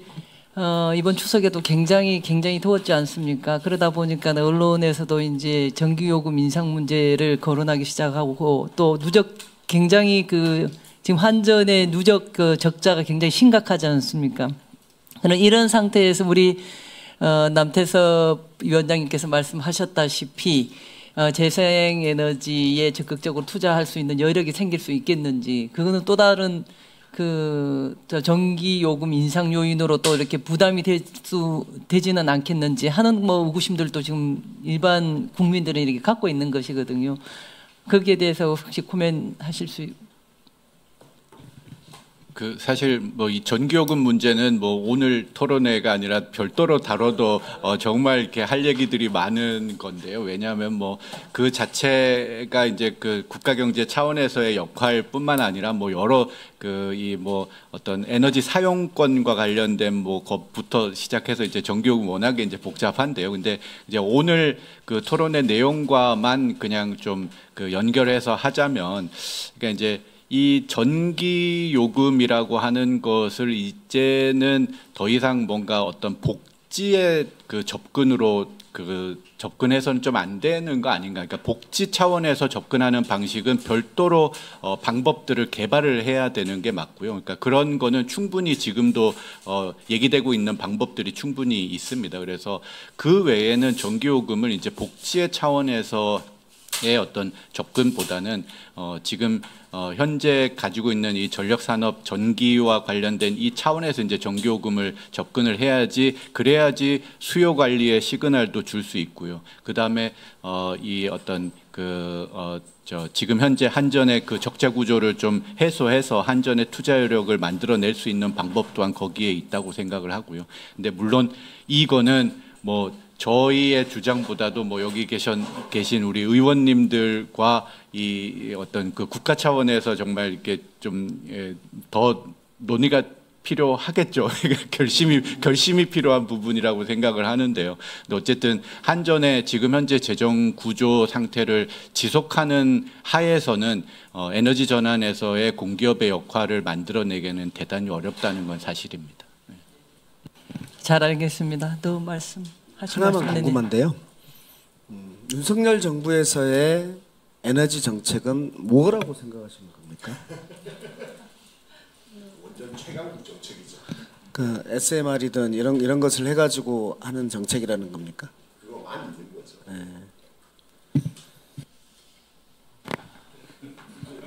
이번 추석에도 굉장히 더웠지 않습니까? 그러다 보니까 언론에서도 이제 전기요금 인상 문제를 거론하기 시작하고 또 누적 굉장히 그 지금 한전의 누적 그 적자가 굉장히 심각하지 않습니까? 이런 상태에서 우리 남태섭 위원장님께서 말씀하셨다시피 재생에너지에 적극적으로 투자할 수 있는 여력이 생길 수 있겠는지 그거는 또 다른 그 전기요금 인상 요인으로 또 이렇게 부담이 되지는 않겠는지 하는 뭐 의구심들도 지금 일반 국민들은 이렇게 갖고 있는 것이거든요. 거기에 대해서 혹시 코멘하실 수? 그 사실 뭐 이 전기요금 문제는 뭐 오늘 토론회가 아니라 별도로 다뤄도 정말 이렇게 할 얘기들이 많은 건데요. 왜냐하면 뭐 그 자체가 이제 그 국가 경제 차원에서의 역할뿐만 아니라 뭐 여러 그 이 뭐 어떤 에너지 사용권과 관련된 뭐 것부터 시작해서 이제 전기요금 워낙에 이제 복잡한데요. 근데 이제 오늘 그 토론회 내용과만 그냥 좀 그 연결해서 하자면 그러니까 이제 이 전기요금이라고 하는 것을 이제는 더 이상 뭔가 어떤 복지의 그 접근으로 그 접근해서는 좀 안 되는 거 아닌가. 그러니까 복지 차원에서 접근하는 방식은 별도로 방법들을 개발을 해야 되는 게 맞고요. 그러니까 그런 거는 충분히 지금도 얘기되고 있는 방법들이 충분히 있습니다. 그래서 그 외에는 전기요금을 이제 복지의 차원에서의 어떤 접근보다는 지금 현재 가지고 있는 이 전력산업 전기와 관련된 이 차원에서 이제 전기요금을 접근을 해야지 그래야지 수요 관리의 시그널도 줄 수 있고요. 그 다음에 이 어떤 지금 현재 한전의 그 적자 구조를 좀 해소해서 한전의 투자 여력을 만들어낼 수 있는 방법 또한 거기에 있다고 생각을 하고요. 근데 물론 이거는 뭐 저희의 주장보다도 뭐 여기 계신 우리 의원님들과 이 어떤 그 국가 차원에서 정말 이렇게 좀 더 논의가 필요하겠죠. 결심이 필요한 부분이라고 생각을 하는데요. 근데 어쨌든 한전의 지금 현재 재정 구조 상태를 지속하는 하에서는 에너지 전환에서의 공기업의 역할을 만들어내기는 대단히 어렵다는 건 사실입니다. 잘 알겠습니다. 더 말씀. 하나만 궁금한데요. 윤석열 정부에서의 에너지 정책은 뭐라고 생각하시는 겁니까? 완전 최강국 정책이죠. 그 SMR이든 이런 것을 해가지고 하는 정책이라는 겁니까? 그거 많이 있는 거죠. 네.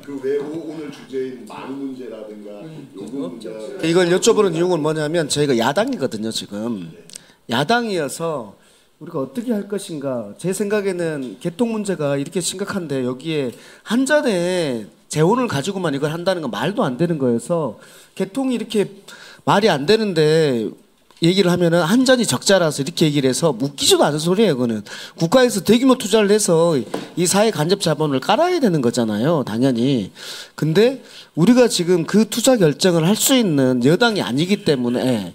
그 왜 오늘 주제인 망 문제라든가 요금 문제 이걸 여쭤보는 이유는 뭐냐면 저희가 야당이거든요 지금. 야당이어서 우리가 어떻게 할 것인가. 제 생각에는 개통 문제가 이렇게 심각한데 여기에 한전의 재원을 가지고만 이걸 한다는 건 말도 안 되는 거여서 개통이 이렇게 말이 안 되는데 얘기를 하면은 한전이 적자라서 이렇게 얘기를 해서 웃기지도 않은 소리예요. 그거는 국가에서 대규모 투자를 해서 이 사회 간접 자본을 깔아야 되는 거잖아요. 당연히. 근데 우리가 지금 그 투자 결정을 할 수 있는 여당이 아니기 때문에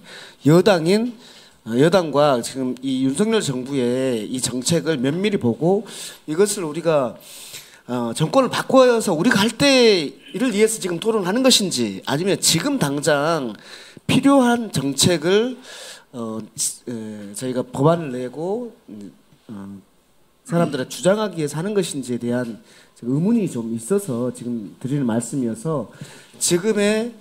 여당과 지금 이 윤석열 정부의 이 정책을 면밀히 보고 이것을 우리가 정권을 바꿔서 우리가 할 때를 위해서 지금 토론하는 것인지 아니면 지금 당장 필요한 정책을 저희가 법안을 내고 사람들의 주장하기 위해서 하는 것인지에 대한 의문이 좀 있어서 지금 드리는 말씀이어서 지금의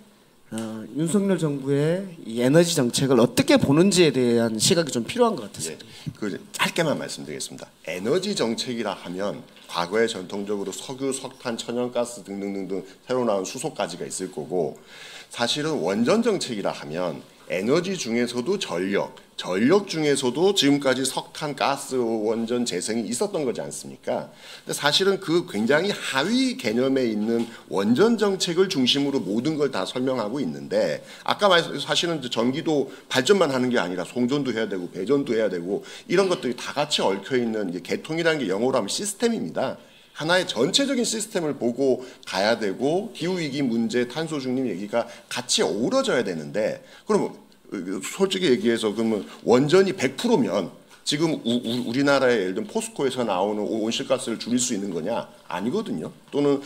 윤석열 정부의 이 에너지 정책을 어떻게 보는지에 대한 시각이 좀 필요한 것 같습니다. 그 짧게만 말씀드리겠습니다. 에너지 정책이라 하면 과거에 전통적으로 석유, 석탄, 천연가스 등등등등 새로 나온 수소까지가 있을 거고 사실은 원전 정책이라 하면 에너지 중에서도 전력 중에서도 지금까지 석탄, 가스, 원전, 재생이 있었던 거지 않습니까? 근데 사실은 그 굉장히 하위 개념에 있는 원전 정책을 중심으로 모든 걸 다 설명하고 있는데 아까 사실은 전기도 발전만 하는 게 아니라 송전도 해야 되고 배전도 해야 되고 이런 것들이 다 같이 얽혀 있는 개통이라는 게 영어로 하면 시스템입니다. 하나의 전체적인 시스템을 보고 가야 되고 기후위기 문제, 탄소 중립 얘기가 같이 어우러져야 되는데 그럼 솔직히 얘기해서 그러면 원전이 100%면 지금 우리나라의 예를 들면 포스코에서 나오는 온실가스를 줄일 수 있는 거냐? 아니거든요. 또는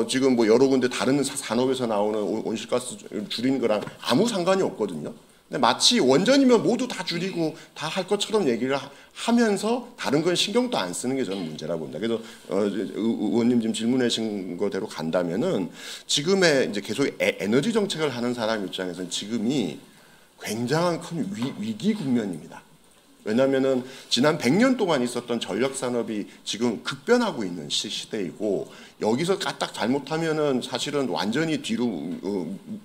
지금 뭐 여러 군데 다른 산업에서 나오는 온실가스 줄이는 거랑 아무 상관이 없거든요. 근데 마치 원전이면 모두 다 줄이고 다 할 것처럼 얘기를 하면서 다른 건 신경도 안 쓰는 게 저는 문제라고 봅니다. 그래서 의원님 지금 질문하신 거대로 간다면은 지금의 이제 계속 에너지 정책을 하는 사람 입장에서는 지금이 굉장한 큰 위기 국면입니다. 왜냐하면은 지난 100년 동안 있었던 전력 산업이 지금 급변하고 있는 시대이고 여기서 까딱 잘못하면은 사실은 완전히 뒤로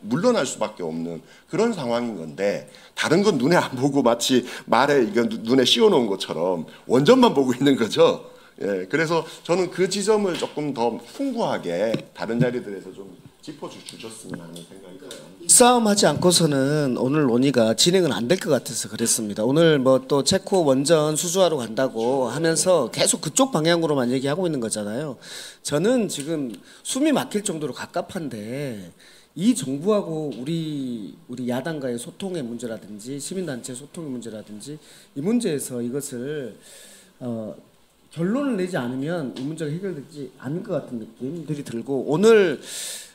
물러날 수밖에 없는 그런 상황인 건데 다른 건 눈에 안 보고 마치 말에 이거 눈에 씌워놓은 것처럼 원전만 보고 있는 거죠. 예, 그래서 저는 그 지점을 조금 더 풍부하게 다른 자리들에서 좀 짚어주셨으면 하는 생각이 들어요. 싸움하지 않고서는 오늘 논의가 진행은 안 될 것 같아서 그랬습니다. 오늘 뭐 또 체코 원전 수주하러 간다고 하면서 계속 그쪽 방향으로만 얘기하고 있는 거잖아요. 저는 지금 숨이 막힐 정도로 갑갑한데 이 정부하고 우리 야당과의 소통의 문제라든지 시민단체 소통의 문제라든지 이 문제에서 이것을 결론을 내지 않으면 이 문제가 해결되지 않을 것 같은 느낌들이 들고 오늘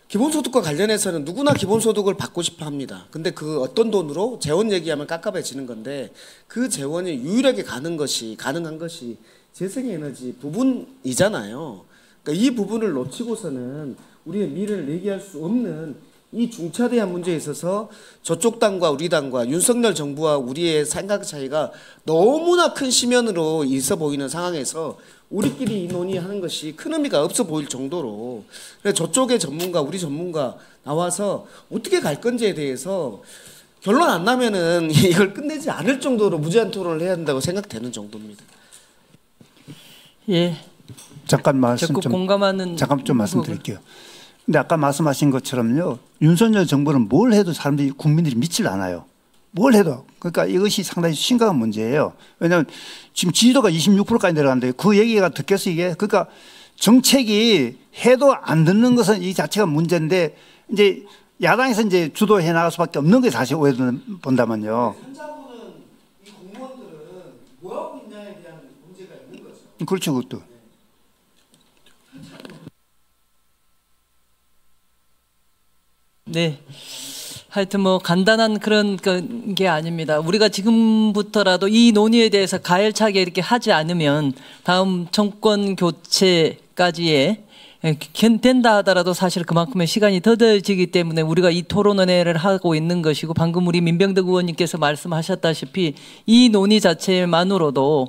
기본소득과 관련해서는 누구나 기본소득을 받고 싶어 합니다. 근데 그 어떤 돈으로 재원 얘기하면 깝깝해지는 건데 그 재원이 유일하게 가능한 것이 재생에너지 부분이잖아요. 그러니까 이 부분을 놓치고서는 우리의 미래를 얘기할 수 없는 이 중차대한 문제에 있어서 저쪽 당과 우리 당과 윤석열 정부와 우리의 생각 차이가 너무나 큰 심연으로 있어 보이는 상황에서 우리끼리 이 논의하는 것이 큰 의미가 없어 보일 정도로 저쪽의 전문가, 우리 전문가 나와서 어떻게 갈 건지에 대해서 결론 안 나면은 이걸 끝내지 않을 정도로 무제한 토론을 해야 된다고 생각되는 정도입니다. 예. 잠깐 좀 말씀드릴게요. 근데 아까 말씀하신 것처럼요, 윤석열 정부는 뭘 해도 사람들이 국민들이 믿질 않아요. 뭘 해도. 그러니까 이것이 상당히 심각한 문제예요. 왜냐하면 지금 지지도가 26%까지 내려갔는데 그 얘기가 듣겠어 이게. 그러니까 정책이 해도 안 듣는 것은 이 자체가 문제인데 이제 야당에서 이제 주도해 나갈 수밖에 없는 게 사실 오해 본다면요. 선자부는 이 공무원들은 뭐 하고 있냐에 대한 문제가 있는 거죠. 그렇죠, 그것도. 네. 하여튼 뭐 간단한 그런 게 아닙니다. 우리가 지금부터라도 이 논의에 대해서 가열차게 이렇게 하지 않으면 다음 정권 교체까지의 된다 하더라도 사실 그만큼의 시간이 더뎌지기 때문에 우리가 이 토론회를 하고 있는 것이고 방금 우리 민병덕 의원님께서 말씀하셨다시피 이 논의 자체만으로도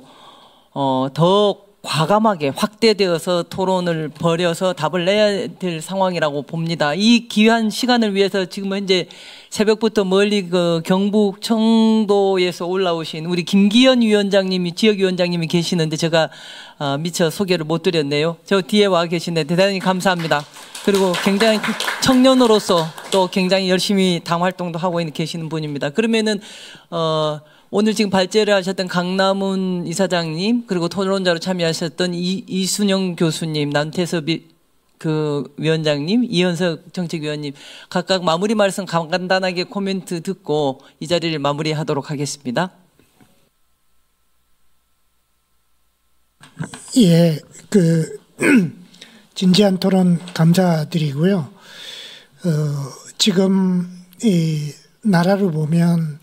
더 과감하게 확대되어서 토론을 벌여서 답을 내야 될 상황이라고 봅니다. 이 귀한 시간을 위해서 지금 현재 새벽부터 멀리 경북 청도에서 올라오신 우리 김기현 위원장님이 지역위원장님이 계시는데 제가 미처 소개를 못 드렸네요. 저 뒤에 와 계신데 대단히 감사합니다. 그리고 굉장히 청년으로서 또 굉장히 열심히 당 활동도 하고 계시는 분입니다. 그러면은 오늘 지금 발제를 하셨던 강남훈 이사장님 그리고 토론자로 참여하셨던 이순영 교수님, 남태섭 위원장님, 이현석 정책위원님 각각 마무리 말씀 간단하게 코멘트 듣고 이 자리를 마무리하도록 하겠습니다. 예, 진지한 토론 감사드리고요. 지금 이 나라로 보면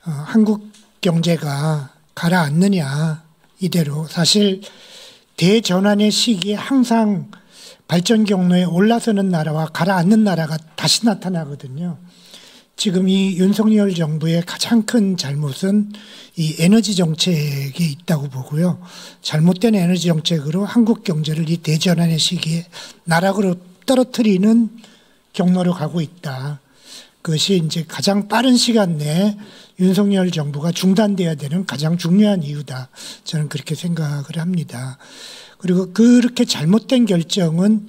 한국 경제가 가라앉느냐 이대로 사실 대전환의 시기에 항상 발전 경로에 올라서는 나라와 가라앉는 나라가 다시 나타나거든요. 지금 이 윤석열 정부의 가장 큰 잘못은 이 에너지 정책에 있다고 보고요. 잘못된 에너지 정책으로 한국 경제를 이 대전환의 시기에 나락으로 떨어뜨리는 경로로 가고 있다. 그것이 이제 가장 빠른 시간 내에 윤석열 정부가 중단돼야 되는 가장 중요한 이유다. 저는 그렇게 생각을 합니다. 그리고 그렇게 잘못된 결정은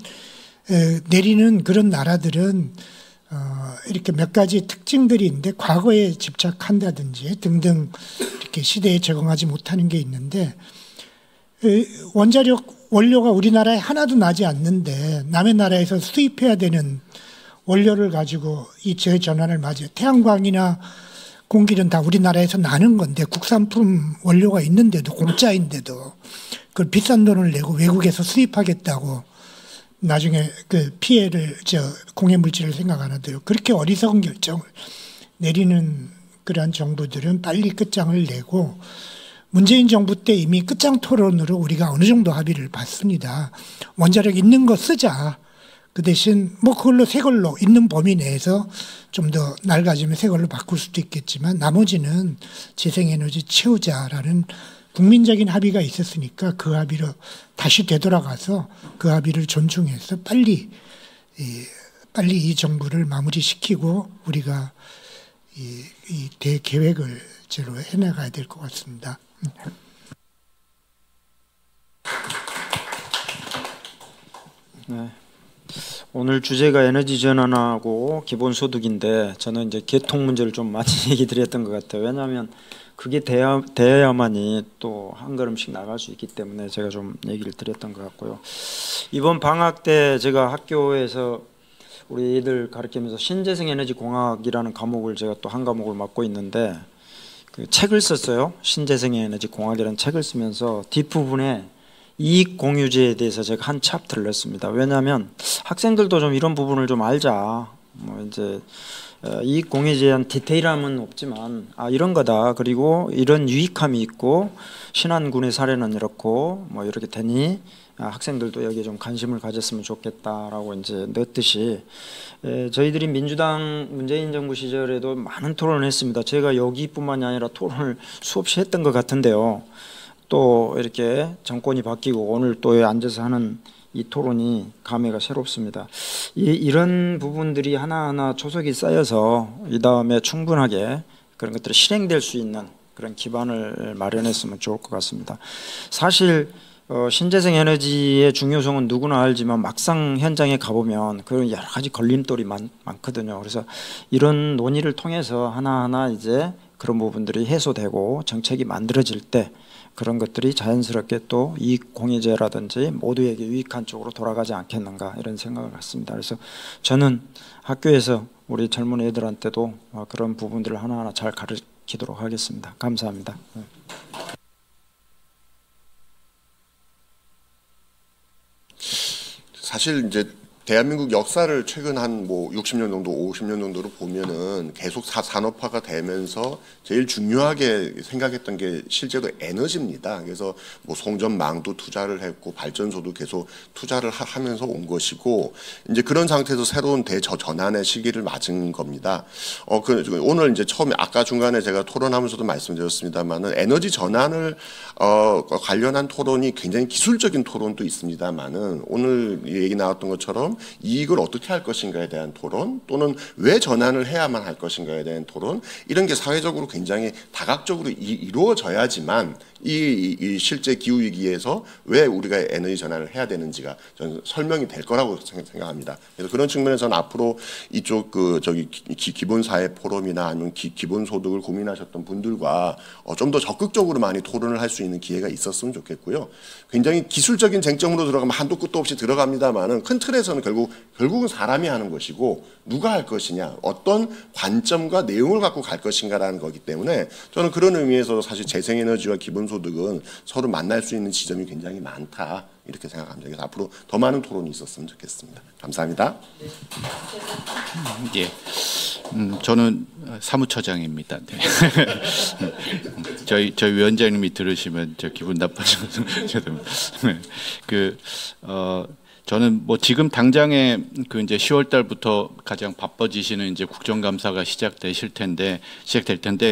내리는 그런 나라들은 이렇게 몇 가지 특징들이 있는데 과거에 집착한다든지 등등 이렇게 시대에 적응하지 못하는 게 있는데 원자력 원료가 우리나라에 하나도 나지 않는데 남의 나라에서 수입해야 되는 원료를 가지고 이 재전환을 맞이해요. 태양광이나 공기는 다 우리나라에서 나는 건데 국산품 원료가 있는데도 공짜인데도 그걸 비싼 돈을 내고 외국에서 수입하겠다고 나중에 그 피해를 공해 물질을 생각 안 하도록 그렇게 어리석은 결정을 내리는 그러한 정부들은 빨리 끝장을 내고 문재인 정부 때 이미 끝장 토론으로 우리가 어느 정도 합의를 봤습니다. 원자력 있는 거 쓰자. 그 대신 뭐 그걸로 새 걸로 있는 범위 내에서 좀 더 낡아지면 새 걸로 바꿀 수도 있겠지만 나머지는 재생에너지 채우자라는 국민적인 합의가 있었으니까 그 합의로 다시 되돌아가서 그 합의를 존중해서 빨리 이 정부를 마무리시키고 우리가 이 대계획을 제로 해나가야 될 것 같습니다. 네. 오늘 주제가 에너지 전환하고 기본소득인데 저는 이제 개통 문제를 좀 많이 얘기 드렸던 것 같아요. 왜냐하면 그게 돼야만이 또 한 걸음씩 나갈 수 있기 때문에 제가 좀 얘기를 드렸던 것 같고요. 이번 방학 때 제가 학교에서 우리 애들 가르치면서 신재생 에너지 공학이라는 과목을 제가 또 한 과목을 맡고 있는데 그 책을 썼어요. 신재생 에너지 공학이라는 책을 쓰면서 뒷부분에 이익 공유제에 대해서 제가 한 챕터를 냈습니다. 왜냐하면 학생들도 좀 이런 부분을 좀 알자. 뭐 이제 이익 공유제에 대한 디테일함은 없지만 이런 거다. 그리고 이런 유익함이 있고 신안군의 사례는 이렇고 뭐 이렇게 되니 학생들도 여기에 좀 관심을 가졌으면 좋겠다라고 이제 넣듯이 저희들이 민주당 문재인 정부 시절에도 많은 토론을 했습니다. 제가 여기뿐만이 아니라 토론을 수없이 했던 것 같은데요. 또 이렇게 정권이 바뀌고 오늘 또 앉아서 하는 이 토론이 감회가 새롭습니다. 이런 부분들이 하나하나 초석이 쌓여서 이 다음에 충분하게 그런 것들이 실행될 수 있는 그런 기반을 마련했으면 좋을 것 같습니다. 사실 신재생 에너지의 중요성은 누구나 알지만 막상 현장에 가보면 그런 여러 가지 걸림돌이 많거든요. 그래서 이런 논의를 통해서 하나하나 이제 그런 부분들이 해소되고 정책이 만들어질 때 그런 것들이 자연스럽게 또 이익 공유제라든지 모두에게 유익한 쪽으로 돌아가지 않겠는가 이런 생각을 갖습니다. 그래서 저는 학교에서 우리 젊은 애들한테도 그런 부분들을 하나하나 잘 가르치도록 하겠습니다. 감사합니다. 사실 이제 대한민국 역사를 최근 한 뭐 60년 정도, 50년 정도로 보면은 계속 산업화가 되면서 제일 중요하게 생각했던 게 실제로 에너지입니다. 그래서 뭐 송전망도 투자를 했고 발전소도 계속 투자를 하면서 온 것이고 이제 그런 상태에서 새로운 대전환의 시기를 맞은 겁니다. 오늘 이제 처음에 아까 중간에 제가 토론하면서도 말씀드렸습니다만은 에너지 전환을 관련한 토론이 굉장히 기술적인 토론도 있습니다만은 오늘 얘기 나왔던 것처럼 이익을 어떻게 할 것인가에 대한 토론 또는 왜 전환을 해야만 할 것인가에 대한 토론 이런 게 사회적으로 굉장히 다각적으로 이루어져야지만 이 실제 기후 위기에서 왜 우리가 에너지 전환을 해야 되는지가 저는 설명이 될 거라고 생각합니다. 그래서 그런 측면에서는 앞으로 이쪽 기본 사회 포럼이나 아니면 기본 소득을 고민하셨던 분들과 좀 더 적극적으로 많이 토론을 할 수 있는 기회가 있었으면 좋겠고요. 굉장히 기술적인 쟁점으로 들어가면 한도 끝도 없이 들어갑니다만은 큰 틀에서는 결국은 사람이 하는 것이고 누가 할 것이냐, 어떤 관점과 내용을 갖고 갈 것인가라는 거기 때문에 저는 그런 의미에서 사실 재생에너지와 기본소득은 서로 만날 수 있는 지점이 굉장히 많다. 이렇게 생각합니다. 그래서 앞으로 더 많은 토론이 있었으면 좋겠습니다. 감사합니다. 예, 저는 사무처장입니다. 네. 저희 위원장님이 들으시면 저 기분 나빠져서 저는 뭐 지금 당장에 그 이제 10월 달부터 가장 바빠지시는 이제 국정감사가 시작될 텐데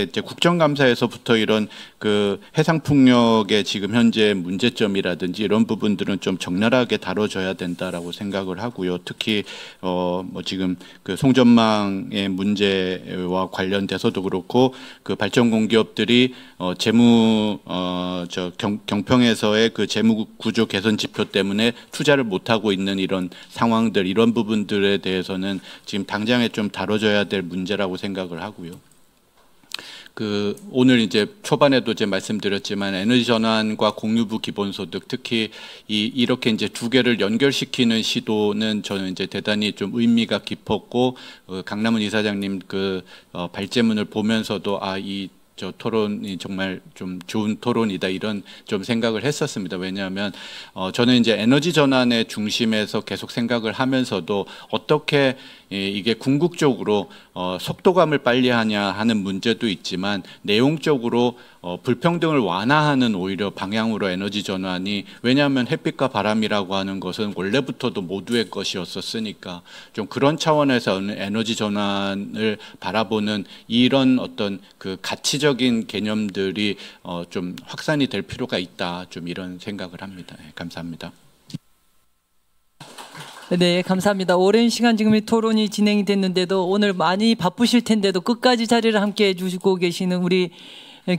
이제 국정감사에서부터 이런 그 해상풍력의 지금 현재 문제점이라든지 이런 부분들은 좀 적나라하게 다뤄져야 된다라고 생각을 하고요. 특히 뭐 지금 그 송전망의 문제와 관련돼서도 그렇고 그 발전 공기업들이 경평에서의 그 재무 구조 개선 지표 때문에 투자를 못 하고 있는 이런 상황들, 이런 부분들에 대해서는 지금 당장에 좀 다뤄져야 될 문제라고 생각을 하고요. 그 오늘 이제 초반에도 이제 말씀드렸지만 에너지 전환과 공유부 기본소득, 특히 이렇게 이제 두 개를 연결시키는 시도는 저는 이제 대단히 좀 의미가 깊었고, 강남은 이사장님 그 발제문을 보면서도 저 토론이 정말 좀 좋은 토론이다, 이런 좀 생각을 했었습니다. 왜냐하면 저는 이제 에너지 전환의 중심에서 계속 생각을 하면서도 어떻게 이게 궁극적으로 속도감을 빨리 하냐 하는 문제도 있지만, 내용적으로 불평등을 완화하는 오히려 방향으로 에너지 전환이, 왜냐하면 햇빛과 바람이라고 하는 것은 원래부터도 모두의 것이었었으니까 좀 그런 차원에서 에너지 전환을 바라보는 이런 어떤 그 가치적인 개념들이 좀 확산이 될 필요가 있다, 좀 이런 생각을 합니다. 감사합니다. 네, 감사합니다. 오랜 시간 지금 이 토론이 진행이 됐는데도 오늘 많이 바쁘실 텐데도 끝까지 자리를 함께 해주시고 계시는 우리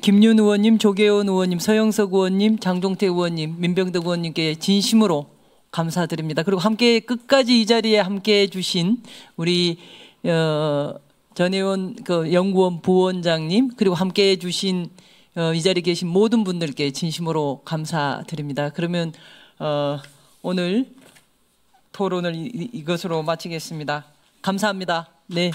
김윤 의원님, 조계원 의원님, 서영석 의원님, 장종태 의원님, 민병덕 의원님께 진심으로 감사드립니다. 그리고 함께 끝까지 이 자리에 함께 해주신 우리 전혜원 그 연구원 부원장님, 그리고 함께 해주신 이 자리에 계신 모든 분들께 진심으로 감사드립니다. 그러면 오늘 토론을 이것으로 마치겠습니다. 감사합니다. 네.